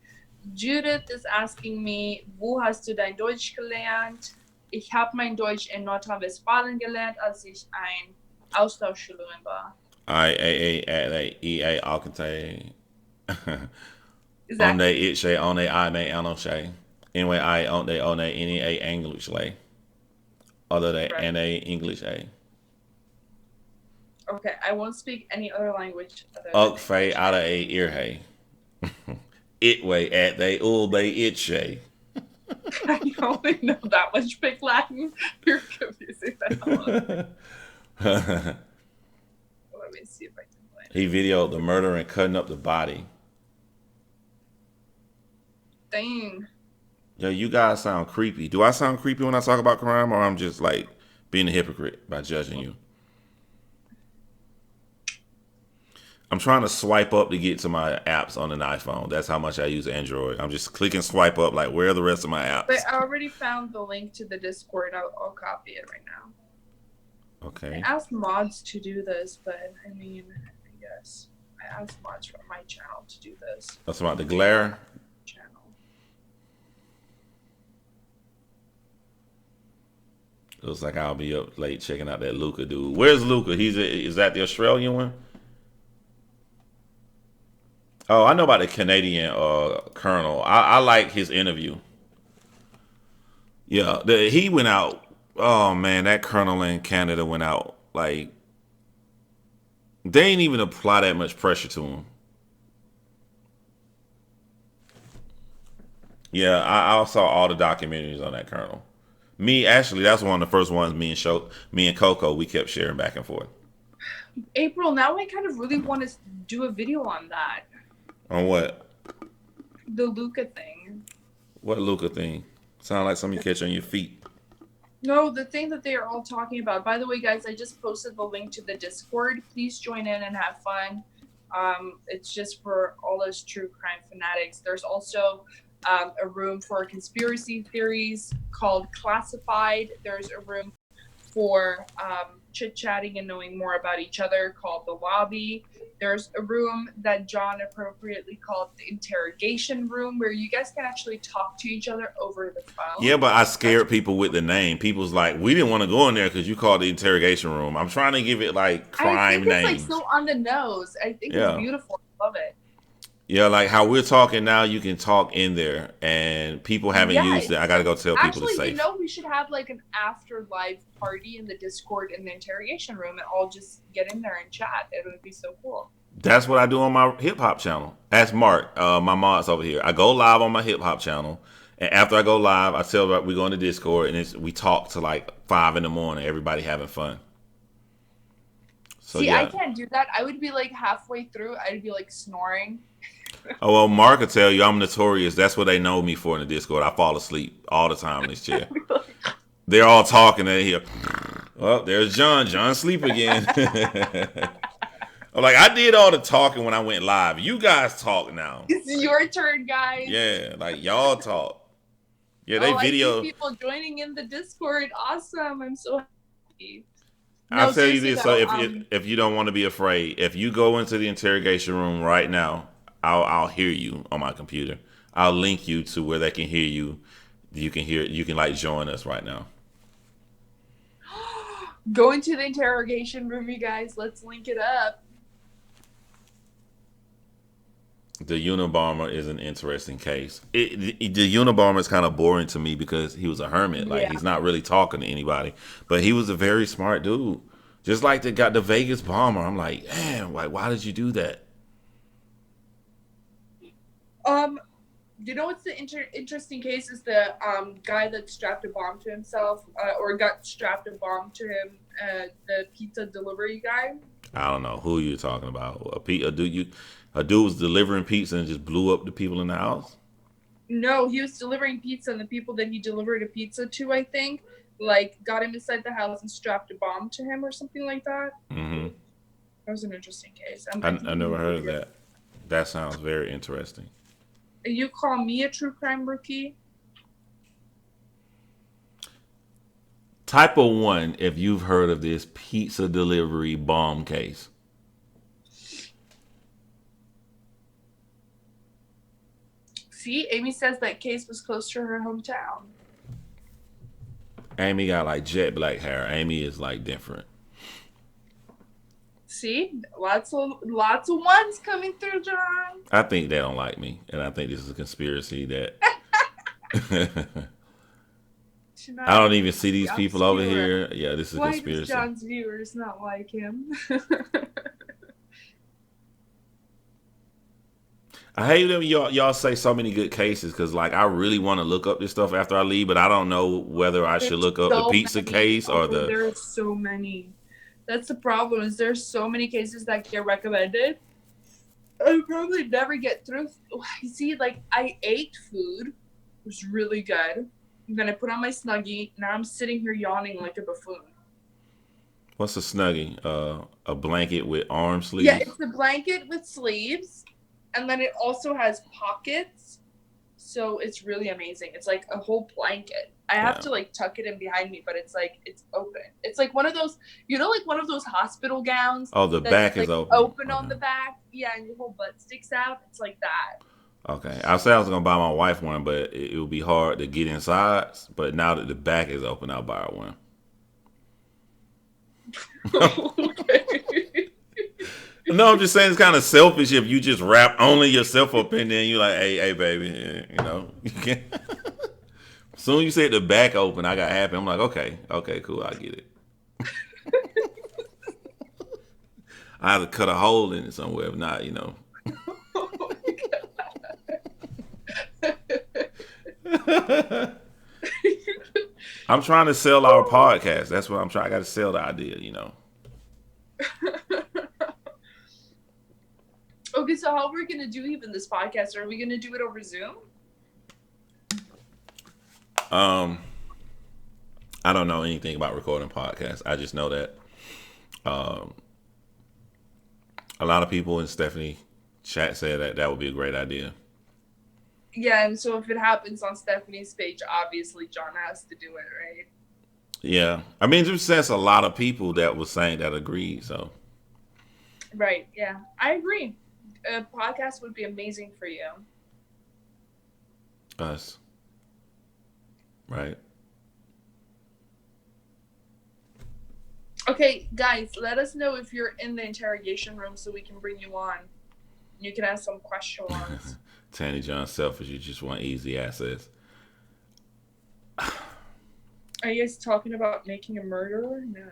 Judith is asking me, wo hast du dein Deutsch gelernt? Ich habe mein Deutsch in Nordrhein-Westfalen gelernt, als ich ein Austauschschülerin war. EA Alcantay. On they it shay, on they I may ano shay. Anyway, I on they NEA English lay. other than Right. NA English A. Okay, I won't speak any other language other than Uk Fay English. out of A ear hay. It way at they ul they it shay. I only know that much big Latin. You're confusing the hell out of me. Let me see if I can play. He videoed the murder and cutting up the body. Dang. Yo, you guys sound creepy. Do I sound creepy when I talk about crime, or I'm just like being a hypocrite by judging you? I'm trying to swipe up to get to my apps on an iPhone. That's how much I use Android. I'm just clicking swipe up, like, where are the rest of my apps? But I already found the link to the Discord. I'll copy it right now. Okay. I asked mods to do this, but I mean, I guess I asked mods from my channel to do this. That's about the glare. Channel. Looks like I'll be up late checking out that Luca dude. Where's Luca? Is that the Australian one? Oh, I know about the Canadian colonel. I like his interview. Yeah, he went out. Oh man, that colonel in Canada went out. Like, they ain't even apply that much pressure to him. Yeah, I saw all the documentaries on that colonel. Actually, that's one of the first ones me and Coco, we kept sharing back and forth. April, now I kind of really want to do a video on that. On what? The Luca thing. What Luca thing? Sound like something you catch on your feet. No, the thing that they are all talking about. By the way, guys, I just posted the link to the Discord. Please join in and have fun. It's just for all those true crime fanatics. There's also a room for conspiracy theories called Classified. There's a room for chit-chatting and knowing more about each other called the Lobby. There's a room that Jon appropriately called the Interrogation Room, where you guys can actually talk to each other over the phone. Yeah, but I scared people with the name. People's like, we didn't want to go in there because you called the Interrogation Room. I'm trying to give it like crime names. I think it's like so on the nose. I think it's beautiful. I love it. Yeah, like how we're talking now, you can talk in there, and people haven't used it. I got to go tell people to Actually, safe. you know, we should have like an afterlife party in the Discord in the Interrogation Room, and all just get in there and chat. It would be so cool. That's what I do on my hip hop channel. Ask Mark, my mod's over here. I go live on my hip hop channel, and after I go live, I tell we go in the Discord, and we talk to like 5 a.m. Everybody having fun. So, see, yeah. I can't do that. I would be like halfway through, I'd be like snoring. Oh, well, Mark will tell you I'm notorious. That's what they know me for in the Discord. I fall asleep all the time in this chair. They're all talking and they hear, well, there's Jon. Jon sleep again. I'm like, I did all the talking when I went live. You guys talk now. It's your turn, guys. Yeah, like y'all talk. Yeah, they I video. see people joining in the Discord. Awesome. I'm so happy. I'll tell you this. So if you don't want to be afraid, if you go into the interrogation room right now, I'll hear you on my computer. I'll link you to where they can hear you. You can like join us right now. Go into the interrogation room, you guys. Let's link it up. The Unabomber is an interesting case. The Unabomber is kind of boring to me because he was a hermit. Like he's not really talking to anybody, but he was a very smart dude. Just like the Vegas bomber. I'm like, man, why did you do that? You know what's the interesting case is the guy that strapped a bomb to himself, or got strapped a bomb to him, the pizza delivery guy. I don't know who you're talking about. A dude was delivering pizza and just blew up the people in the house? No, he was delivering pizza, and the people that he delivered a pizza to, I think, like got him inside the house and strapped a bomb to him or something like that. Mm-hmm. That was an interesting case. I never heard of that. That sounds very interesting. You call me a true crime rookie? Type of 1 if you've heard of this pizza delivery bomb case. See, Amy says that case was close to her hometown. Amy got like jet black hair. Amy is like different. See, lots of ones coming through, Jon. I think they don't like me, and I think this is a conspiracy that. I don't even see these John's people over viewer. here. Yeah, this is a Why conspiracy. does John's viewers not like him? I hate when y'all say so many good cases because, like, I really want to look up this stuff after I leave, but I don't know whether I should look up the pizza case or the. There are so many. That's the problem. Is there's so many cases that get recommended. I probably never get through. You see, like I ate food, it was really good. And then I put on my Snuggie. Now I'm sitting here yawning like a buffoon. What's a Snuggie? A blanket with arm sleeves. Yeah, it's a blanket with sleeves. And then it also has pockets, so it's really amazing. It's like a whole blanket. I have to like tuck it in behind me, but it's like it's open. It's like one of those, like one of those hospital gowns. Oh, the back is open. Open on the back, yeah, and your whole butt sticks out. It's like that. Okay, I said I was gonna buy my wife one, but it would be hard to get inside. But now that the back is open, I'll buy her one. No, I'm just saying it's kind of selfish if you just wrap only yourself up in there and you're like, hey, baby, you can't. As soon as you said the back open, I got happy. I'm like, okay, cool, I get it. I have to cut a hole in it somewhere, if not, I'm trying to sell our podcast. That's what I'm trying. I got to sell the idea, Okay, so how are we gonna do even this podcast? Are we gonna do it over Zoom? I don't know anything about recording podcasts. I just know that a lot of people in Stephanie chat said that would be a great idea. Yeah, and so if it happens on Stephanie's page, obviously John has to do it, right? Yeah, I mean, there's just a lot of people that was saying that agreed. So, right, yeah, I agree. A podcast would be amazing for you. Us, right? Okay, guys, let us know if you're in the interrogation room so we can bring you on. You can ask some questions. Tanny John selfish. You just want easy access. Are you guys talking about making a murderer? No.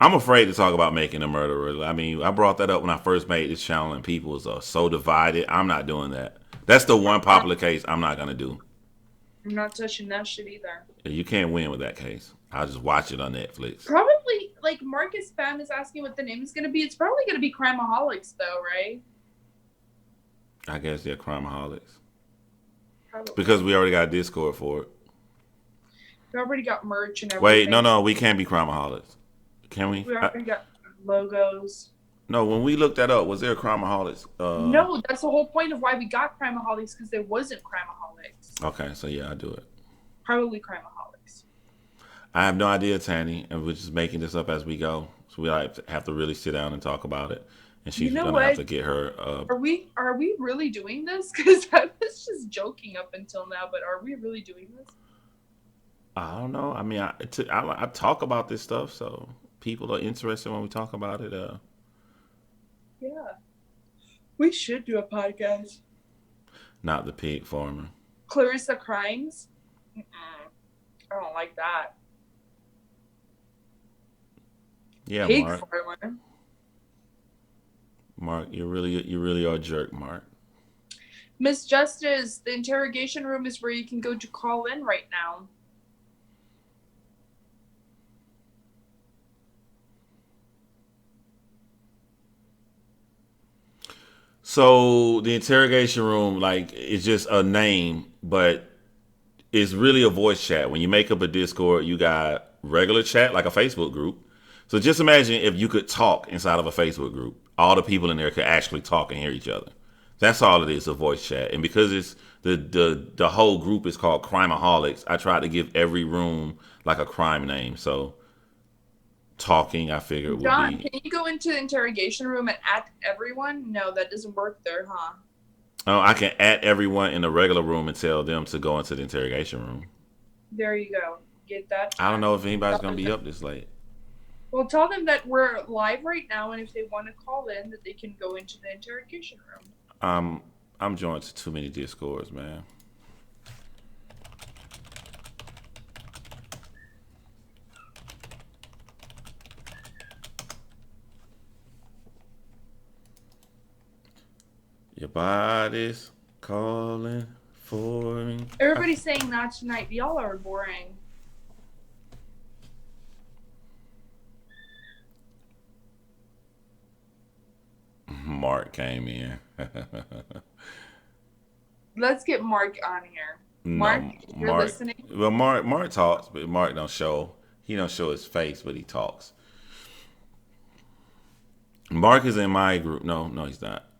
I'm afraid to talk about making a murderer. I mean, I brought that up when I first made this channel, and people are so divided. I'm not doing that. That's the one popular case I'm not gonna do. I'm not touching that shit either. You can't win with that case. I'll just watch it on Netflix. Probably, like Marcus Fan is asking what the name is gonna be. It's probably gonna be Crimeaholics, though, right? I guess they're Crimeaholics. Probably. Because we already got Discord for it. We already got merch and everything. Wait, no, we can't be Crimeaholics. Can we? We already got logos. No, when we looked that up, was there a Crimeaholics? No, that's the whole point of why we got Crimeaholics, because there wasn't Crimeaholics. Okay, so yeah, I do it. Probably Crimeaholics. I have no idea, Tanny, and we're just making this up as we go. So we have to really sit down and talk about it. And she's gonna have to get her. Are we really doing this? Because I was just joking up until now, but are we really doing this? I don't know. I mean, I talk about this stuff, so people are interested when we talk about it. Yeah, we should do a podcast. Not the pig farmer. Clarissa Crimes. I don't like that. Yeah, pig Mark. farmer. Mark, you really are a jerk, Mark. Miss Justice, the interrogation room is where you can go to call in right now. So the interrogation room, like, is just a name, but it's really a voice chat. When you make up a Discord, you got regular chat, like a Facebook group. So just imagine if you could talk inside of a Facebook group. All the people in there could actually talk and hear each other. That's all it is, a voice chat. And because it's the whole group is called Crimeaholics, I tried to give every room like a crime name. So talking, I figured would John, be. can you go into the interrogation room and add everyone? No, that doesn't work there, huh? Oh, I can add everyone in the regular room and tell them to go into the interrogation room. There you go. Get that. I don't know if anybody's gonna be up this late. Well, tell them that we're live right now, and if they want to call in, that they can go into the interrogation room. I'm joined to too many Discords, man. Your body's calling for me. Everybody's saying not tonight. Y'all are boring. Mark came in. Let's get Mark on here. Mark, you're listening? Well, Mark talks, but Mark don't show. He don't show his face, but he talks. Mark is in my group. No, he's not.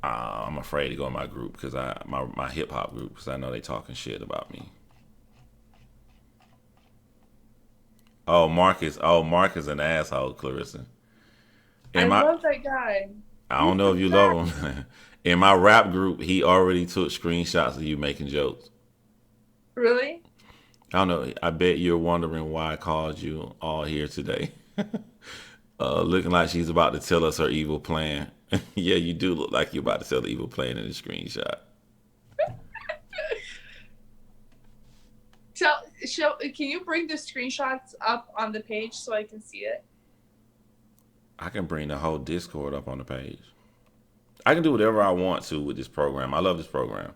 I'm afraid to go in my group because my hip hop group because I know they talking shit about me. Mark is an asshole, Clarissa. I love that guy. I don't know if you love him. In my rap group, he already took screenshots of you making jokes. Really? I don't know. I bet you're wondering why I called you all here today. Looking like she's about to tell us her evil plan. Yeah, you do look like you're about to tell the evil plan in the screenshot. Can you bring the screenshots up on the page so I can see it? I can bring the whole Discord up on the page. I can do whatever I want to with this program. I love this program.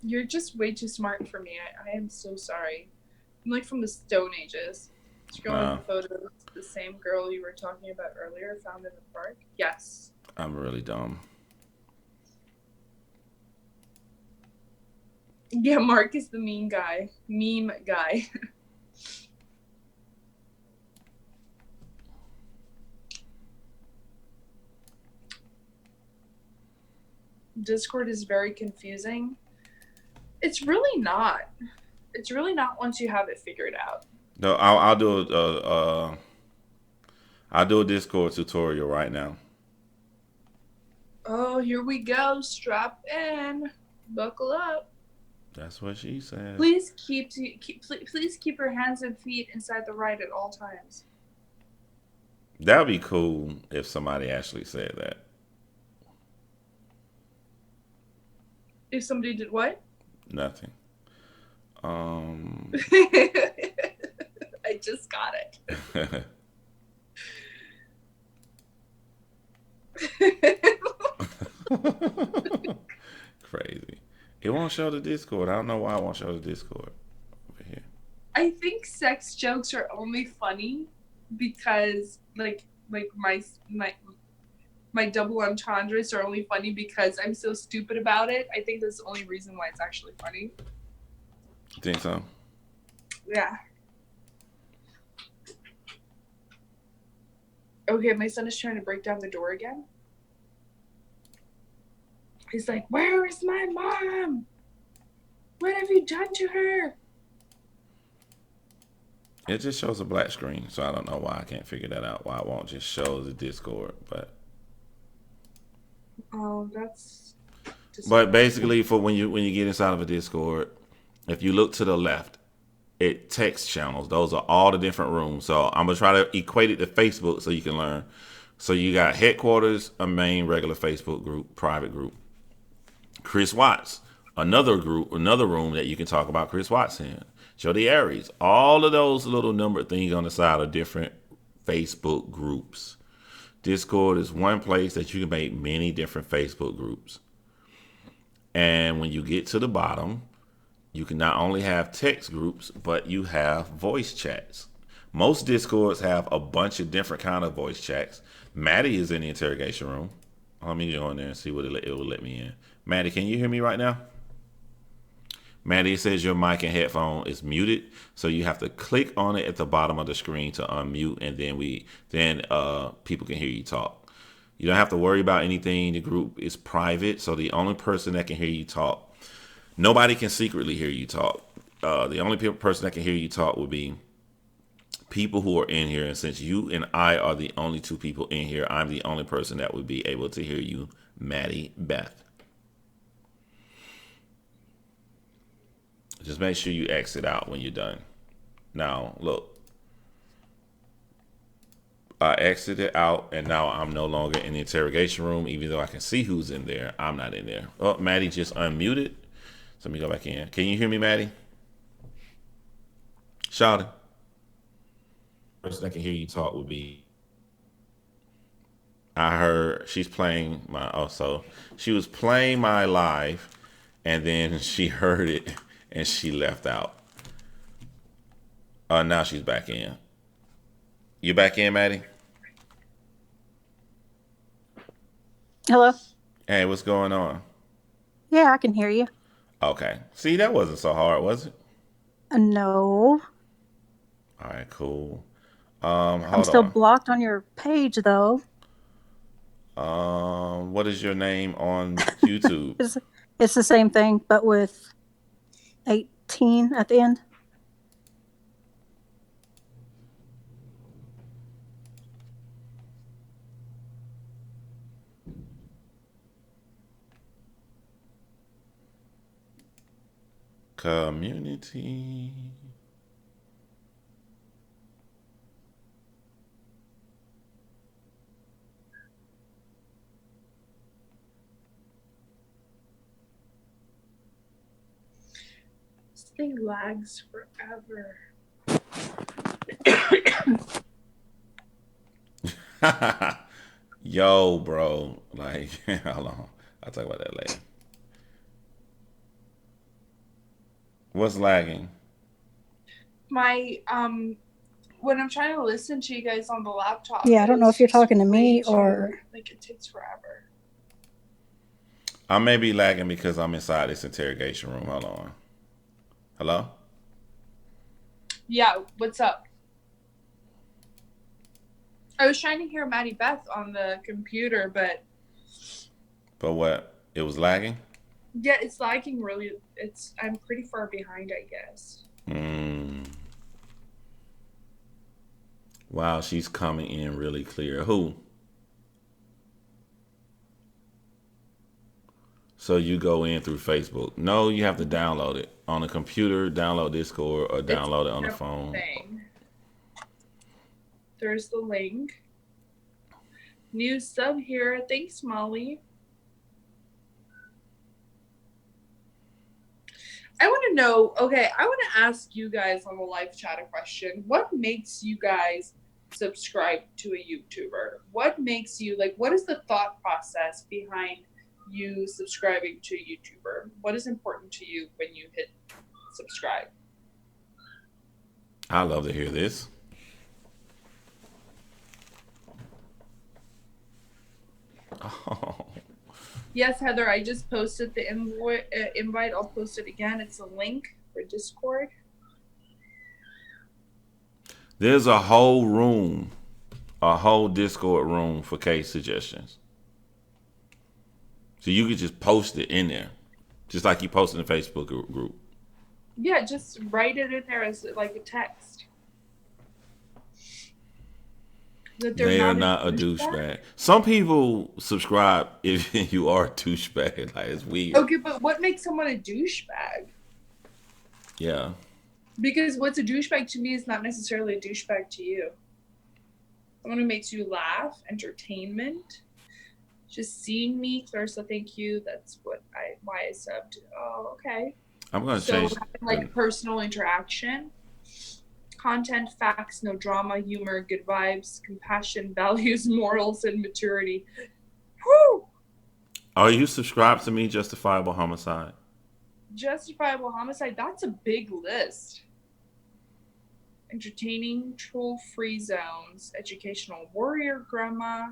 You're just way too smart for me. I am so sorry. I'm like from the Stone Ages. Scrolling the photos, the same girl you were talking about earlier, found in the park? Yes. I'm really dumb. Yeah, Mark is the mean guy. Meme guy. Discord is very confusing. It's really not. It's really not once you have it figured out. No, I'll do a Discord tutorial right now. Oh, here we go. Strap in. Buckle up. That's what she said. Please keep your hands and feet inside the ride at all times. That would be cool if somebody actually said that. If somebody did what? Nothing. I just got it. Crazy. It won't show the Discord. I don't know why it won't show the Discord over here. I think sex jokes are only funny because like my double entendres are only funny because I'm so stupid about it. I think that's the only reason why it's actually funny. You think so? Yeah. Okay, my son is trying to break down the door again. He's like, "Where is my mom? What have you done to her?" It just shows a black screen, so I don't know why I can't figure that out. Why it won't just show the Discord, but. Oh, that's. But basically, for when you get inside of a Discord, if you look to the left, it text channels. Those are all the different rooms. So I'm gonna try to equate it to Facebook so you can learn. So you got headquarters, a main regular Facebook group, private group. Chris Watts, another group, another room that you can talk about Chris Watts in. Jody Aries, all of those little numbered things on the side are different Facebook groups. Discord is one place that you can make many different Facebook groups. And when you get to the bottom, you can not only have text groups, but you have voice chats. Most Discords have a bunch of different kind of voice chats. Maddie is in the interrogation room. Let me go in there and see what it will let me in. Maddie, can you hear me right now? Maddie, it says your mic and headphone is muted, so you have to click on it at the bottom of the screen to unmute, and then people can hear you talk. You don't have to worry about anything. The group is private, so the only person that can hear you talk, nobody can secretly hear you talk. The only person that can hear you talk would be people who are in here, and since you and I are the only two people in here, I'm the only person that would be able to hear you, Maddie Beth. Just make sure you exit out when you're done. Now, look. I exited out, and now I'm no longer in the interrogation room, even though I can see who's in there. I'm not in there. Oh, Maddie just unmuted. So let me go back in. Can you hear me, Maddie? Shout it. Person that can hear you talk would be. I heard she's playing my. Oh, so she was playing my live, and then she heard it and she left out. Now she's back in. You back in, Maddie? Hello? Hey, what's going on? Yeah, I can hear you. Okay. See, that wasn't so hard, was it? No. All right, cool. I'm Hold still on. blocked on your page, though. What is your name on YouTube? It's the same thing, but with 18 at the end. Community. This thing lags forever. Yo, bro. Like, hold on. I'll talk about that later. What's lagging? My when I'm trying to listen to you guys on the laptop. Yeah, I don't know if you're talking to me or like it takes forever. I may be lagging because I'm inside this interrogation room. Hold on. Hello? Yeah, what's up? I was trying to hear Maddie Beth on the computer, but what? It was lagging? yeah, it's lagging really. I'm pretty far behind, I guess. Wow, she's coming in really clear. Who? So you go in through Facebook. No, you have to download it. On a computer, download Discord or download it on the phone. There's the link. New sub here. Thanks, Molly. I want to know, okay, I want to ask you guys on the live chat a question. What makes you guys subscribe to a YouTuber? What makes you, like, what is the thought process behind you subscribing to a YouTuber? What is important to you when you hit subscribe? I love to hear this. Oh. Yes, Heather, I just posted the invite. I'll post it again. It's a link for Discord. There's a whole room, a whole Discord room for case suggestions. So you could just post it in there, just like you post in the Facebook group. Yeah, just write it in there as like a text. That They are not a douchebag. Some people subscribe if you are a douchebag. Like, it's weird. Okay, but what makes someone a douchebag? Yeah. Because what's a douchebag to me is not necessarily a douchebag to you. Someone who makes you laugh, entertainment. Just seeing me, Clarissa, thank you. That's why I subbed. Oh, okay. I'm gonna change. Like personal interaction. Content, facts, no drama, humor, good vibes, compassion, values, morals, and maturity. Woo! Are you subscribed to me, Justifiable Homicide? Justifiable Homicide, that's a big list. Entertaining, troll-free zones, educational warrior grandma,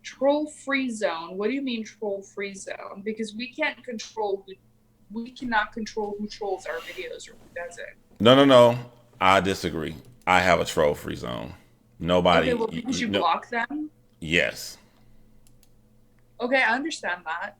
troll-free zone. What do you mean troll-free zone? Because we cannot control who trolls our videos or who doesn't. No. I disagree. I have a troll-free zone. Nobody. Okay, well, because you block them? Yes. Okay, I understand that.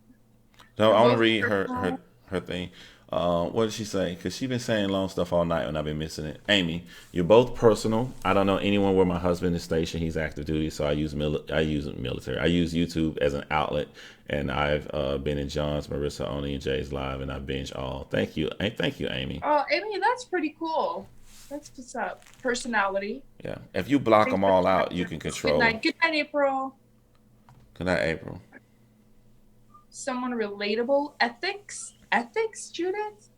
No, I want to read her thing. What did she say? Because she's been saying long stuff all night and I've been missing it. Amy, you're both personal. I don't know anyone where my husband is stationed. He's active duty, so I use military. I use YouTube as an outlet, and I've been in John's, Marissa, Oni, and Jay's live, and I binge all. Thank you, Amy. Oh, Amy, that's pretty cool. That's what's up. Personality. Yeah. If you block them all out, you can control. Good night. Good night, April. Good night, April. Someone relatable. Ethics, Judith?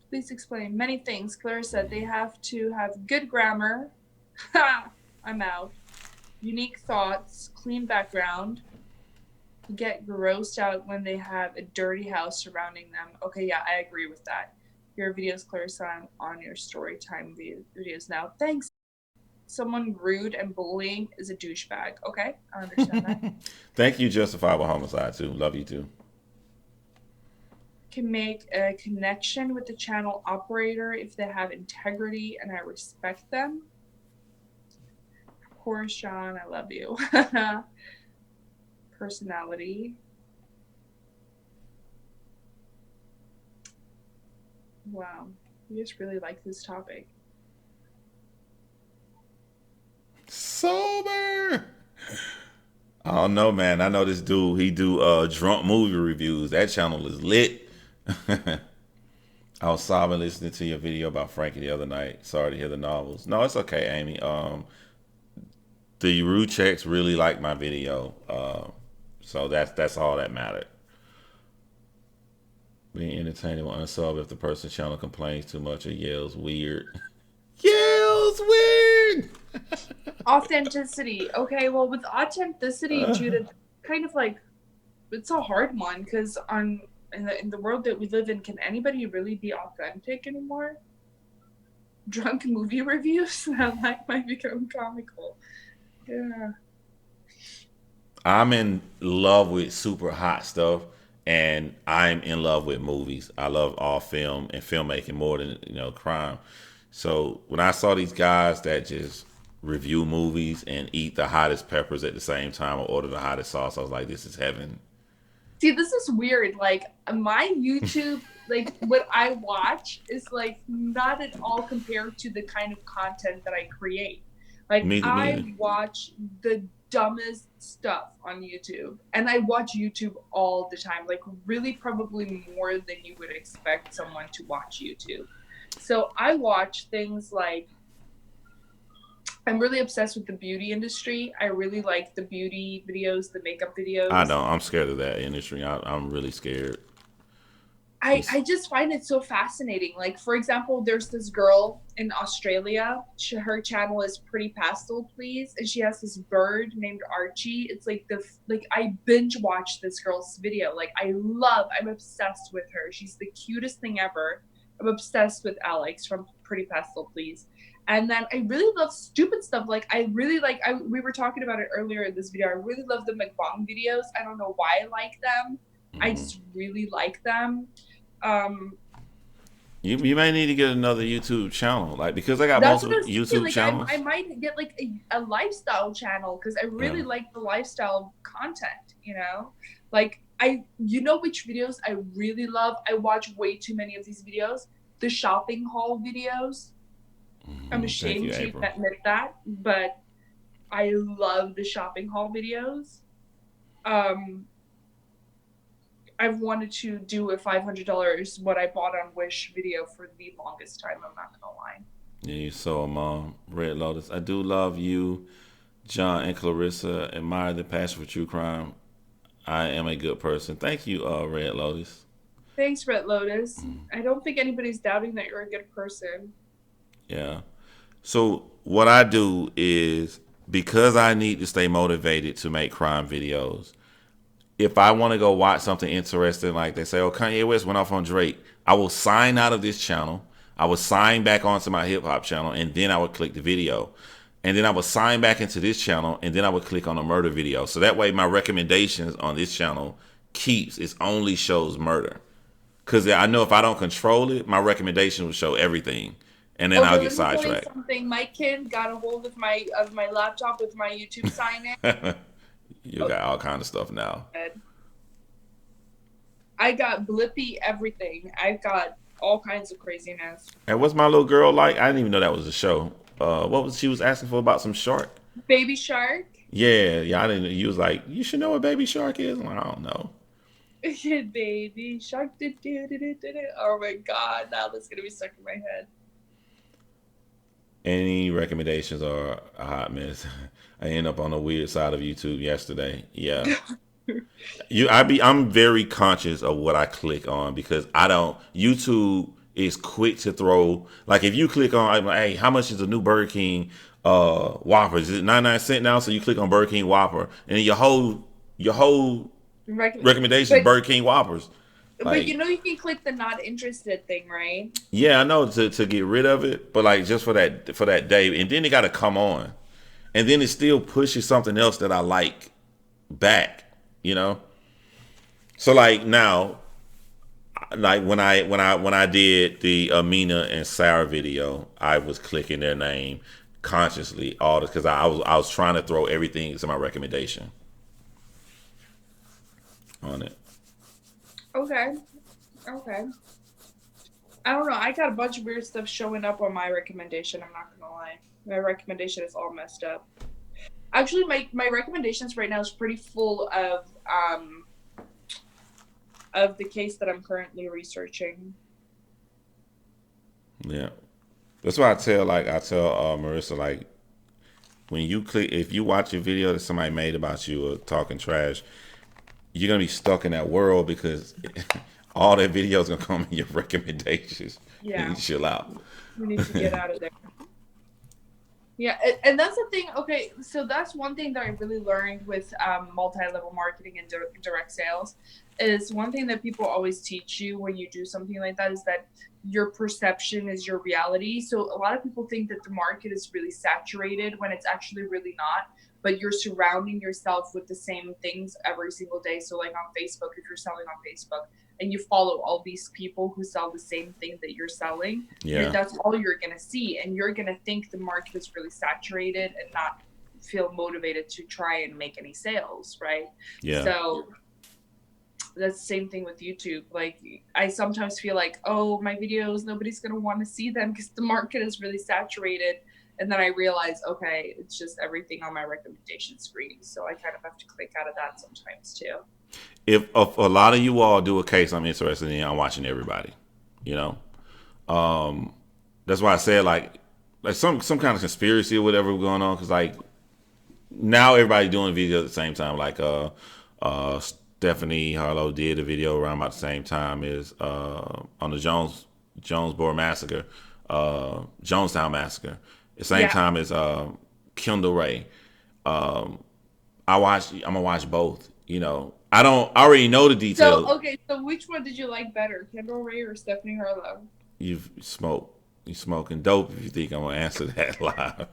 Please explain. Many things. Clarissa said they have to have good grammar. Ha! I'm out. unique thoughts, clean background, get grossed out when they have a dirty house surrounding them. Okay, yeah, I agree with that. Your videos, Clarissa, on your story time videos now. Thanks. Someone rude and bullying is a douchebag. Okay, I understand that. Thank you, Justifiable Homicide, too. Love you, too. Can make a connection with the channel operator if they have integrity and I respect them. Of course, John, I love you. Personality. Wow, you just really like this topic. Sober. I don't know, man. I know this dude. He do drunk movie reviews. That channel is lit. I was sobbing listening to your video about Frankie the other night. Sorry to hear the novels. No, it's okay, Amy. The Rude Checks really liked my video. So that's all that mattered. Being entertaining will unsub if the person's channel complains too much or yells weird. Yells weird! Authenticity. Okay, well, with authenticity, Judah, kind of like, it's a hard one because in the world that we live in, can anybody really be authentic anymore? Drunk movie reviews? That might become comical. Yeah. I'm in love with super hot stuff, and I'm in love with movies. I love all film and filmmaking more than crime. So when I saw these guys that just review movies and eat the hottest peppers at the same time or order the hottest sauce, I was like, this is heaven. See, this is weird. Like, my YouTube, like, what I watch is, like, not at all compared to the kind of content that I create. Like, I watch the dumbest stuff on YouTube. And I watch YouTube all the time. Like, really probably more than you would expect someone to watch YouTube. So I watch things like, I'm really obsessed with the beauty industry. I really like the beauty videos, the makeup videos. I know. I'm scared of that industry. I'm really scared. I just find it so fascinating. Like, for example, there's this girl in Australia. Her channel is Pretty Pastel Please. And she has this bird named Archie. It's like I binge watch this girl's video. Like, I'm obsessed with her. She's the cutest thing ever. I'm obsessed with Alex from Pretty Pastel Please. And then I really love stupid stuff. Like, we were talking about it earlier in this video. I really love the mukbang videos. I don't know why I like them. I just really like them. You may need to get another YouTube channel, like, because I got multiple YouTube channels. I might get like a lifestyle channel because I really like the lifestyle content. Like which videos I really love. I watch way too many of these videos. The shopping haul videos. I'm ashamed to admit that, but I love the shopping haul videos. I've wanted to do a $500 what I bought on Wish video for the longest time. I'm not gonna lie. Yeah, you saw Mom. Red Lotus. I do love you, John and Clarissa. Admire the passion for true crime. I am a good person. Thank you, Red Lotus. Thanks, Red Lotus. I don't think anybody's doubting that you're a good person. Yeah. So what I do is, because I need to stay motivated to make crime videos, if I want to go watch something interesting, like they say, oh, Kanye West went off on Drake, I will sign out of this channel. I will sign back onto my hip hop channel, and then I would click the video. And then I would sign back into this channel, and then I would click on a murder video. So that way my recommendations on this channel it only shows murder. Because I know if I don't control it, my recommendation will show everything. And then I'll get sidetracked. Something. My kid got a hold of my laptop with my YouTube sign in. You got all kind of stuff now. I got Blippy everything. I've got all kinds of craziness. And what's my little girl like? I didn't even know that was a show. She was asking for about some shark? Baby shark? Yeah, I didn't. You was like, you should know what baby shark is? Well, I don't know. Baby shark. Oh my God, now that's going to be stuck in my head. Any recommendations are a hot mess. I end up on the weird side of YouTube yesterday. Yeah. I'm very conscious of what I click on because YouTube is quick to throw. Like if you click on, I'm like, hey, how much is a new Burger King? Whoppers. It's 99 cents now, so you click on Burger King Whopper, and your whole recommendation is Burger King Whoppers. But you can click the not interested thing, right? Yeah, I know, to get rid of it, but like just for that day, and then it got to come on, and then it still pushes something else that I like back, So like now, like when I did the Amina and Sarah video, I was clicking their name consciously all this because I was trying to throw everything into my recommendation on it. Okay. I don't know. I got a bunch of weird stuff showing up on my recommendation. I'm not gonna lie. My recommendation is all messed up. Actually, my recommendations right now is pretty full of the case that I'm currently researching. Yeah, that's why I tell Marissa, like, when you click, if you watch a video that somebody made about you or talking trash, you're gonna be stuck in that world because all that video is gonna come in your recommendations. Yeah, you need to chill out. You need to get out of there. Yeah, and that's the thing. Okay, so that's one thing that I really learned with multi-level marketing and direct sales is one thing that people always teach you when you do something like that is that your perception is your reality. So a lot of people think that the market is really saturated when it's actually really not, but you're surrounding yourself with the same things every single day. So like on Facebook, if you're selling on Facebook and you follow all these people who sell the same thing that you're selling, that's all you're going to see. And you're going to think the market is really saturated and not feel motivated to try and make any sales, right? Yeah. So that's the same thing with YouTube. Like, I sometimes feel like, oh, my videos, nobody's going to want to see them because the market is really saturated. And then I realize, okay, it's just everything on my recommendation screen. So I kind of have to click out of that sometimes too. If a lot of you all do a case I'm interested in, I'm watching everybody. That's why I said like some kind of conspiracy or whatever going on, because like now everybody doing videos at the same time. Like Stephanie Harlow did a video around about the same time as on the Jonesboro massacre, Jonestown massacre. The same time as Kendall Ray. I'm gonna watch both. I already know the details. So which one did you like better, Kendall Ray or Stephanie Harlow? You smoking dope if you think I'm gonna answer that live.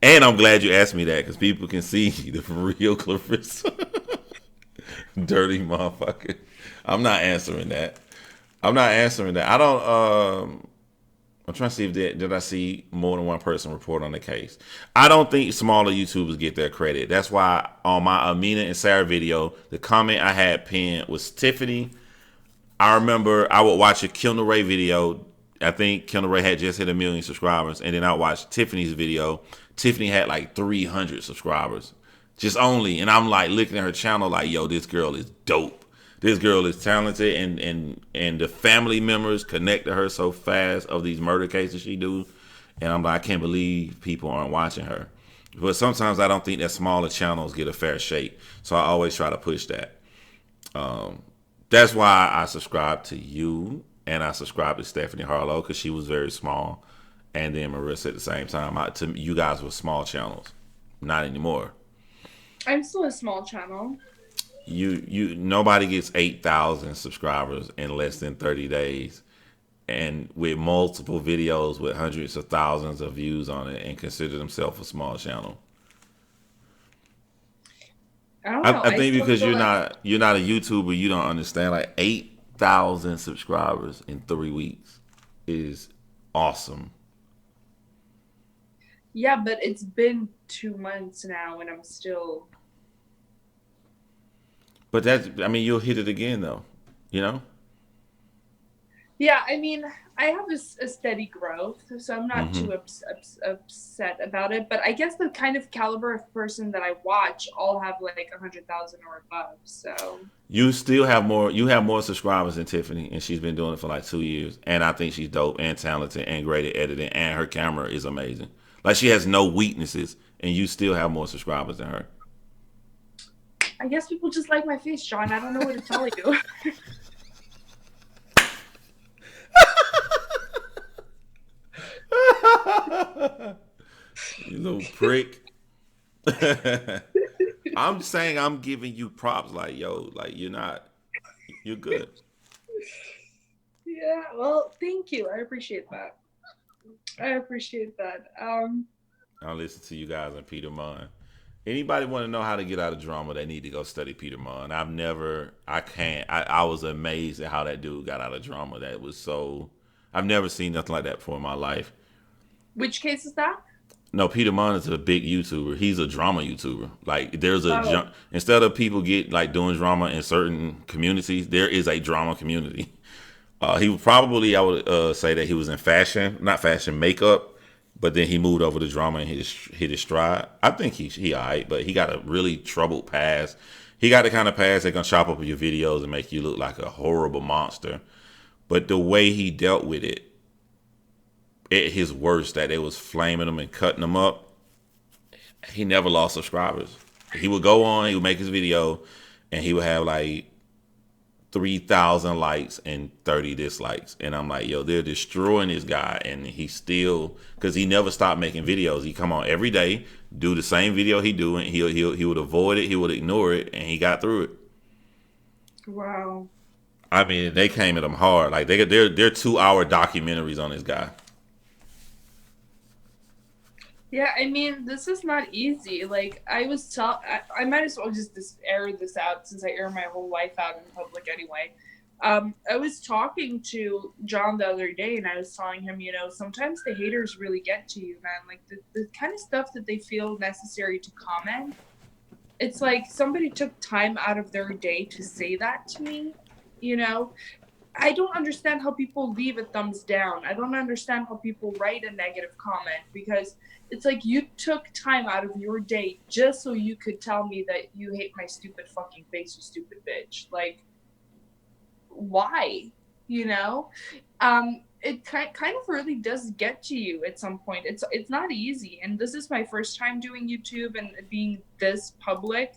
And I'm glad you asked me that because people can see the real Clarissa. Dirty motherfucker. I'm not answering that. I don't. I'm trying to see if did I see more than one person report on the case. I don't think smaller YouTubers get their credit. That's why on my Amina and Sarah video, the comment I had pinned was Tiffany. I remember I would watch a Kendall Ray video. I think Kendall Ray had just hit 1 million subscribers. And then I watched Tiffany's video. Tiffany had like 300 subscribers. Just only. And I'm like looking at her channel like, yo, this girl is dope. This girl is talented, and the family members connect to her so fast of these murder cases she do. And I'm like, I can't believe people aren't watching her. But sometimes I don't think that smaller channels get a fair shake. So I always try to push that. That's why I subscribe to you, and I subscribe to Stephanie Harlow because she was very small. And then Marissa at the same time. You guys were small channels. Not anymore. I'm still a small channel. Nobody gets 8,000 subscribers in less than 30 days, and with multiple videos with hundreds of thousands of views on it, and consider themselves a small channel. I don't know. I think because you're not a YouTuber, you don't understand. Like 8,000 subscribers in 3 weeks is awesome. Yeah, but it's been 2 months now, and I'm still. But you'll hit it again, though, Yeah, I have a steady growth, so I'm not too upset about it. But I guess the kind of caliber of person that I watch all have like 100,000 or above. So you still have more. You have more subscribers than Tiffany, and she's been doing it for like 2 years. And I think she's dope and talented and great at editing, and her camera is amazing. Like she has no weaknesses, and you still have more subscribers than her. I guess people just like my face, John. I don't know what to tell you. You little prick. I'm saying I'm giving you props. Like, yo, like you're good. Yeah, well, thank you. I appreciate that. I appreciate that. I'll listen to you guys and Peter Munn. Anybody want to know how to get out of drama, they need to go study Peter Munn. I was amazed at how that dude got out of drama. I've never seen nothing like that before in my life. Which case is that? No, Peter Munn is a big YouTuber. He's a drama YouTuber. Like Oh. instead of people get like doing drama in certain communities, there is a drama community. He would probably, I would say that he was in fashion, not fashion, makeup, but then he moved over to drama and hit his stride. I think he alright, but he got a really troubled past. He got the kind of past that can chop up your videos and make you look like a horrible monster. But the way he dealt with it, at his worst, that they was flaming him and cutting him up, he never lost subscribers. He would go on, he would make his video, and he would have like 3,000 likes and 30 dislikes. And I'm like, yo, they're destroying this guy. And he still, because he never stopped making videos. He come on every day, do the same video he do, and he would avoid it, he would ignore it, and he got through it. Wow. I mean, they came at him hard. Like they're 2-hour documentaries on this guy. Yeah, I mean, this is not easy. Like, I might as well just air this out since I air my whole life out in public anyway. I was talking to John the other day, and I was telling him, sometimes the haters really get to you, man. Like, the kind of stuff that they feel necessary to comment. It's like somebody took time out of their day to say that to me, I don't understand how people leave a thumbs down. I don't understand how people write a negative comment, because it's like you took time out of your day just so you could tell me that you hate my stupid fucking face, you stupid bitch. Like, why? It kind of really does get to you at some point. It's not easy, and this is my first time doing YouTube and being this public.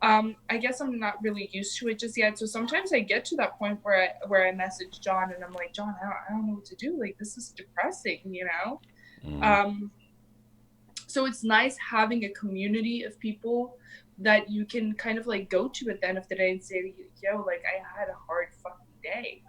I guess I'm not really used to it just yet. So sometimes I get to that point where I message John and I'm like, John, I don't know what to do. Like, this is depressing, So it's nice having a community of people that you can kind of like go to at the end of the day and say, yo, like, I had a hard fucking day,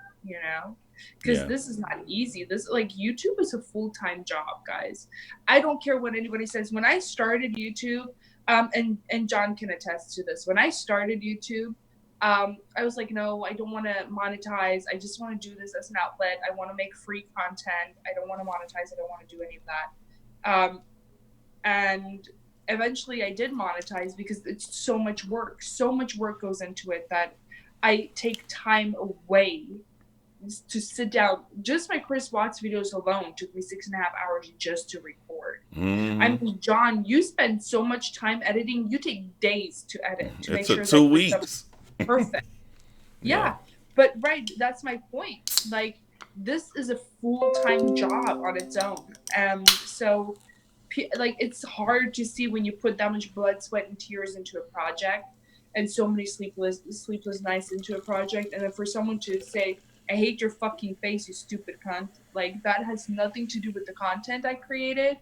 because this is not easy. This, like, YouTube is a full-time job, guys. I don't care what anybody says. When I started YouTube, and John can attest to this. When I started YouTube, I was like, no, I don't want to monetize. I just want to do this as an outlet. I want to make free content. I don't want to monetize. I don't want to do any of that. And eventually I did monetize because it's so much work. So much work goes into it that I take time away to sit down. Just my Chris Watts videos alone took me 6.5 hours just to record. I mean, John, you spend so much time editing. You take days to edit to make sure 2 weeks. Perfect. Yeah, but right, that's my point. Like, this is a full-time job on its own. So, like, it's hard to see when you put that much blood, sweat, and tears into a project, and so many sleepless nights into a project, and then for someone to say, I hate your fucking face, you stupid cunt. Like, that has nothing to do with the content I created.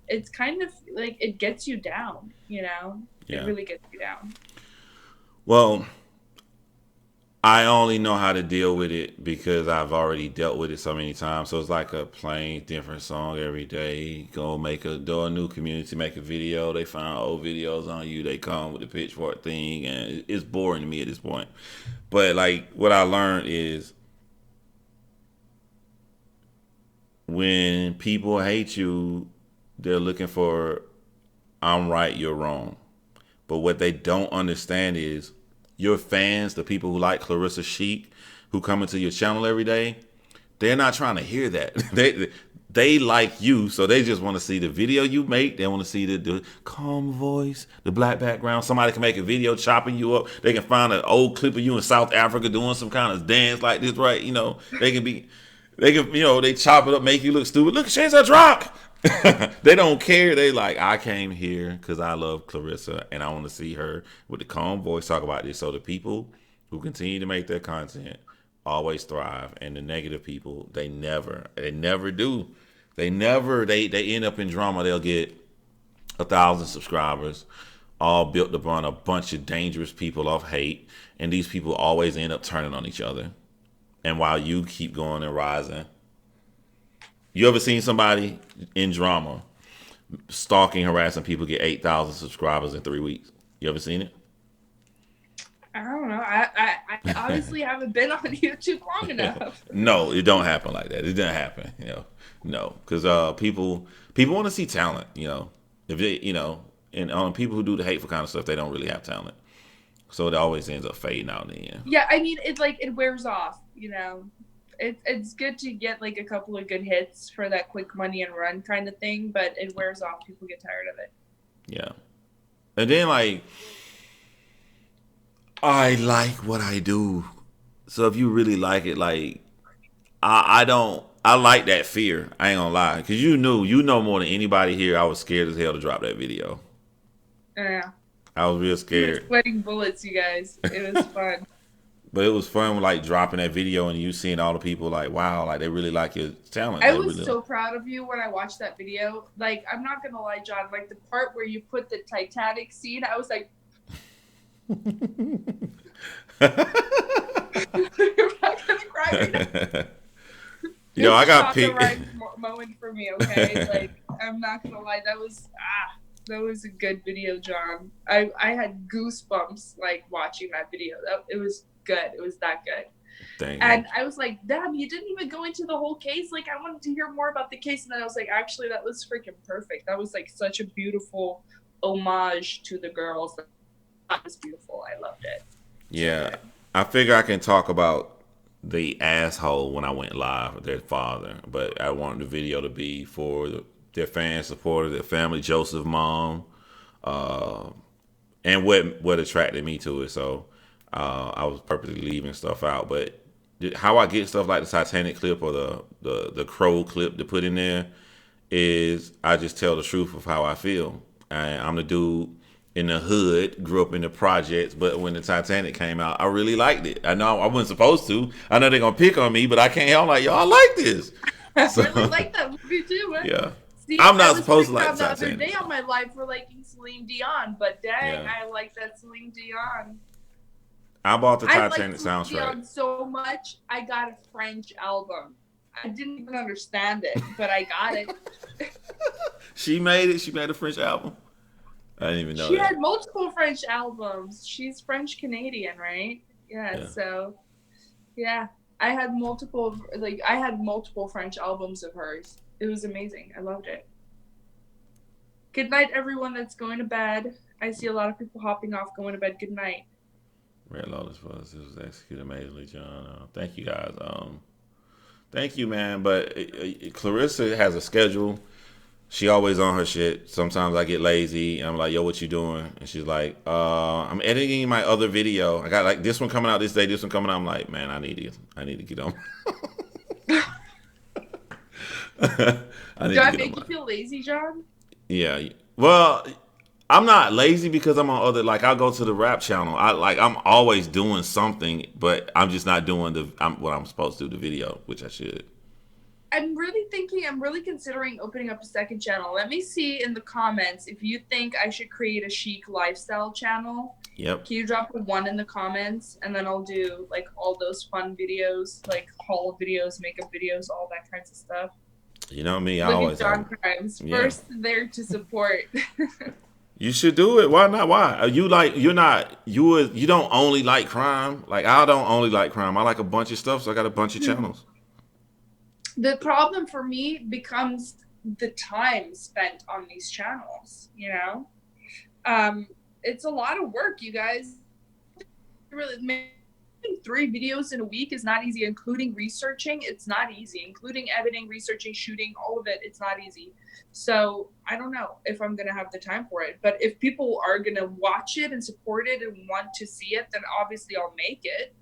It's kind of like, it gets you down, Yeah. It really gets you down. Well, I only know how to deal with it because I've already dealt with it so many times. So it's like a plain different song every day. Go do a new community, make a video. They find old videos on you. They come with the pitchfork thing, and it's boring to me at this point. But like, what I learned is when people hate you, they're looking for, I'm right, you're wrong. But what they don't understand is your fans, the people who like Clarissa, Chic, who come into your channel every day, they're not trying to hear that. They like you, so they just want to see the video you make. They want to see the calm voice, the black background. Somebody can make a video chopping you up. They can find an old clip of you in South Africa doing some kind of dance like this, right? They chop it up, make you look stupid. Look, she's a drunk. They don't care. They like, I came here because I love Clarissa and I want to see her with the calm voice talk about this. So the people who continue to make their content always thrive, and the negative people, they never do. They never they end up in drama. They'll get 1,000 subscribers, all built upon a bunch of dangerous people off hate, and these people always end up turning on each other. And while you keep going and rising, you ever seen somebody in drama stalking, harassing people get 8,000 subscribers in 3 weeks? You ever seen it? I don't know. I obviously haven't been on YouTube long enough. No, it don't happen like that. It doesn't happen. No, because people want to see talent. If they, and people who do the hateful kind of stuff, they don't really have talent. So it always ends up fading out in the end. Yeah, I mean, it's like it wears off. It's good to get like a couple of good hits for that quick money and run kind of thing, but it wears off. People get tired of it. Yeah, and then I like what I do. So if you really like it, I like that fear. I ain't gonna lie. Because you know more than anybody here, I was scared as hell to drop that video. Yeah. I was real scared. Sweating bullets, you guys. It was fun. But it was fun, dropping that video and you seeing all the people wow, they really like your talent. I was so proud of you when I watched that video. I'm not gonna lie, John. The part where you put the Titanic scene, I was like, I'm not gonna cry right now. I got picked. The right moment for me, okay? I'm not gonna lie, that was a good video, John. I had goosebumps watching that video. It was good. It was that good. Dang. And I was like, damn, you didn't even go into the whole case. I wanted to hear more about the case. And then I was like, actually, that was freaking perfect. That was such a beautiful homage to the girls. That was beautiful. I loved it. Yeah. So I figure I can talk about the asshole when I went live with their father, but I wanted the video to be for their fans, supporters, their family, Joseph's mom, and what attracted me to it. So I was purposely leaving stuff out, but how I get stuff like the Titanic clip or the Crow clip to put in there is I just tell the truth of how I feel. I'm the dude in the hood, grew up in the projects, but when the Titanic came out, I really liked it. I know I wasn't supposed to. I know they're gonna pick on me, but I can't help y'all. I like this. So, I really like that movie too. Yeah. See, I'm not supposed to like the Titanic. other day on my life for liking Celine Dion, but dang, I like that Celine Dion. I bought the Titanic I like Celine soundtrack Dion so much. I got a French album. I didn't even understand it, but I got it. She made it. She made a French album. I didn't even know she that. had multiple French albums. She's French Canadian, right? Yeah. So, yeah, I had multiple French albums of hers. It was amazing. I loved it. Good night, everyone that's going to bed. I see a lot of people hopping off, going to bed. Good night. Red Lotus was executed amazingly, John. Thank you guys. Thank you, man. But Clarissa has a schedule. She always on her shit. Sometimes I get lazy. And I'm like, yo, what you doing? And she's like, I'm editing my other video. I got this one coming out this day, this one coming out. I'm like, man, I need to get on. Do I make you feel lazy, John? Yeah. Well, I'm not lazy because I'm on other, I'll go to the rap channel. I'm always doing something, but I'm just not doing what I'm supposed to do, the video, which I should. I'm really considering opening up a second channel. Let me see in the comments if you think I should create a chic lifestyle channel. Yep. Can you drop a 1 in the comments, and then I'll do all those fun videos, haul videos, makeup videos, all that kinds of stuff. You know me, I Look always at Jon Chrymes, first there to support. You should do it. Why not? Why? You don't only like crime. I don't only like crime. I like a bunch of stuff, so I got a bunch of channels. The problem for me becomes the time spent on these channels, it's a lot of work, you guys. Really, making 3 videos in a week is not easy, including researching. It's not easy, including editing, researching, shooting, all of it. It's not easy. So I don't know if I'm going to have the time for it, but if people are going to watch it and support it and want to see it, then obviously I'll make it,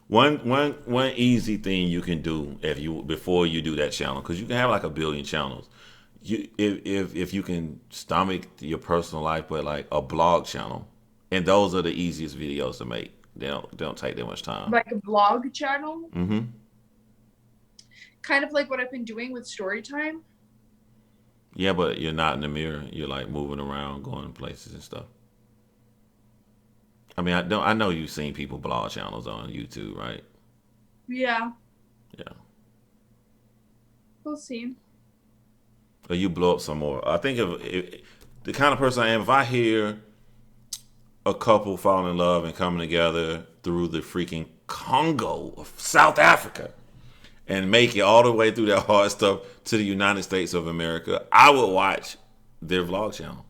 One easy thing you can do before you do that channel, because you can have 1 billion channels. If you can stomach your personal life, but a blog channel, and those are the easiest videos to make. They don't take that much time. Like a blog channel. Mm-hmm. Kind of like what I've been doing with story time. Yeah, but you're not in the mirror. You're like moving around, going places and stuff. I mean, I know you've seen people blog channels on YouTube, right? Yeah. Yeah. We'll see. Or you blow up some more. I think if the kind of person I am, if I hear a couple fall in love and coming together through the freaking Congo of South Africa and make it all the way through that hard stuff to the United States of America, I would watch their vlog channel.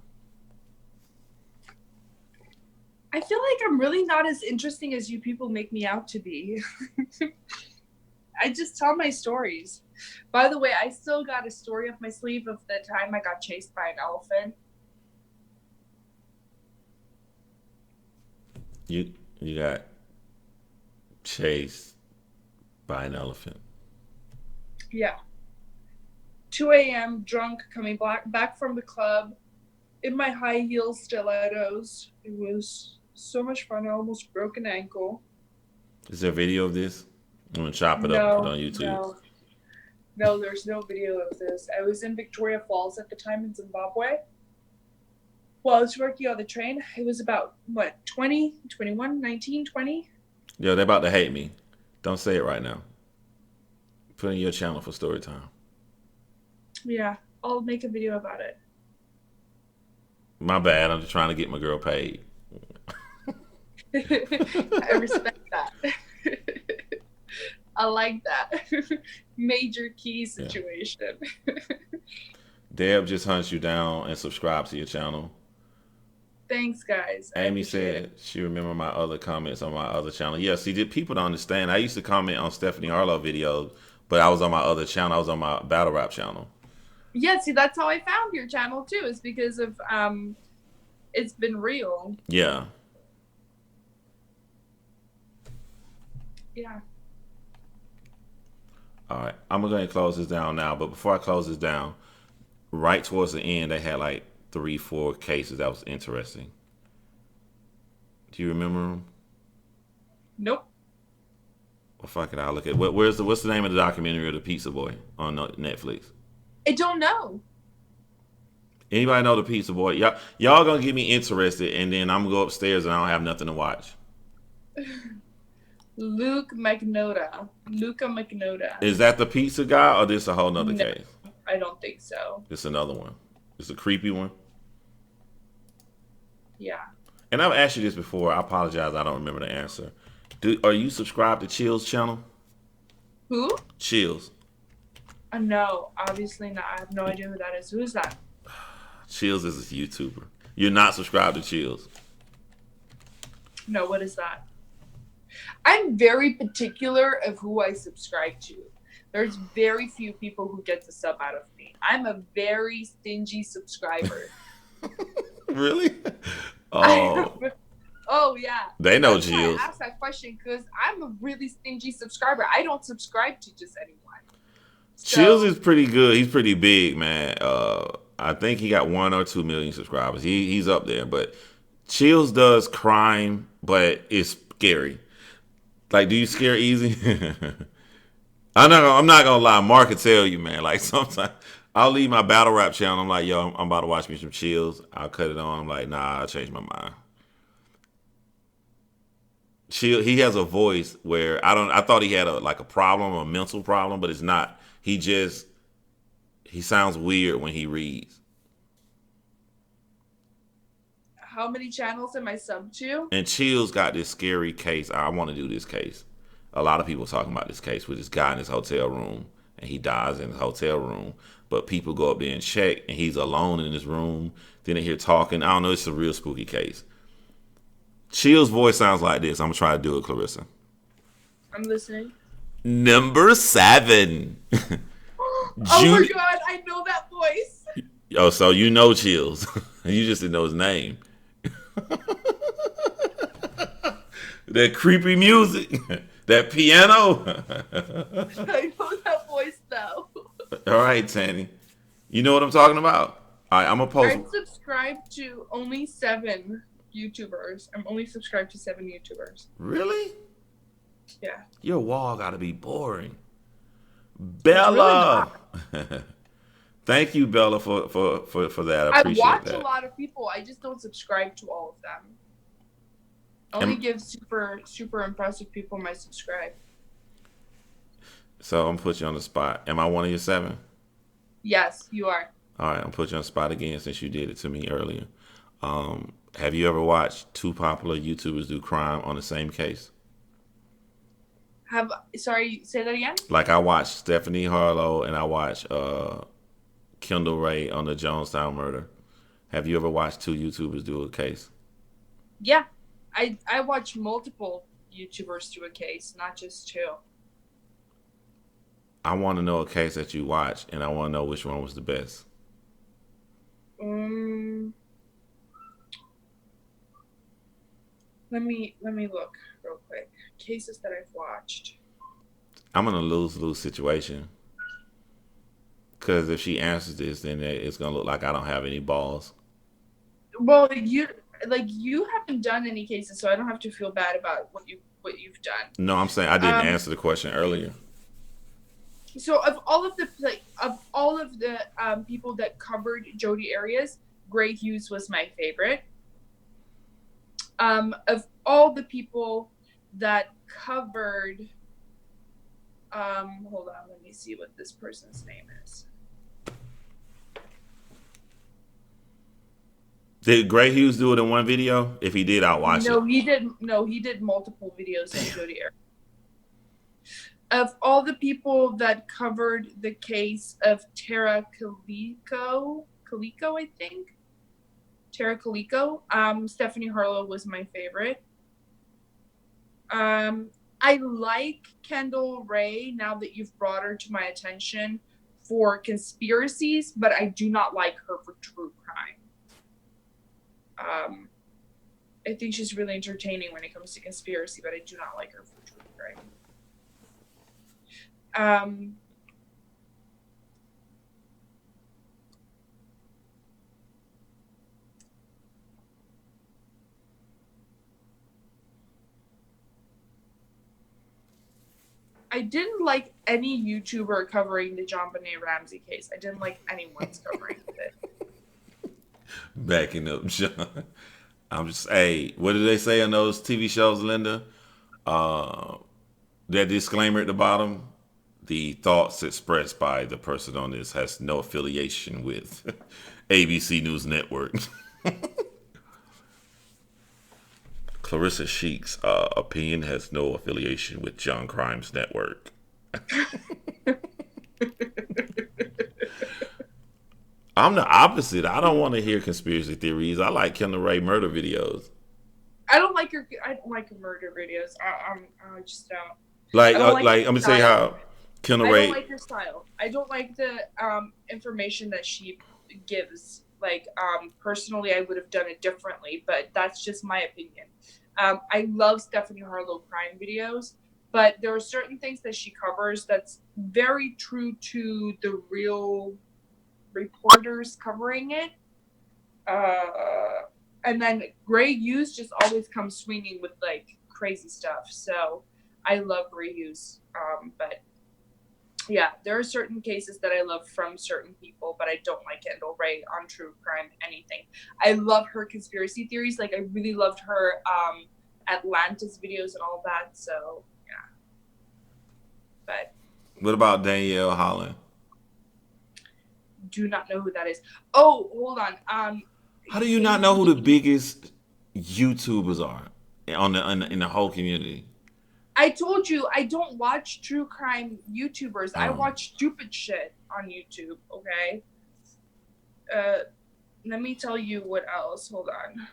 I feel like I'm really not as interesting as you people make me out to be. I just tell my stories. By the way, I still got a story up my sleeve of the time I got chased by an elephant. You got chased by an elephant. Yeah. 2 a.m. drunk, coming back from the club in my high heel stilettos. It was so much fun. I almost broke an ankle. Is there a video of this? I'm gonna chop it up and put it on YouTube. No, there's no video of this. I was in Victoria Falls at the time in Zimbabwe. While I was working on the train, it was about, 20, 21, 19, 20? Yo, they're about to hate me. Don't say it right now. Put in your channel for story time. Yeah, I'll make a video about it. My bad. I'm just trying to get my girl paid. I respect that. I like that. Major key situation. Deb just hunts you down and subscribes to your channel. Thanks, guys. Amy said she remembered my other comments on my other channel. Yeah, see, people don't understand. I used to comment on Stephanie Arlo videos, but I was on my other channel. I was on my battle rap channel. Yeah, see, that's how I found your channel, too, is because of, It's Been Real. Yeah. Yeah. All right, I'm going to close this down now. But before I close this down, right towards the end, they had like 3-4 cases that was interesting. Do you remember them? Nope. Well, fuck it, I'll look at what's the name of the documentary of the Pizza Boy on Netflix? I don't know. Anybody know the Pizza Boy? Y'all gonna get me interested, and then I'm gonna go upstairs and I don't have nothing to watch. Luca McNoda. Is that the pizza guy, or this a whole nother case? I don't think so. It's another one. It's a creepy one. Yeah. And I've asked you this before. I apologize. I don't remember the answer. Are you subscribed to Chill's channel? Who? Chills. No, obviously not. I have no idea who that is. Who is that? Chills is a YouTuber. You're not subscribed to Chills. No, what is that? I'm very particular of who I subscribe to. There's very few people who get the sub out of me. I'm a very stingy subscriber. Really? Oh. Oh, yeah. They know That's why Chills. I asked that question because I'm a really stingy subscriber. I don't subscribe to just anyone. Chills is pretty good. He's pretty big, man. I think he got 1 or 2 million subscribers. He's up there, but Chills does crime, but it's scary. Like, do you scare easy? I'm not gonna lie. Mark can tell you, man. Like, sometimes I'll leave my battle rap channel. I'm like, yo, I'm about to watch me some Chills. I'll cut it on. I'm like, nah, I'll change my mind. He has a voice where I thought he had a problem, a mental problem, but it's not. He sounds weird when he reads. How many channels am I sub to? And Chill's got this scary case. I want to do this case. A lot of people talking about this case with this guy in his hotel room, and he dies in his hotel room. But people go up there and check, and he's alone in his room. Then they hear talking. I don't know. It's a real spooky case. Chill's voice sounds like this. I'm going to try to do it, Clarissa. I'm listening. Number 7. Oh my God, I know that voice. Oh, so you know Chills. You just didn't know his name. That creepy music. That piano. I know that voice though. All right, Tanny. You know what I'm talking about? All right, I'm going to post. I'm subscribed to only 7 YouTubers. I'm only subscribed to 7 YouTubers. Really? Yeah. Your wall got to be boring. Bella. Thank you, Bella, for that. I I appreciate watch that. a lot of people. I just don't subscribe to all of them. Only give super impressive people my subscribe. So I'm gonna put you on the spot. Am I one of your 7? Yes, you are. All right, I'm put you on the spot again since you did it to me earlier. Have you ever watched 2 popular YouTubers do crime on the same case? Sorry, say that again? Like I watched Stephanie Harlow and I watched Kendall Ray on the Jonestown murder. Have you ever watched 2 YouTubers do a case? Yeah. I watch multiple YouTubers do a case, not just 2. I want to know a case that you watched, and I want to know which one was the best. Let me look real quick. Cases that I've watched. I'm in a lose-lose situation. Because if she answers this, then it's going to look like I don't have any balls. Well, you haven't done any cases, so I don't have to feel bad about what you've done. No, I'm saying I didn't answer the question earlier. So of all of the people that covered Jodi Arias, Gray Hughes was my favorite. Of all the people that covered, hold on, let me see what this person's name is. Did Gray Hughes do it in one video? If he did, I'll watch it. He did multiple videos of Jodi Arias. Of all the people that covered the case of Tara Calico, I think. Tara Calico. Stephanie Harlow was my favorite. I like Kendall Ray now that you've brought her to my attention for conspiracies, but I do not like her for true crime. I think she's really entertaining when it comes to conspiracy, but I do not like her for true crime. I didn't like any YouTuber covering the JonBenet Ramsey case. I didn't like anyone's covering it. Backing up, John. I'm just, hey, what did they say on those TV shows, Linda? That disclaimer at the bottom, the thoughts expressed by the person on this has no affiliation with ABC News Network. Clarissa Chic's opinion has no affiliation with Jon Chrymes Network. I'm the opposite. I don't want to hear conspiracy theories. I like Kendall Ray murder videos. I don't like her murder videos. I just don't. Like I'm gonna say how Kendall Ray. I don't like her style. I don't like the information that she gives. Like personally, I would have done it differently, but that's just my opinion. I love Stephanie Harlow crime videos, but there are certain things that she covers that's very true to the real reporters covering it. And then Gray Hughes just always comes swinging with like crazy stuff. So I love Gray Hughes. But yeah, there are certain cases that I love from certain people, but I don't like Kendall Ray on true crime anything. I love her conspiracy theories. Like I really loved her Atlantis videos and all that. So yeah. But what about Danielle Holland? Do not know who that is. Oh, hold on. How do you not know who the biggest YouTubers are in the whole community? I told you I don't watch true crime YouTubers. I watch stupid shit on YouTube. Okay. Let me tell you what else. Hold on.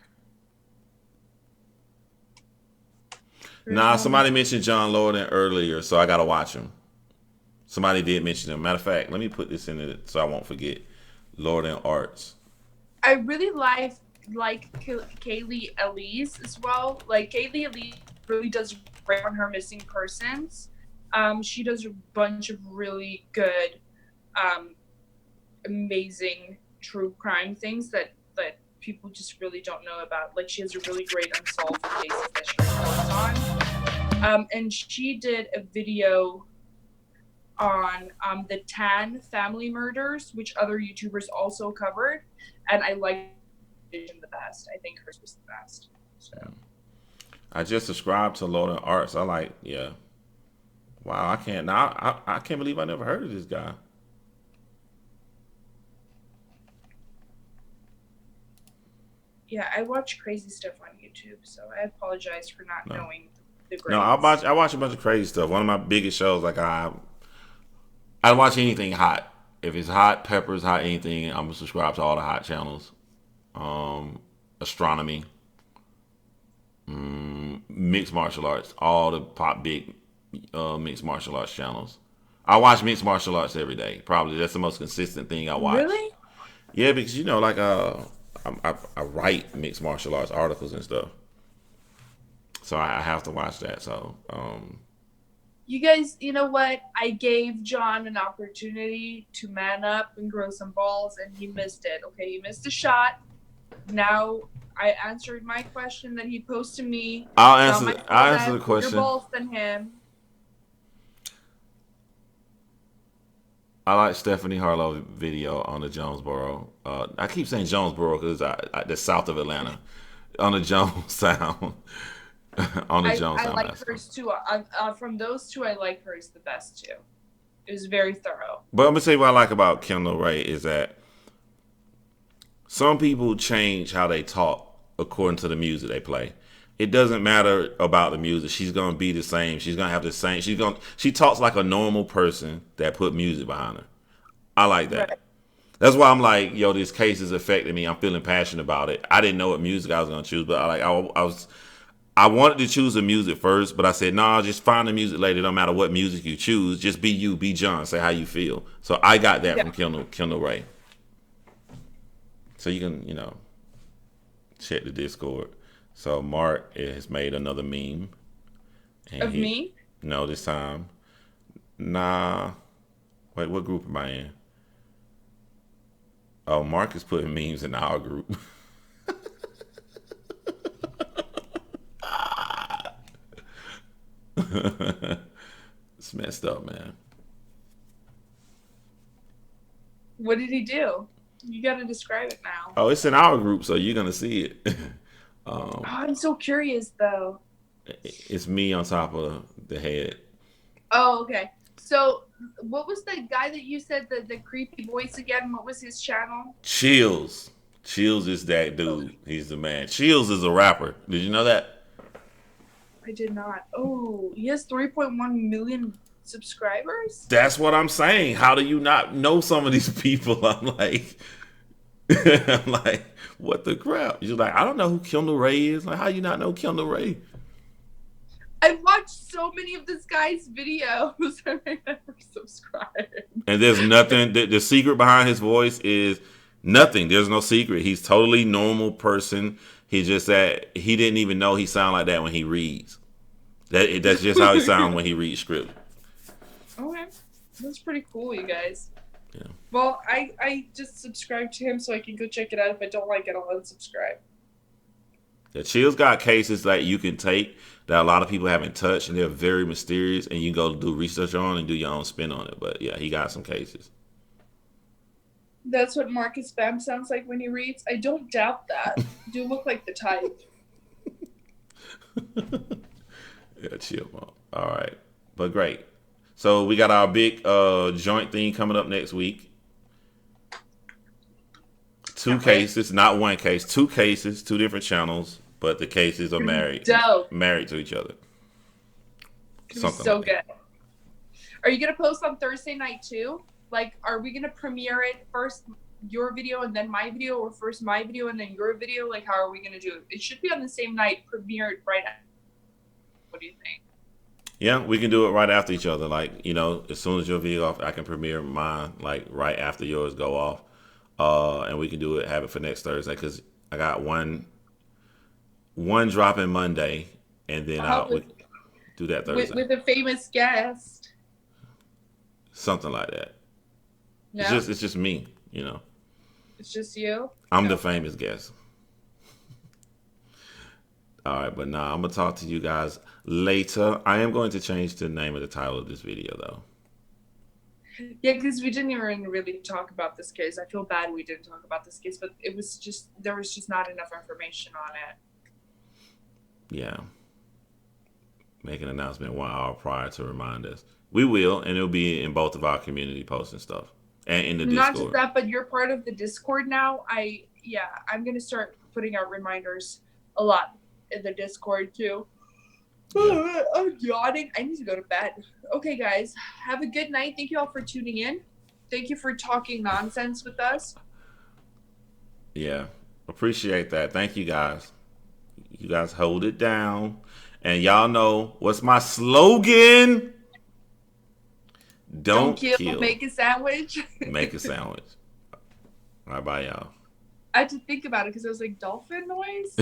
Nah, somebody mentioned John Lorden earlier, so I gotta watch him. Somebody did mention him. Matter of fact, let me put this in it so I won't forget. Lorden Arts. I really like Kaylee Elise as well. Like Kaylee Elise really does great on her missing persons. She does a bunch of really good, amazing true crime things that people just really don't know about. Like she has a really great unsolved cases that she reports on. And she did a video on the Tan family murders, which other YouTubers also covered, and I liked it the best. I think hers was the best. So. I just subscribed to Loading Arts. I like, yeah. Wow, I can't believe I never heard of this guy. Yeah, I watch crazy stuff on YouTube, so I apologize for not knowing the grades. No, I watch a bunch of crazy stuff. One of my biggest shows, like I watch anything hot. If it's hot peppers, hot anything, I'm subscribed to all the hot channels. Astronomy, mixed martial arts, all the big mixed martial arts channels. I watch mixed martial arts every day. Probably that's the most consistent thing I watch. Really? Yeah, because like I write mixed martial arts articles and stuff, so I have to watch that. So, you guys, you know what? I gave Jon an opportunity to man up and grow some balls, and he missed it. Okay, he missed a shot. Now I answered my question that he posed to me. I'll answer the question. Bigger balls than him. I like Stephanie Harlow video on the Jonesboro. I keep saying Jonesboro because the south of Atlanta, on the Jones Sound. On the Jones Sound. I like hers too. From those two, I like hers the best too. It was very thorough. But I'm gonna say what I like about Kendall Ray is that some people change how they talk according to the music they play. It doesn't matter about the music. She's gonna be the same. She's gonna have the same. She talks like a normal person that put music behind her. I like that. Right. That's why I'm like, yo, this case is affecting me. I'm feeling passionate about it. I didn't know what music I was gonna choose, but I wanted to choose the music first, but I said, nah, just find the music later. It don't matter what music you choose. Just be you, be Jon. Say how you feel. So I got that from Kendall Ray. So you can, check the Discord. So Mark has made another meme. Of me? No, this time. Nah. Wait, what group am I in? Oh, Mark is putting memes in our group. It's messed up, man. What did he do? You got to describe it now. Oh, it's in our group, so you're gonna see it. I'm so curious, though. It's me on top of the head. Oh, okay. So, what was the guy that you said the creepy voice again? What was his channel? Chills. Chills is that dude. He's the man. Chills is a rapper. Did you know that? I did not. Oh, he has 3.1 million subscribers? That's what I'm saying. How do you not know some of these people? I'm like, what the crap? You're like, I don't know who Kendall Ray is. Like, how you not know Kendall Ray? I watched so many of this guy's videos. I never subscribed. And there's nothing. The secret behind his voice is nothing. There's no secret. He's totally normal person. He just that he didn't even know he sound like that when he reads. That's just how he sounds when he reads script. Okay, that's pretty cool, you guys. Yeah. Well, I just subscribed to him so I can go check it out. If I don't like it, I'll unsubscribe. The Chill's got cases that you can take that a lot of people haven't touched, and they're very mysterious, and you can go do research on and do your own spin on it. But yeah, he got some cases. That's what Marcus Spam sounds like when he reads. I don't doubt that. You look like the type. Yeah, chill, Mom. All right. But great. So we got our big joint thing coming up next week. Two cases, not one case. Two cases, two different channels, but the cases are married. Dope. Married to each other. Something so like good. Are you going to post on Thursday night too? Like, are we going to premiere it first, your video and then my video, or first my video and then your video? Like, how are we going to do it? It should be on the same night, premiered right after. What do you think? Yeah, we can do it right after each other. Like, as soon as your video off, I can premiere mine, like, right after yours go off. And we can have it for next Thursday, because I got one dropping Monday, and then we do that Thursday. With a famous guest. Something like that. No? It's just me, It's just you? I'm the famous guest. All right, but I'm going to talk to you guys later. I am going to change the name of the title of this video, though. Yeah, because we didn't even really talk about this case. I feel bad we didn't talk about this case, but there was just not enough information on it. Yeah. Make an announcement 1 hour prior to remind us. We will, and it'll be in both of our community posts and stuff, and in the Not Discord. just that, but you're part of the Discord now. I'm gonna start putting out reminders a lot in the Discord too. Yeah. I'm yawning. I need to go to bed. Okay, guys, have a good night. Thank you all for tuning in. Thank you for talking nonsense with us. Yeah, appreciate that. Thank you guys. You guys hold it down. And y'all know what's my slogan? Don't kill. Make a sandwich. Make a sandwich. All right, bye, y'all. I had to think about it because it was like dolphin noise.